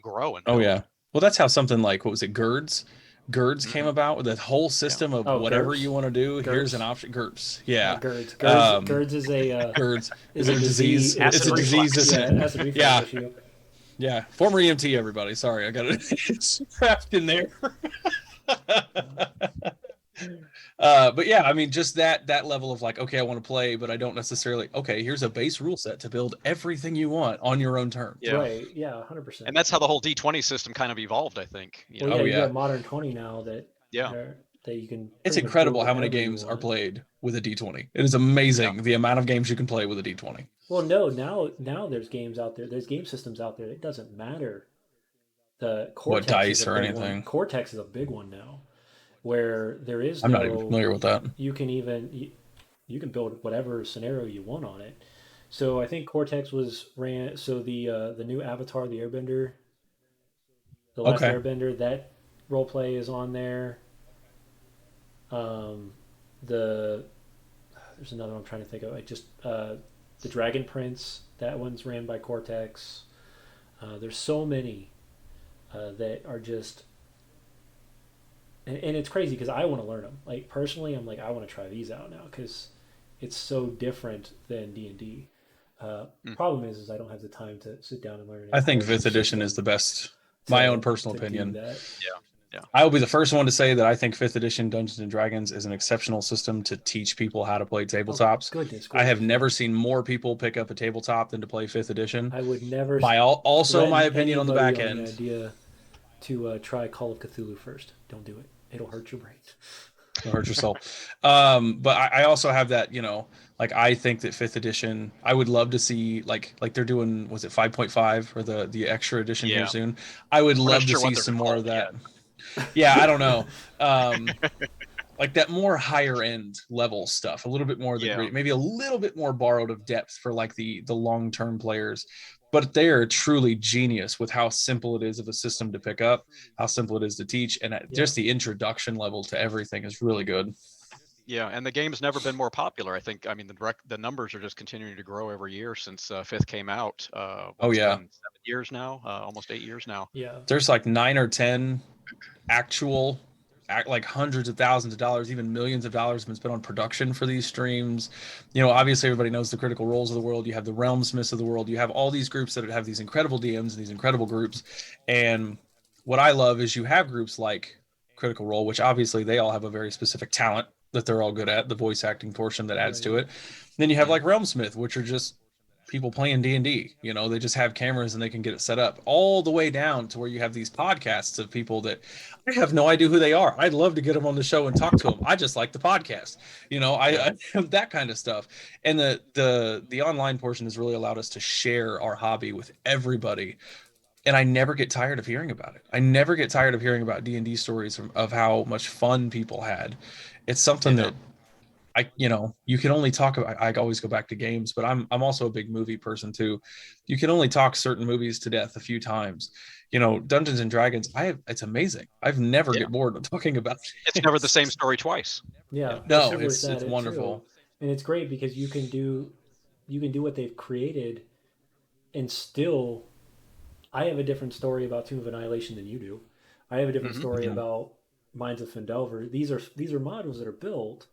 grow and Oh build. yeah. Well, that's how something like what was it, GURDS? GURDS came Hmm. about with that whole Yeah. system of Oh, whatever you GURPS, want to do. Here's an GURPS, option. GURPS. not Yeah. GERDS. GERDS, Um, GERDS GURDS. is Is a it a disease? disease. It's Acid a disease, reflux. isn't Yeah, it? acid reflux Yeah. issue. Yeah. Former EMT, everybody. Sorry, I got it. It's trapped in there. But yeah, I mean, just that level of like, okay, I want to play, but I don't necessarily. Okay, here's a base rule set to build everything you want on your own terms. Yeah. Right. Yeah, 100%. And that's how the whole D20 system kind of evolved, I think. Well, yeah, Oh you yeah, got Modern 20 now Yeah. that you can it's pretty much build incredible how many whatever you games are want. played with a D20. It is Yeah. amazing the amount of games you can play with a D20. Well, no, now there's games out there. There's game systems out there. It doesn't matter. The What Cortex is a dice or big one. anything? Cortex is a big one now, where there is I'm not even no. familiar with that. You can even you can build whatever scenario you want on it. So I think Cortex was ran. So the new Avatar, the Airbender, the last Okay. Airbender, that role play is on there. Um, the there's another one I'm trying to think of. I just the Dragon Prince. That one's ran by Cortex. There's so many that are just, and it's crazy because I want to learn them. Like personally, I'm like I want to try these out now because it's so different than D&D. Mm. Problem is I don't have the time to sit down and learn an I think entire new fifth edition is system the best. My own to personal to do opinion. that. Yeah. Yeah. I will be the first one to say that I think fifth edition Dungeons and Dragons is an exceptional system to teach people how to play Oh tabletops. goodness I have gracious, never yes. seen more people pick up a tabletop than to play fifth edition. I would never Also my threaten opinion on the anybody back on the end. idea to try Call of Cthulhu first. Don't do it. It'll hurt your brains. Don't hurt your soul. But I also have that, like I think that fifth edition, I would love to see like they're doing, was it 5.5 or the extra edition here Yeah. soon? I would We're not love to sure what see they're some more of called that. yet. Yeah, I don't know. Um, like that more higher end level stuff, a little bit more of the Yeah. gritty, maybe a little bit more borrowed of depth for like the long term players. But they are truly genius with how simple it is of a system to pick up, how simple it is to teach, and Yeah, just the introduction level to everything is really good. Yeah, and the game's never been more popular. I think. I mean, the numbers are just continuing to grow every year since fifth came out. Oh It's yeah, been 7 years now, almost 8 years now. yeah, there's like 9 or 10 actual like hundreds of thousands of dollars, even millions of dollars have been spent on production for these streams. Obviously everybody knows the Critical Roles of the world. You have the Realm Smiths of the world. You have all these groups that have these incredible DMs and these incredible groups. And what I love is you have groups like Critical Role, which obviously they all have a very specific talent that they're all good at, the voice acting portion that adds right. to it. And then you have Mm. like Realm Smith, which are just people playing D&D. They just have cameras and they can get it set up, all the way down to where you have these podcasts of people that I have no idea who they are. I'd love to get them on the show and talk to them. I just like the podcast. Yeah. I have that kind of stuff. And the online portion has really allowed us to share our hobby with everybody. And I never get tired of hearing about it. I never get tired of hearing about D&D stories of how much fun people had. It's something Yeah. that you can only talk about. I always go back to games, but I'm also a big movie person too. You can only talk certain movies to death a few times. Dungeons and Dragons, it's amazing. I've never Yeah. get bored of talking about It's it. never the same story twice. Yeah, Yeah. No, especially with it's that it too, wonderful. and it's great because you can do what they've created, and still, I have a different story about Tomb of Annihilation than you do. I have a different Hmm. story Mhm. about Minds of Fendelver. These are modules that are built,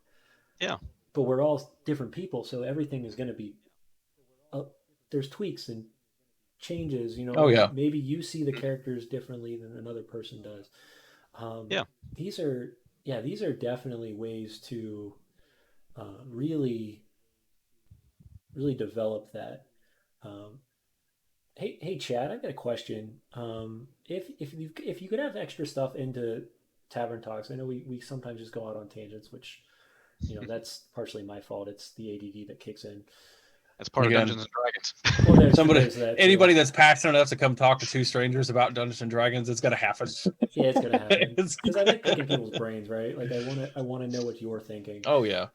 Yeah. but we're all different people, so everything is going to be there's tweaks and changes. Oh yeah. Maybe you see the characters differently than another person does. Um, Yeah. these are yeah, these are definitely ways to really really develop that. Um, hey, Chad, I've got a question. If you could have extra stuff into Tavern Talks, I know we sometimes just go out on tangents, which that's partially my fault. It's the ADD that kicks in. That's part of Again, Dungeons and Dragons. Well, somebody, there's that too. anybody that's passionate enough to come talk to two strangers about Dungeons and Dragons, it's gonna happen. Yeah, it's gonna happen It's- because I like picking people's brains, right? Like I want to know what you're thinking. oh yeah.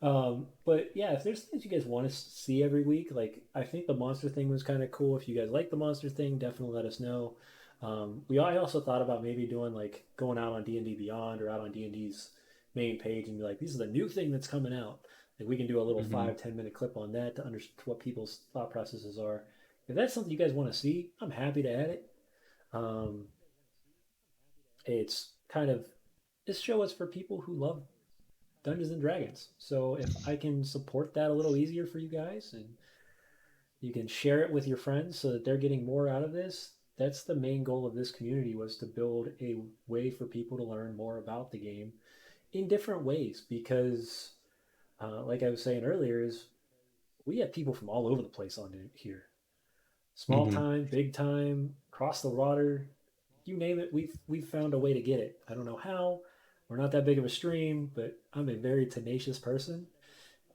But yeah, if there's things you guys want to see every week, like I think the monster thing was kind of cool. If you guys like the monster thing, definitely let us know. I also thought about maybe doing like going out on D&D Beyond or out on D&D's main page and be like, this is the new thing that's coming out. Like we can do a little Mhm. 5-10 minute clip on that to understand what people's thought processes are. If that's something you guys want to see, I'm happy to add it. Um, it's kind of this show is for people who love Dungeons and Dragons. So if I can support that a little easier for you guys and you can share it with your friends so that they're getting more out of this, that's the main goal of this community was to build a way for people to learn more about the game in different ways because like I was saying earlier is we have people from all over the place on here. Small Mhm. time, big time, across the water, you name it, we've found a way to get it. I don't know how. We're not that big of a stream, but I'm a very tenacious person.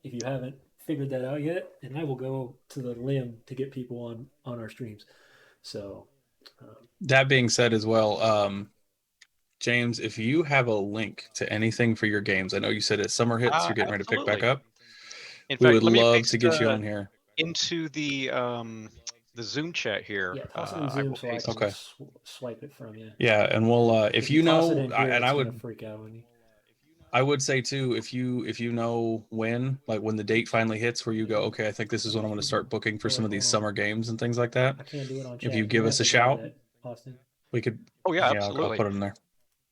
If you haven't figured that out yet, and I will go to the limb to get people on our streams. So, That being said, as well, James, if you have a link to anything for your games, I know you said as summer hits, you're getting ready to pick back Absolutely. up. In We would fact, let me love to paste. get you on here. into the Zoom chat here. Yeah, toss it in I Zoom will so I paste. can Okay. swipe it from you. Yeah, and we'll If you toss it in here, and it's gonna freak out on you. I would say too, if you know when, like when the date finally hits where you go, okay, I think this is when I'm going to start booking for Oh some wait, of these hold on. summer games and things like that. I can't do it on If you chat. You give might have us a to guide shout, that, Austin. we could. Oh yeah, Yeah, I'll absolutely. put it in there.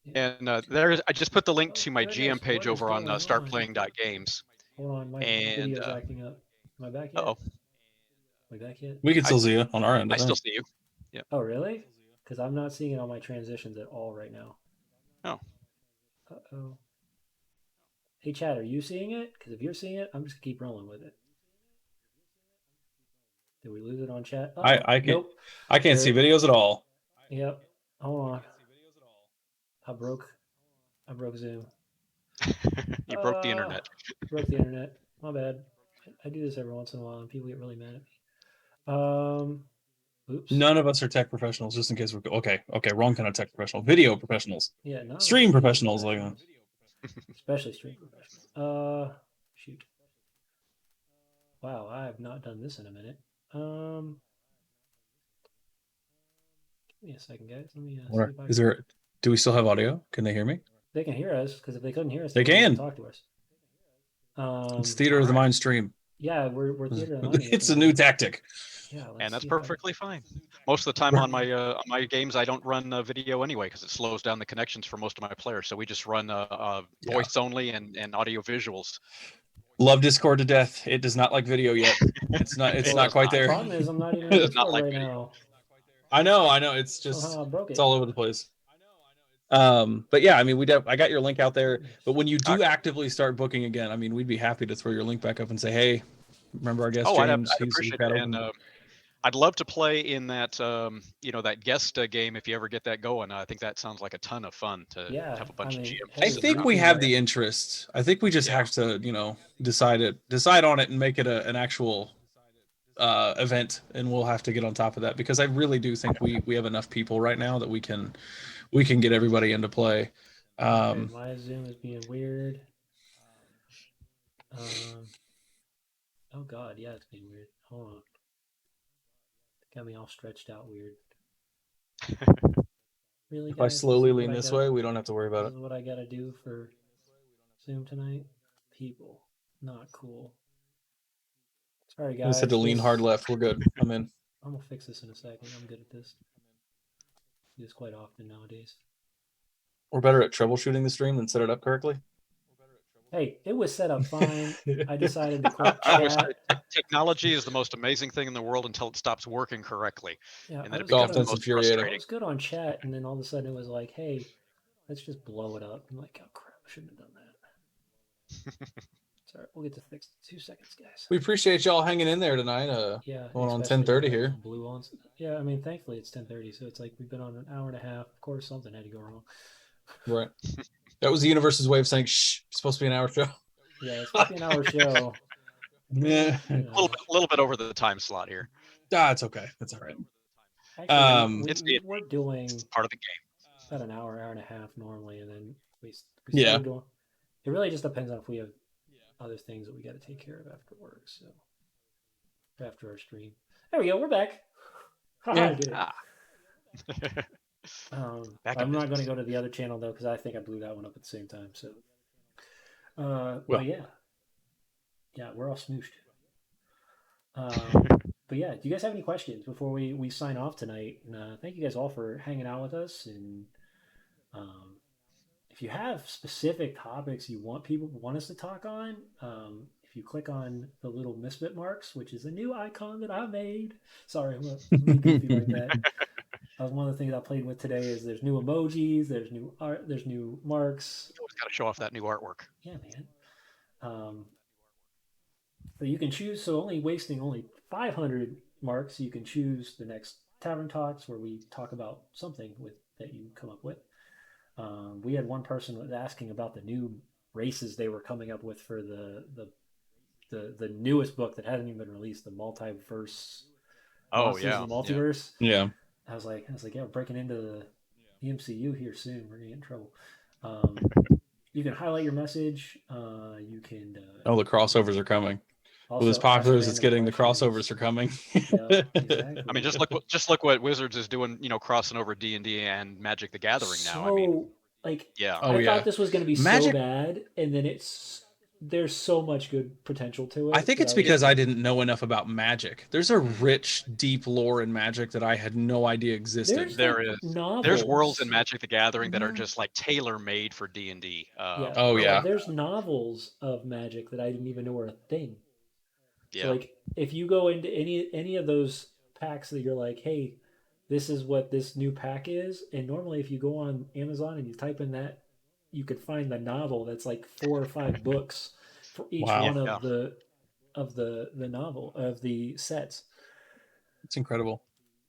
Yeah. And there's I just put the link Oh to my goodness, GM page what is over on going on? startplaying.games. Hold on, my And video's acting up. Am I back oh, yet? Am I back yet? We can I still see you on our end, I I still think. see you. Yeah. Oh really? Because I'm not seeing it on my transitions at all right now. Oh, Uh-oh. Hey Chad, are you seeing it? Because if you're seeing it, I'm just gonna keep rolling with it. Did we lose it on chat? Uh-oh. I can Nope. I can't see There. videos at all. Yep. Hold on. I broke. I broke Zoom. you broke the internet. Broke the internet. My bad. I do this every once in a while, and people get really mad at me. Oops. None of us are tech professionals, just in case we're okay. Wrong kind of tech professional. Video professionals, Yeah, none of us stream are video professionals, like professionals, especially stream professionals. Shoot. Wow, I have not done this in a minute. Give me a second, guys. Let me see if I is can. there? Do we still have audio? Can they hear me? They can hear us because if they couldn't hear us, they They wouldn't get to can. talk to us. It's theater All of the right. mind stream. Yeah, we're theater of the mind. It's a new tactic. Yeah, And let's that's see if I. perfectly fine. Most of the time on my games, I don't run video anyway because it slows down the connections for most of my players. So we just run Yeah. voice only and audio visuals. Love Discord to death. It does not like video yet. It's not. It's It not does quite not. The there. problem is I'm not even in It does not Discord like right video. now. I know. It's just. Somehow I broke It's it. all over the place. But yeah, I mean, I got your link out there. But when you do Okay. actively start booking again, I mean, we'd be happy to throw your link back up and say, hey, remember our guest Oh, James? I'd He's appreciate got it. And open. I'd love to play in that that guest game if you ever get that going. I think that sounds like a ton of fun to Yeah, have a I bunch of mean, GMs I hey, sitting we think around we and have can. the playing. interest. I think we just Yeah. have to, decide on it and make it an actual event, and we'll have to get on top of that because I really do think we have enough people right now that we can get everybody into play. Okay, my Zoom is being weird. Um, oh God, yeah, it's being weird. Hold on, got me all stretched out weird. Really, If I guys, this slowly is what lean I this got. way, we don't have to worry This about it. is what I gotta do for Zoom tonight. People, not cool. Sorry, I said guys. to lean hard This left. We're good. I'm in. I'm gonna fix this in a second. I'm good at this. Do this quite often nowadays. We're better at troubleshooting the stream than set it up correctly. Hey, it was set up fine. I decided to quit I always say chat. technology is the most amazing thing in the world until it stops working correctly, Yeah, and I then it was good becomes the That's on most infuriating. I frustrating. was good on chat, and then all of a sudden it was like, hey, let's just blow it up. I'm like, oh crap, I shouldn't have done that. Sorry, we'll get to fix 2 seconds, guys. We appreciate y'all hanging in there tonight. Yeah, Going on especially 10:30 here. blue on. Yeah, I mean, thankfully it's 10:30, so it's like we've been on an hour and a half. Of course, something had to go wrong. Right. That was the universe's way of saying, "Shh, it's supposed to be an hour show." Yeah, it's supposed to be an hour show. Yeah. A little bit over the time slot here. It's okay. That's all right. Actually, we're It's doing part of the game. about an hour and a half normally, and then we Yeah. started doing. It really just depends on if we have other things that we got to take care of after work. So after our stream, there we go. We're back. Yeah. I did it. Back in I'm not going to business. go to the other channel though because I think I blew that one up at the same time. So, Well. but yeah, we're all smooshed. But yeah, do you guys have any questions before we sign off tonight? And thank you guys all for hanging out with us. And if you have specific topics you want us to talk on, if you click on the little misfit marks, which is a new icon that I made. Sorry, I'm being goofy like that. That was one of the things I played with today. Is there's new emojis, there's new art, there's new marks. You always got to show off that new artwork. Yeah, man. So you can choose. So only wasting only 500 marks, you can choose the next Tavern Talks where we talk about something that you come up with. We had one person was asking about the new races they were coming up with for the newest book that hasn't even been released, the Multiverse Monsters of the Multiverse. Yeah. I was like, yeah, we're breaking into the MCU here soon. We're gonna get in trouble. You can highlight your message. You can. Oh, the crossovers are coming. Well, as Also, ask popular as it's random getting, the questions. crossovers are coming. Yep, I mean, exactly. just look what Wizards is doing. You know, crossing over D&D and Magic the Gathering now. I mean, So like yeah. Oh I thought yeah, this was going to be so Magic. bad, and then there's so much good potential to I it think that it's I was because I like, didn't know enough about Magic. There's a Mhm. rich, deep lore in Magic that I had no idea existed. there's There like is. There's worlds in novels. Magic the Gathering that are Mhm. just like tailor made for D&D. Yeah, Oh no, yeah, Really. there's novels of magic that I didn't even know were a thing. So Yeah. like if you go into any of those packs that you're like, hey, this is what this new pack is, and normally if you go on Amazon and you type in that, you could find the novel that's like 4 or 5 books for each wow, one Yeah. of the novel of the sets. it's incredible.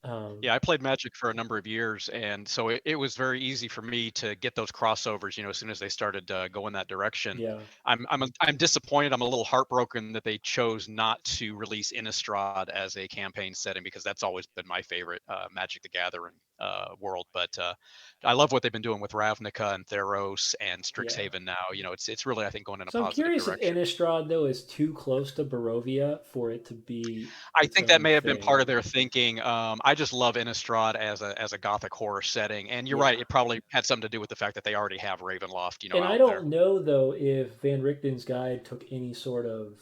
Um, Yeah, I played Magic for a number of years, and so it was very easy for me to get those crossovers. You know, as soon as they started going that direction, yeah, I'm disappointed. I'm a little heartbroken that they chose not to release Innistrad as a campaign setting because that's always been my favorite Magic the Gathering world. But I love what they've been doing with Ravnica and Theros and yeah. Strixhaven now. You know, it's really I think going in a So I'm positive curious if direction. Innistrad though is too close to Barovia for it to be I its think that own may have been part thing. of their thinking. I just love Innistrad as a gothic horror setting, and you're right. Yeah. It probably had something to do with the fact that they already have Ravenloft, you know, And I out there. don't know though if Van Richten's guide took any sort of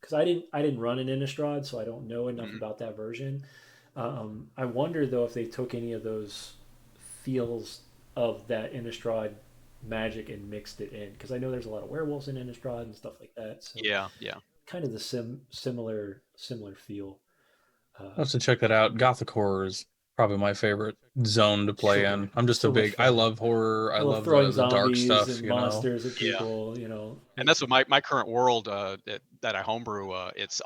because I didn't run an Innistrad, so I don't know enough Mhm. about that version. I wonder though if they took any of those feels of that Innistrad magic and mixed it in because I know there's a lot of werewolves in Innistrad and stuff like that. So Yeah, yeah. kind of the similar feel. I Uh, have to check that out. Gothic horror is probably my favorite zone to play sure, in. I'm just a so much big. I fun. love horror. I I love love throwing the dark zombies stuff. and You know. monsters at Yeah. people. You know, And that's what my current world that I homebrew. It's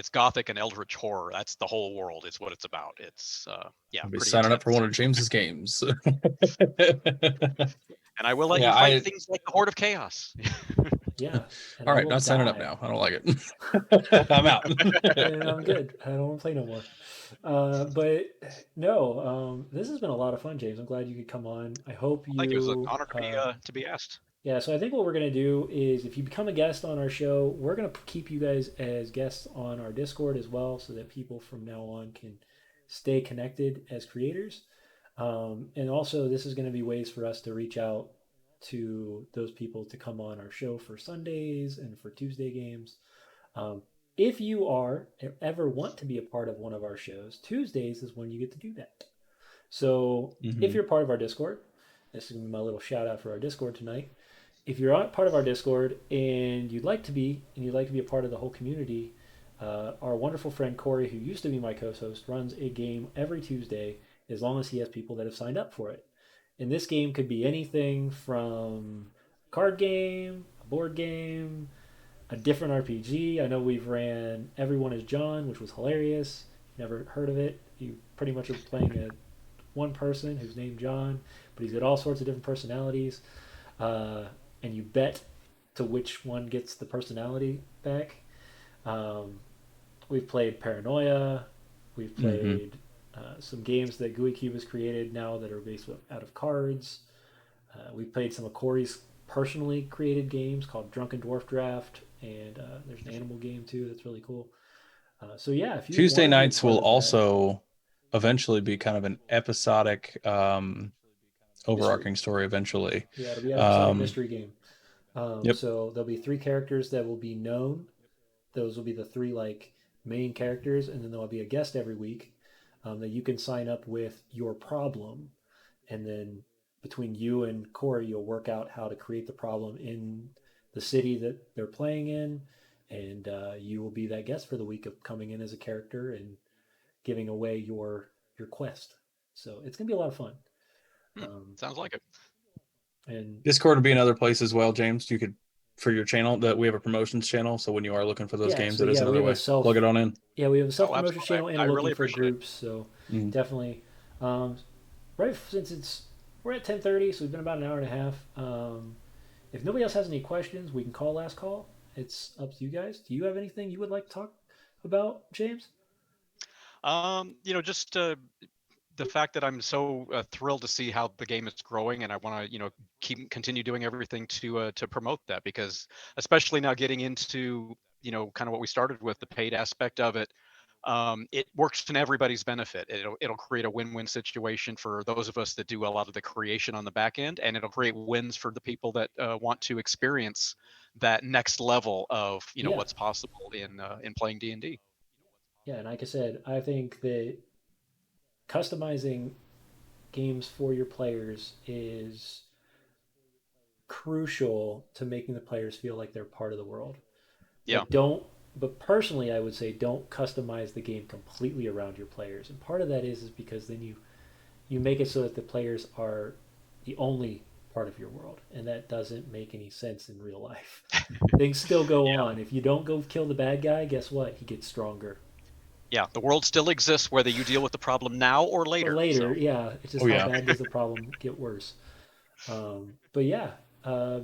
gothic and eldritch horror. That's the whole world. It's what it's about. It's yeah, I'll be pretty signing up for intense. one of James's games. And I will let you Yeah, fight I. things like the Horde of Chaos. yeah, and All I right, will not signing up die. now. I don't like it. I'm out. And I'm good. I don't want to play no more. But no, this has been a lot of fun, James. I'm glad you could come on. I hope Thank you. It was an you. honor to be asked. Yeah, so I think what we're gonna do is, if you become a guest on our show, we're gonna keep you guys as guests on our Discord as well, so that people from now on can stay connected as creators. And also, this is going to be ways for us to reach out to those people to come on our show for Sundays and for Tuesday games. Um, if you are ever want to be a part of one of our shows, Tuesdays is when you get to do that. So if Hmm. you're part of our Discord, this is going to be my little shout out for our Discord tonight. If you're on part of our Discord and you'd like to be a part of the whole community, our wonderful friend Corey, who used to be my co-host, runs a game every Tuesday as long as he has people that have signed up for it. And this game could be anything from a card game, a board game, a different RPG. I know we've ran Everyone is John, which was hilarious. Never heard of it. You pretty much are playing a one person who's named John, but he's got all sorts of different personalities. Uh, and you bet to which one gets the personality back. Um, we've played Paranoia. We've Hmm. played some games that GUI Cube has created now that are based out of cards. We've played some of Corey's personally created games called Drunken Dwarf Draft, and there's an animal game too that's really cool. So yeah, if you want Tuesday to be a nights part will of that, also eventually be kind of an episodic, mystery. overarching story. Eventually. Yeah, it'll be an episodic Um, mystery game. yep. So there'll be 3 characters that will be known. Those will be the 3 like main characters, and then there'll be a guest every week that you can sign up with your problem, and then between you and Corey, you'll work out how to create the problem in the city that they're playing in, and you will be that guest for the week of coming in as a character and giving away your quest. So it's gonna be a lot of fun. Hmm, Um, sounds like it. and Discord would be another place as well, James. You could for your channel that we have a promotions channel. So when you are looking for those yeah, games, so that is yeah, we another have a way. Plug it on in. self Oh, promotion absolutely. channel, and I we're really looking for appreciate it. groups. So Mhm. definitely, um, right since we're at 10:30, so we've been about an hour and a half. If nobody else has any questions, we can call last call. It's up to you guys. Do you have anything you would like to talk about, James? You know, just the fact that I'm so thrilled to see how the game is growing, and I want to, you know, continue doing everything to promote that because, especially now getting into kind of what we started with, the paid aspect of it. It works in everybody's benefit. It'll create a win-win situation for those of us that do a lot of the creation on the back end, and it'll create wins for the people that want to experience that next level of Yeah, what's possible in playing D&D. yeah, and like I said, I think that customizing games for your players is crucial to making the players feel like they're part of the world. Yeah, But don't but personally I would say don't customize the game completely around your players. And part of that is because then you make it so that the players are the only part of your world, and that doesn't make any sense in real life. Things still go yeah, on. If you don't go kill the bad guy, guess what? He gets stronger. yeah. The world still exists whether you deal with the problem now or Or later. later, So yeah. It's just Oh how yeah. bad does the problem get worse? But yeah, uh,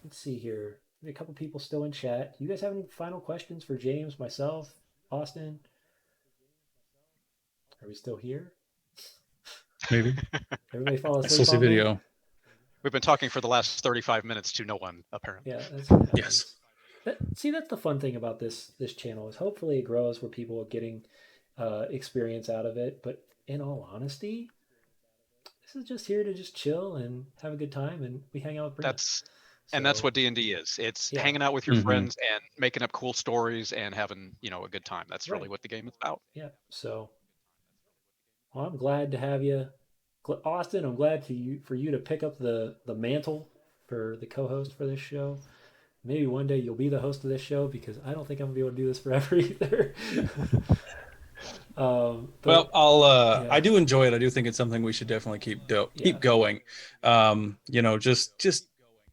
let's see here. A couple people still in chat. You guys have any final questions for James, myself, Austin? Are we still here? Maybe. Everybody fall I still asleep see on me? video. we've been talking for the last 35 minutes to no one, apparently. Yeah, that's what Yes. happens. See, that's the fun thing about this channel is hopefully it grows where people are getting experience out of it. But in all honesty, this is just here to just chill and have a good time, and we hang out with Brina. That's and that's So what D&D is. It's yeah, hanging out with your Hmm. friends and making up cool stories and having, a good time. That's really right, what the game is about. yeah. So well, I'm glad to have you, Austin. I'm glad for you to pick up the mantle for the co-host for this show. Maybe one day you'll be the host of this show because I don't think I'm gonna be able to do this forever either. Well, But I yeah, do enjoy it. I do think it's something we should definitely yeah, keep going. Just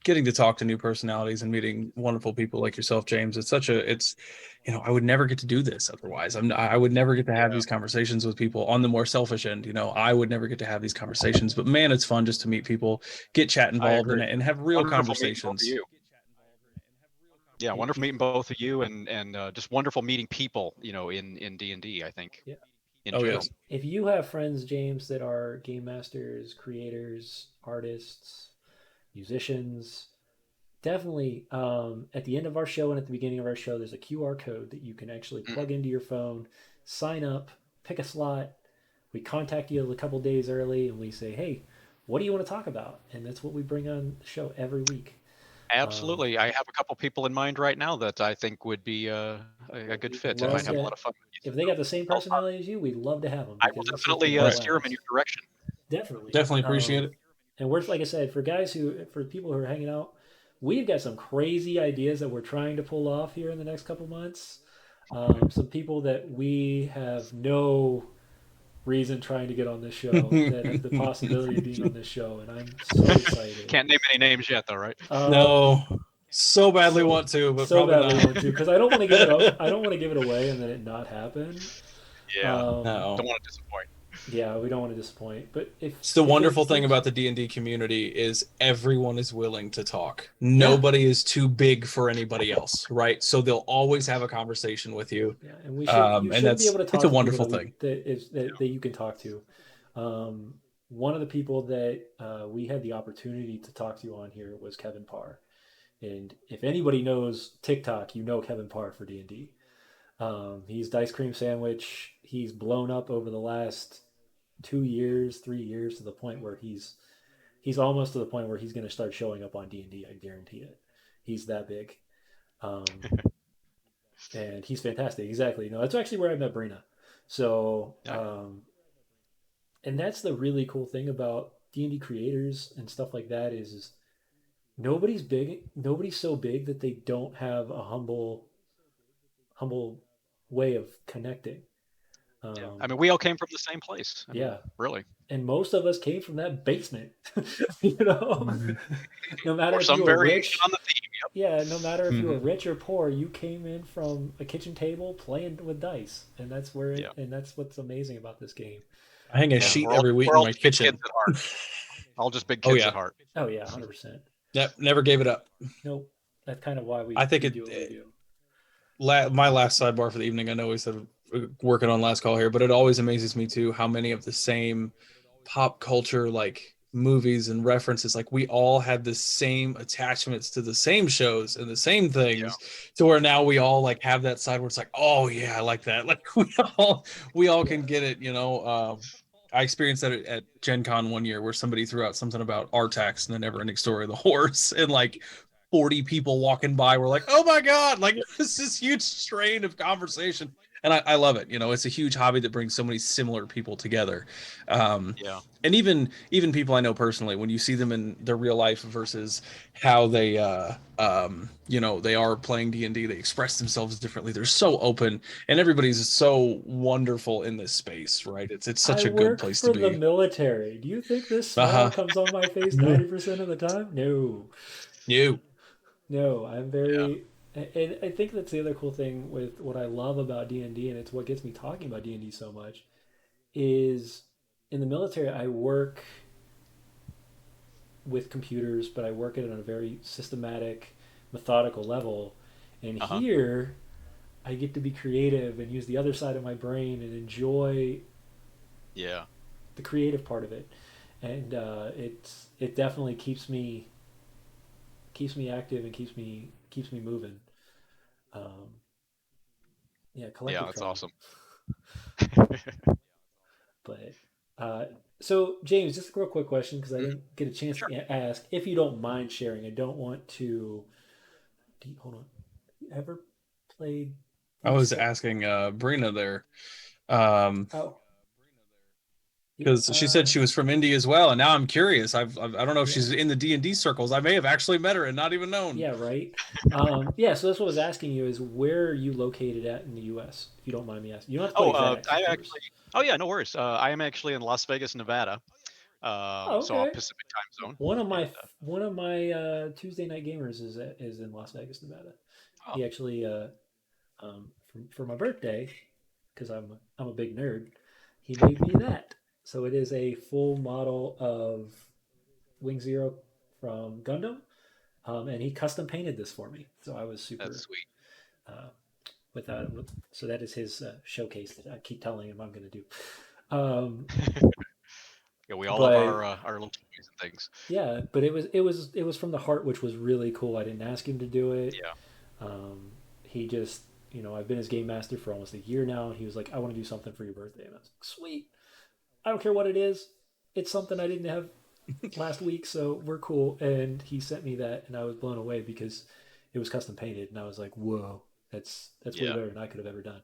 getting to talk to new personalities and meeting wonderful people like yourself, James. I would never get to do this otherwise. I would never get to have Yeah, these conversations with people on the more selfish end. I would never get to have these conversations, but man, it's fun just to meet people, get chat I involved agree. and have real Wonderful meeting both of conversations. you. Yeah, wonderful if meeting both of you, and just wonderful meeting people, in D&D, I think, yeah, in Oh general. yes. if you have friends, James, that are game masters, creators, artists, musicians, definitely at the end of our show and at the beginning of our show, there's a QR code that you can actually Mm. plug into your phone, sign up, pick a slot. We contact you a couple days early and we say, hey, what do you want to talk about? And that's what we bring on the show every week. Um, Absolutely. I have a couple people in mind right now that I think would be a good we'd fit and might love have a to, lot of fun with you. if they So got the same I'll talk. personality as you, we'd love to have them I will because it's just been definitely a Right. steer them in blast. your direction. Definitely. Definitely appreciate it. And we're, like I said, for people who are hanging out, we've got some crazy ideas that we're trying to pull off here in the next couple months. Some people that we have no reason trying to get on this show that have the possibility of being on this show, and I'm so excited. Can't name any names yet, though, right? Um, No, so badly so want to, but so probably badly not. want to because I don't want to give it up. I don't want to give it away and then it not happen. Yeah. Um, Don't No. want to disappoint. yeah, we don't want to disappoint. But It's the if it wonderful thing keeps about the D&D community is everyone is willing to talk. yeah, Nobody is too big for anybody else, right? So they'll always have a conversation with you. yeah, and you And should be able to it's talk a to people wonderful thing. that you can talk to. One of the people that we had the opportunity to talk to on here was Kevin Parr, and if anybody knows TikTok, you know Kevin Parr for D&D. He's Dice Cream Sandwich. He's blown up over the last 2 years, 3 years to the point where he's almost to the point where he's going to start showing up on D&D. I guarantee it. He's that big. Um, and he's fantastic. Exactly. No, that's actually where I met Brina. So, Yeah. and that's the really cool thing about D&D creators and stuff like that is nobody's big. Nobody's so big that they don't have a humble way of connecting. Yeah. I Um, mean, we all came from the same place. I mean, yeah, really. and most of us came from that basement. you know, no matter Or if you some were variation rich, on the theme. Yep. yeah, no matter if you were Mhm. rich or poor, you came in from a kitchen table playing with dice, and Yeah. and that's what's amazing about this game. I hang a Yeah. sheet Um, every week We're in all my big kids kitchen. at heart. All just big Oh kids yeah. at heart. oh yeah, 100%. Yep, never gave it up. Nope, that's kind of why I think we do what we do. my last sidebar for the evening. I know we said working on last call here, but it always amazes me too how many of the same pop culture like movies and references, like we all had the same attachments to the same shows and the same Yeah. things, to where now we all like have that side where it's like, oh yeah, I like that. Like we all Yeah. can get it, you know. I experienced that at Gen Con one year where somebody threw out something about Artax and the never ending story of the horse, and like 40 people walking by were like, oh my God, like it's this huge strain of conversation. And I love it. You know, it's a huge hobby that brings so many similar people together. Um, Yeah. and even people I know personally, when you see them in their real life versus how they you know, they are playing D&D, they express themselves differently. They're so open, and everybody's so wonderful in this space, right? It's I such a good work place to for the be. military. Do you think this smile Uh-huh. comes on my face 90% of the time? No. You. No, I'm Yeah. very, and I think that's the other cool thing with what I love about D&D, and D, and it's what gets me talking about D&D so much, is in the military, I work with computers, but I work at it on a very systematic, methodical level. And Uh-huh. here, I get to be creative and use the other side of my brain and enjoy Yeah. the creative part of it. And it definitely keeps me active and keeps me moving. Um, yeah, Yeah, collective that's trauma. awesome. But uh, so James, just a real quick question because I Mhm. didn't get a chance Sure. to ask. If you don't mind sharing, I don't want to. Hold on. You ever played I the was set? asking Brina there, um, Oh, yeah, because she said she was from India as well, and now I'm curious. I don't know if yeah, she's in the D&D circles. I may have actually met her and not even known. yeah, right. Yeah, so that's what I was asking you is where are you located at in the U.S. If you don't mind me asking, you don't have to put Oh, exacts, of I course. actually. Oh yeah, no worries. I am actually in Las Vegas, Nevada. Oh, So okay. Pacific time zone, One of my and one of my Tuesday night gamers is in Las Vegas, Nevada. oh, He actually for my birthday because I'm a big nerd. He made me that. So it is a full model of Wing Zero from Gundam, and he custom painted this for me. So I was that's super sweet. uh, with that. So that is his showcase that I keep telling him I'm going to do. Um, Yeah, we all have but our little toys and things. yeah, but it was from the heart, which was really cool. I didn't ask him to do it. Yeah. Um, he just, I've been his game master for almost a year now, and he was like, "I want to do something for your birthday," and I was like, "Sweet, I don't care what it is. It's something I didn't have last week, so we're cool." And he sent me that, and I was blown away because it was custom painted, and I was like, "Whoa, that's way Yeah. better than I could have ever done."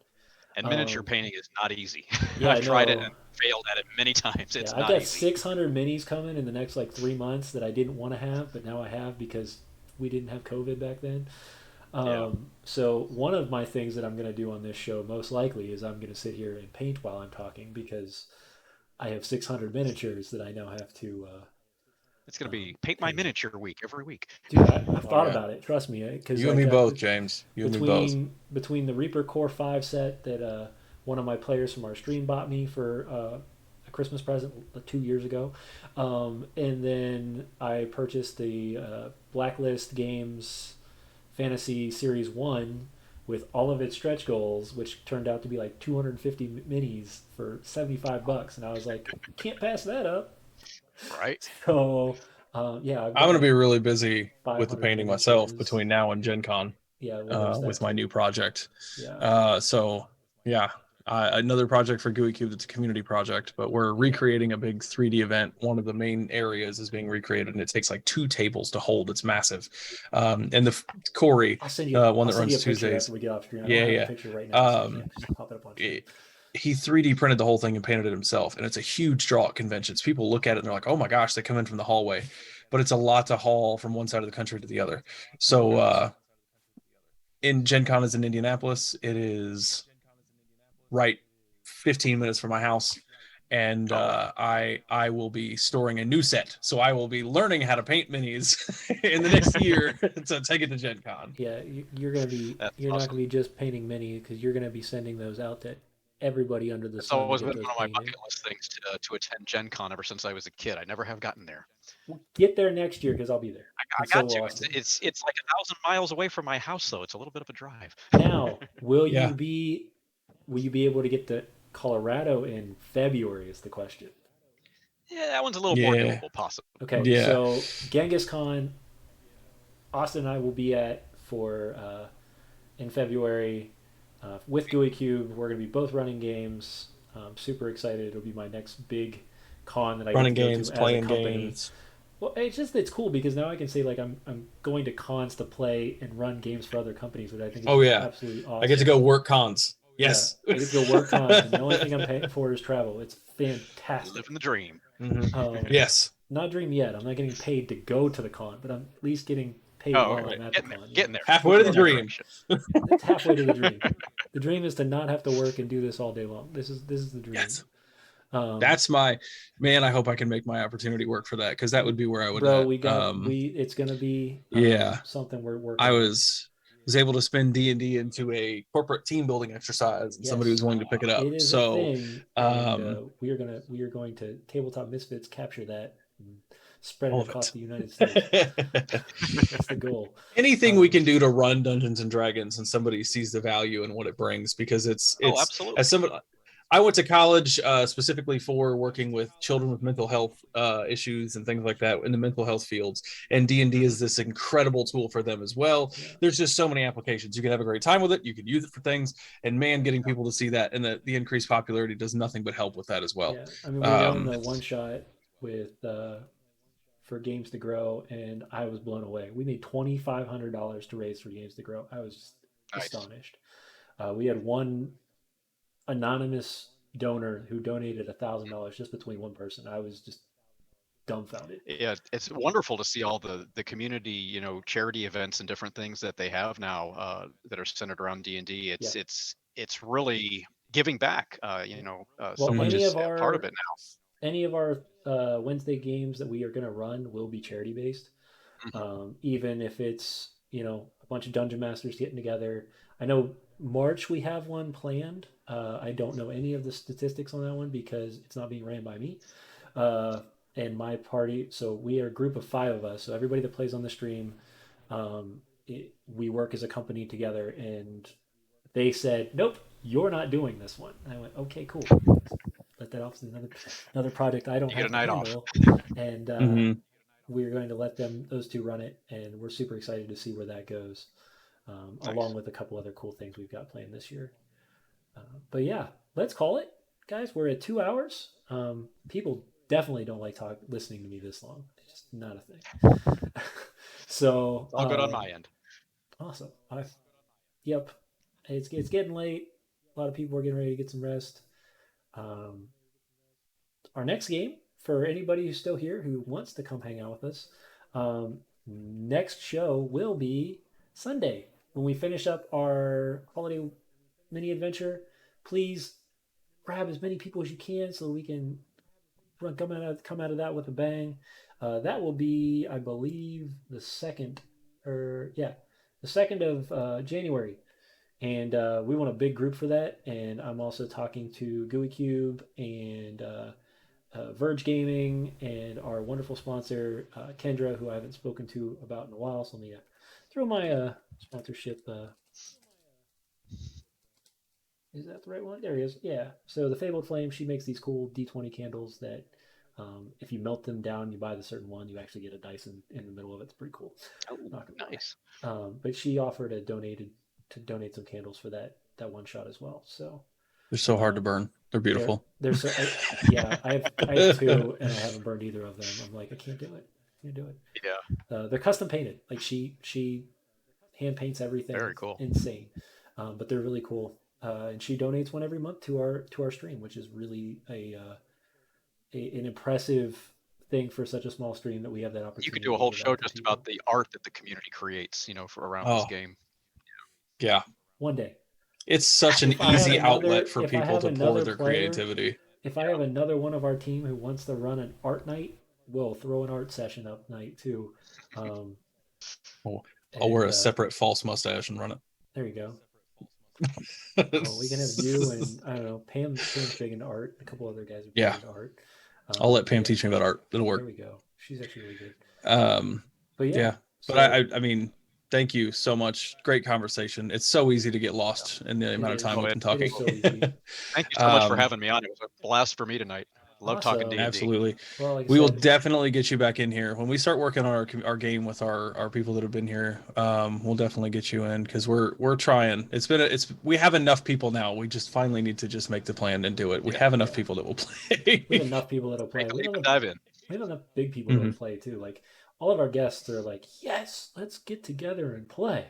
And miniature Um, painting is not easy. yeah, I've tried it and no, failed at it many times. yeah, It's I've not got easy. 600 minis coming in the next like 3 months that I didn't want to have, but now I have because we didn't have COVID back then. Yeah. So one of my things that I'm going to do on this show most likely is I'm going to sit here and paint while I'm talking because I have 600 miniatures that I now have to It's gonna be paint my paint. miniature week every week. Dude, I've Oh thought yeah, about it. Trust me, because you and me both, James. You and me both. between the Reaper Core 5 set that one of my players from our stream bought me for a Christmas present 2 years ago, and then I purchased the Blacklist Games Fantasy Series 1 with all of its stretch goals, which turned out to be like 250 minis for $75. And I was like, can't pass that up. Right. So, yeah, I've I'm got gonna like be really busy with the 500 painting myself miniatures. between now and Gen Con, Yeah, well, there's that with my too. new project. Yeah, So yeah, another project for GUI Cube that's a community project, but we're yeah. recreating a big 3D event. One of the main areas is being recreated, and it takes like 2 tables to hold. It's massive. And the Corey, one I'll that send you runs a picture Tuesdays, after we get off screen. I don't yeah, have a yeah. picture right now, so I Um, can't just pop it up on screen. it, he 3D printed the whole thing and painted it himself, and it's a huge draw at conventions. People look at it and they're like, "Oh my gosh!" They come in from the hallway, but it's a lot to haul from one side of the country to the other. Yeah, So in Gen Con is in Indianapolis. It is right 15 minutes from my house, and Oh wow. I will be storing a new set, so I will be learning how to paint minis in the next year to take it to Gen Con. yeah. That's you're not awesome. gonna be just painting mini because you're gonna be sending those out to everybody under the It's sun to always get been those one of my painted. bucket list things to attend Gen Con ever since I was a kid. I never have gotten there. We'll get there next year because I'll be there, I and so got will to. Austin. It's like 1,000 miles away from my house, though. It's a little bit of a drive. Now, Yeah, will you be able to get to Colorado in February? Is the question. Yeah, that one's a little more Yeah. doable, possibly. Okay, Yeah. so Genghis Khan, Austin and I will be at for in February with GUI Cube. We're going to be both running games. I'm super excited. It'll be my next big con that I get Running to go games, to as a playing company. games. Well, it's cool because now I can say like I'm going to cons to play and run games for other companies, which I think is Oh just yeah. absolutely I get to awesome. go work cons. Yeah, Yes. I get to go work cons, and the only thing I'm paying for is travel. It's Living fantastic. the dream. Hmm. Um, Yes. not dream yet. I'm not getting paid to go to the con, but I'm at least getting paid Oh, while I'm at the getting there, con. getting there. Halfway to Moving the in that dream. direction. It's halfway to the dream. The dream is to not have to work and do this all day long. This is the dream. Yes. Um, That's my man. I hope I can make my opportunity work for that, because that would be where I would bro, at. it's gonna be Yeah. something we're I working on. was able to spin D&D into a corporate team building exercise, and somebody was Yes, willing to pick it up. it is a So, thing, and um, we are going to Tabletop Misfits capture that and spread it all of across the United States. it. That's the goal. Anything we Um, can do to run Dungeons and Dragons and somebody sees the value in what it brings, because Oh, it's as absolutely. somebody, I went to college specifically for working with children with mental health issues and things like that in the mental health fields, and D&D Hmm. is this incredible tool for them as well. yeah, There's just so many applications. You can have a great time with it, you can use it for things, and man, getting people to see that and the increased popularity does nothing but help with that as well. yeah. I mean, we ran um the one shot with for Games to Grow, and I was blown away. We made $2,500 to raise for Games to Grow. I was just Nice. astonished. We had one anonymous donor who donated $1,000 just between one person. I was just dumbfounded. Yeah, it's wonderful to see all the community, charity events and different things that they have now that are centered around D&D. Yeah, It's really giving back. yeah. So Well, much mhm. is a part of it any of our Wednesday games that we are going to run will be charity based. now. Mhm. Even if it's a bunch of dungeon masters getting together. I know March we have one planned. I don't know any of the statistics on that one because it's not being ran by me uh, and my party. So we are a group of 5 of us. So everybody that plays on the stream, we work as a company together. And they said, "Nope, you're not doing this one." And I went, "Okay, cool. Let that off as another project I don't You get have a to night off. handle." And Mhm. we're going to let those two run it, and we're super excited to see where that goes, along Nice. with a couple other cool things we've got planned this year. But yeah, let's call it, guys. We're at 2 hours. People definitely don't like listening to me this long. It's just not a thing. So It's all good on my end. awesome. Yep, it's getting late. A lot of people are getting ready to get some rest. Um, our next game, for anybody who's still here who wants to come hang out with us, next show will be Sunday when we finish up our holiday mini adventure. Please grab as many people as you can so we can come out of that with a bang. That will be, I believe, the second, or yeah, the 2nd of January, and we want a big group for that. And I'm also talking to GUI Cube and Verge Gaming and our wonderful sponsor Kendra, who I haven't spoken to about in a while. So let me throw my sponsorship. Is that the right one? There he is. Yeah. So the Fabled Flame, she makes these cool D20 candles that, if you melt them down, you buy the certain one, you actually get a dice in the middle of it. It's pretty cool. Oh, Not gonna nice. lie. But she offered to donate some candles for that one shot as well. So They're so hard to um, burn. They're they're beautiful. they're so yeah. I have two, and I haven't burned either of them. I'm like, I can't do it. I can't do it. Yeah, They're custom painted. Like she hand paints everything. very It's cool. insane, but they're really cool. And she donates one every month to our stream, which is really an impressive thing for such a small stream that we have that You could opportunity do a to whole give show out to just about people the art that the community creates, for around this Oh, game. yeah. one day. It's such an easy outlet for If I people have to pour another their player, creativity. if I have another one of our team who wants to run an art night, we'll throw an art session up night too. Um, I'll wear and a separate false mustache and run there you go. Oh, we can have you it. and I don't know. Pam's big into art. A couple other guys are big Yeah, into art. I'll let But Pam yeah, teach me about art. It'll there work. we go. She's actually really good. Um, But yeah, yeah, but so I mean, thank you so much. Great conversation. It's so easy to get lost in the it amount of time is. Oh, we've it, been It talking. is so easy. thank you so much for um, having me on. It was a blast for me tonight. Love talking Awesome. D&D. Absolutely. Well, like I We will said, definitely get you back in here when we start working on our game with our people that have been here. We'll definitely get you in because we're trying. It's we have enough people now. We just finally need to just make the plan and do it. We Yeah, have enough yeah, people that will we have play. enough people that'll great play. to leap and dive in. We have enough big people that'll Mhm. play too. Like all of our guests are like, yes, let's get together and play.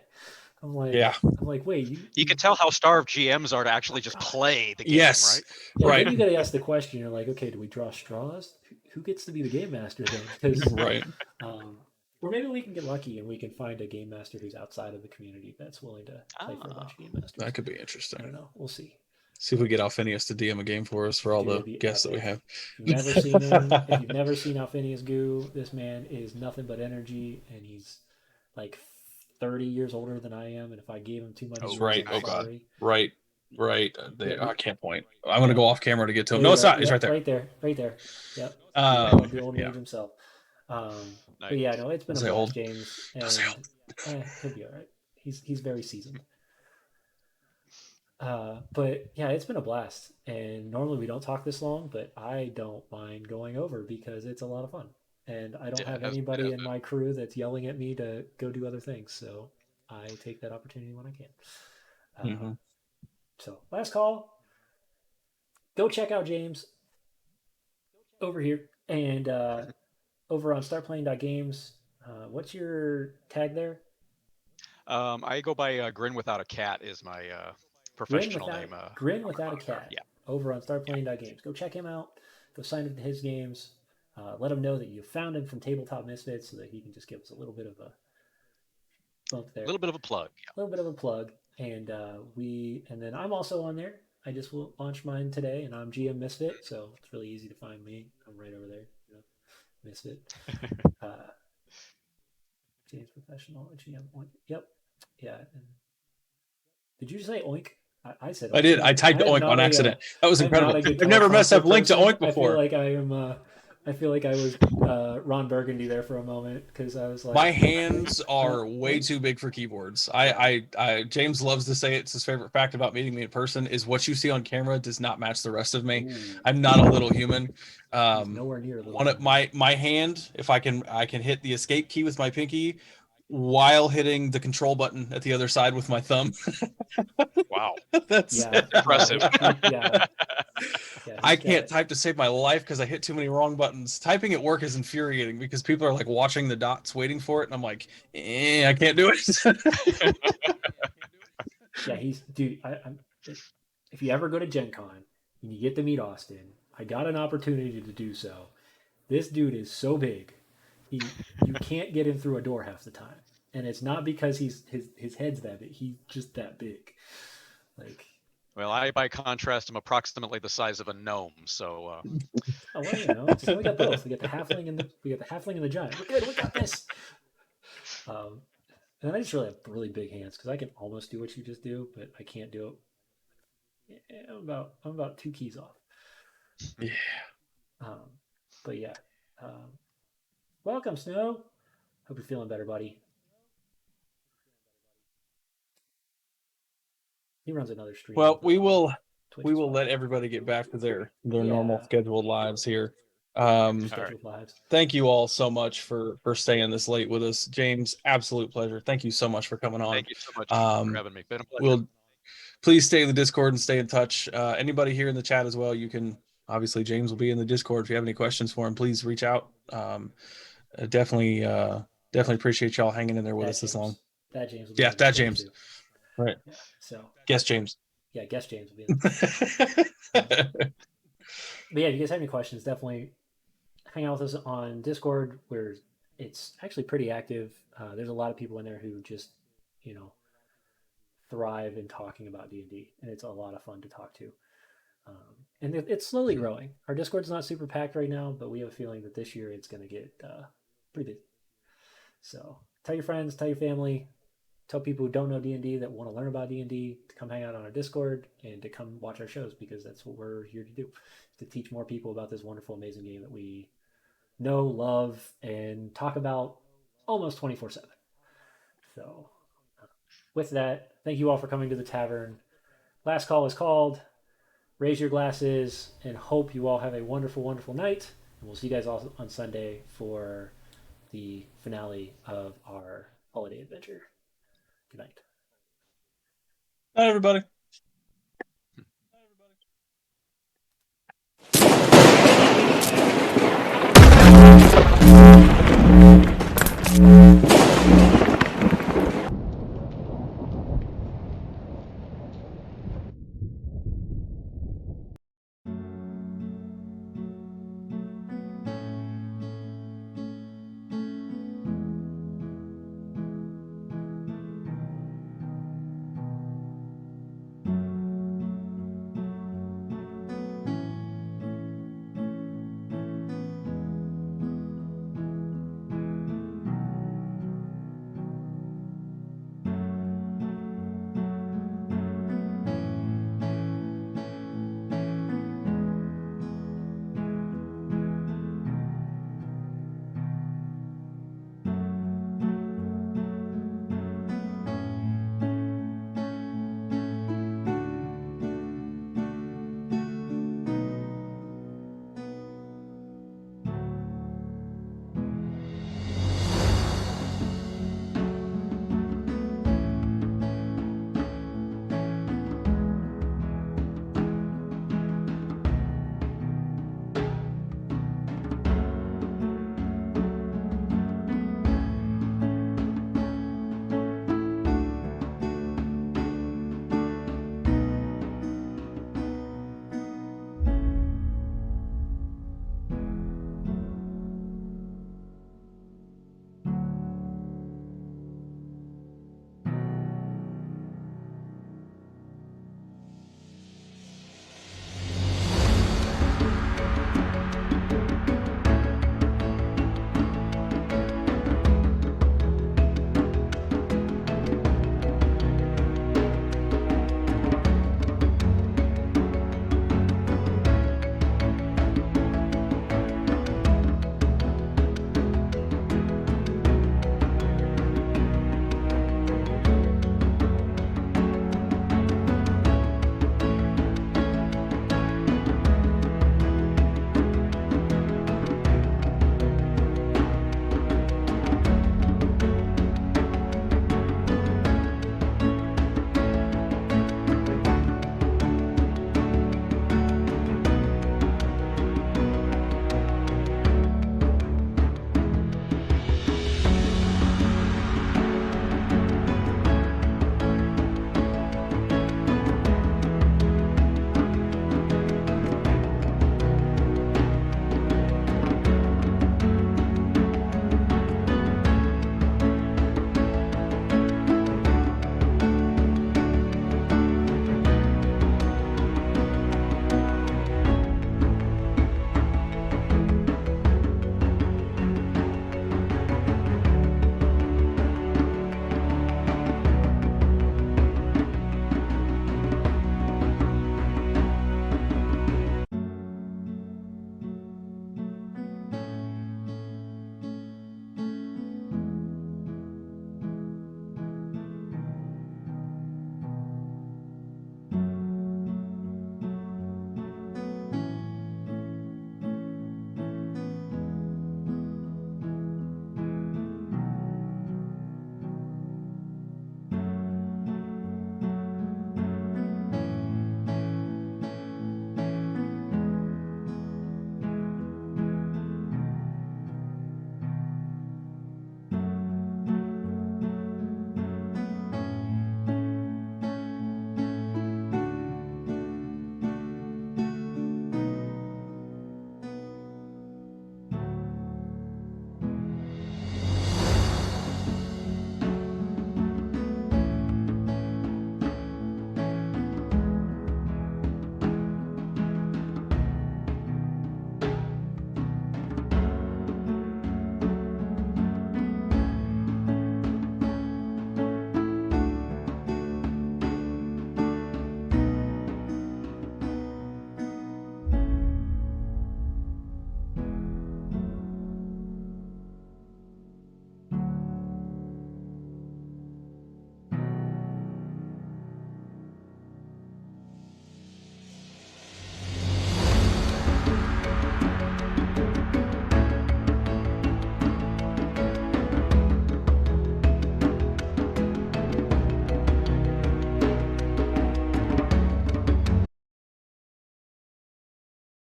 Yeah. I'm like, wait, You can tell how starved GMs are to actually just oh, play the game, Yes. right? yeah. Then Right. you got to ask the question. You're like, okay, do we draw straws? Who gets to be the game master then? Because, Right. um, or maybe we can get lucky and we can find a game master who's outside of the community that's willing to play for a Ah, bunch of game That masters. could be I don't interesting. know. We'll see. See if we get Alphinius to DM a game for us for all Dude, the it'd be guests that we epic. have. If you've never seen Alphinius Goo, this man is nothing but energy, and he's like 30 years older than I am. And if I gave him too much He's oh, booze, right. I'm Oh nice. God. sorry. Right. Right. Yeah, There. I can't point. I'm gonna yeah. go off camera to get to him. There No, you it's go. not. He's right Yep, there. right there, right there. Yep, the old Yeah. mage himself. But Nice. yeah, no, it's been Don't a say blast, old. James, Don't say and old. he'll be all right. He's very seasoned. But yeah, it's been a blast. And normally we don't talk this long, but I don't mind going over because it's a lot of fun. And I don't Yeah, have it anybody has in been. my crew that's yelling at me to go do other things. So I take that opportunity when I can. Hmm. So last call, go check out James over here and over on startplaying.games. What's your tag there? I go by Grin Without a Cat is my Grin professional without name. Grin On the without a moniker. cat Yeah, over on yeah. startplaying.games. Go check him out. Go sign up to his games. Let him know that you found him from Tabletop Misfits so that he can just give us a little bit of a bump A there, little bit of a plug. a little bit of a plug. And and then I'm also on there. I just launched mine today, and I'm GM Misfit, so it's really easy to find me. I'm right over there, Misfit. Uh, James Professional GM. Yep, yeah. And did you say oink? I said I oink. did. I typed I am oink not on a accident. That was I'm not incredible. a good I've never messed teleprompter up link to person. oink before. I feel like I was Ron Burgundy there for a moment because I was My like oink, hands are way oink. too big for keyboards. Yeah, James loves to say it's his favorite fact about meeting me in person is what you see on camera does not match the rest of me. ooh, I'm not a little human. he's nowhere near a little One of human. my hand, if I can hit the escape key with my pinky while hitting the control button at the other side with my thumb. Wow, That's Yeah, it. no, impressive. yeah, I he's can't got type to save my life because I hit too many wrong buttons. Typing at work is infuriating because people are like watching the dots, waiting for it, and I'm like, I can't do it. yeah, he's dude. I'm if you ever go to Gen Con and you get to meet Austin, I got an opportunity to do so. This dude is so big, you can't get him through a door half the time, and it's not because his head's that big. He's just that big. Like, Well, I, by contrast, am approximately the size of a gnome. So, oh well, so we got both. We got the halfling and the giant. We're good. We got this. Um, and I just really have really big hands because I can almost do what you just do, but I can't do it. I'm about two keys off. Yeah. Um, but yeah, um, welcome, Snow. Hope you're feeling better, buddy. He runs another stream Well, over on Twitch we as will well. let everybody get back to their normal Yeah, scheduled lives here. their all right. scheduled lives. Thank you all so much for staying this late with us, James. Absolute pleasure. Thank you so much for coming on. Thank you so much for Um, having me. Been a pleasure. we'll please stay in the Discord and stay in touch. Anybody here in the chat as well, you can obviously James will be in the Discord. If you have any questions for him, please reach out. Definitely appreciate y'all hanging in there with That us this long. James, that James will be in Yeah, the that Discord James. too. Right. Yeah. So Guess James. yeah, guest James will be in the Discord. But yeah, if you guys have any questions, definitely hang out with us on Discord, where it's actually pretty active. There's a lot of people in there who just, you know, thrive in talking about D&D, and it's a lot of fun to talk to. And it's slowly growing. Our Discord's not super packed right now, but we have a feeling that this year it's going to get pretty big. So tell your friends, tell your family, tell people who don't know D&D that want to learn about D&D to come hang out on our Discord and to come watch our shows because that's what we're here to do, to teach more people about this wonderful, amazing game that we know, love, and talk about almost 24/7. So with that, thank you all for coming to the tavern. Last call is called. raise your glasses, and hope you all have a wonderful, wonderful night. And we'll see you guys all on Sunday for the finale of our holiday adventure. Good night. Bye, everybody.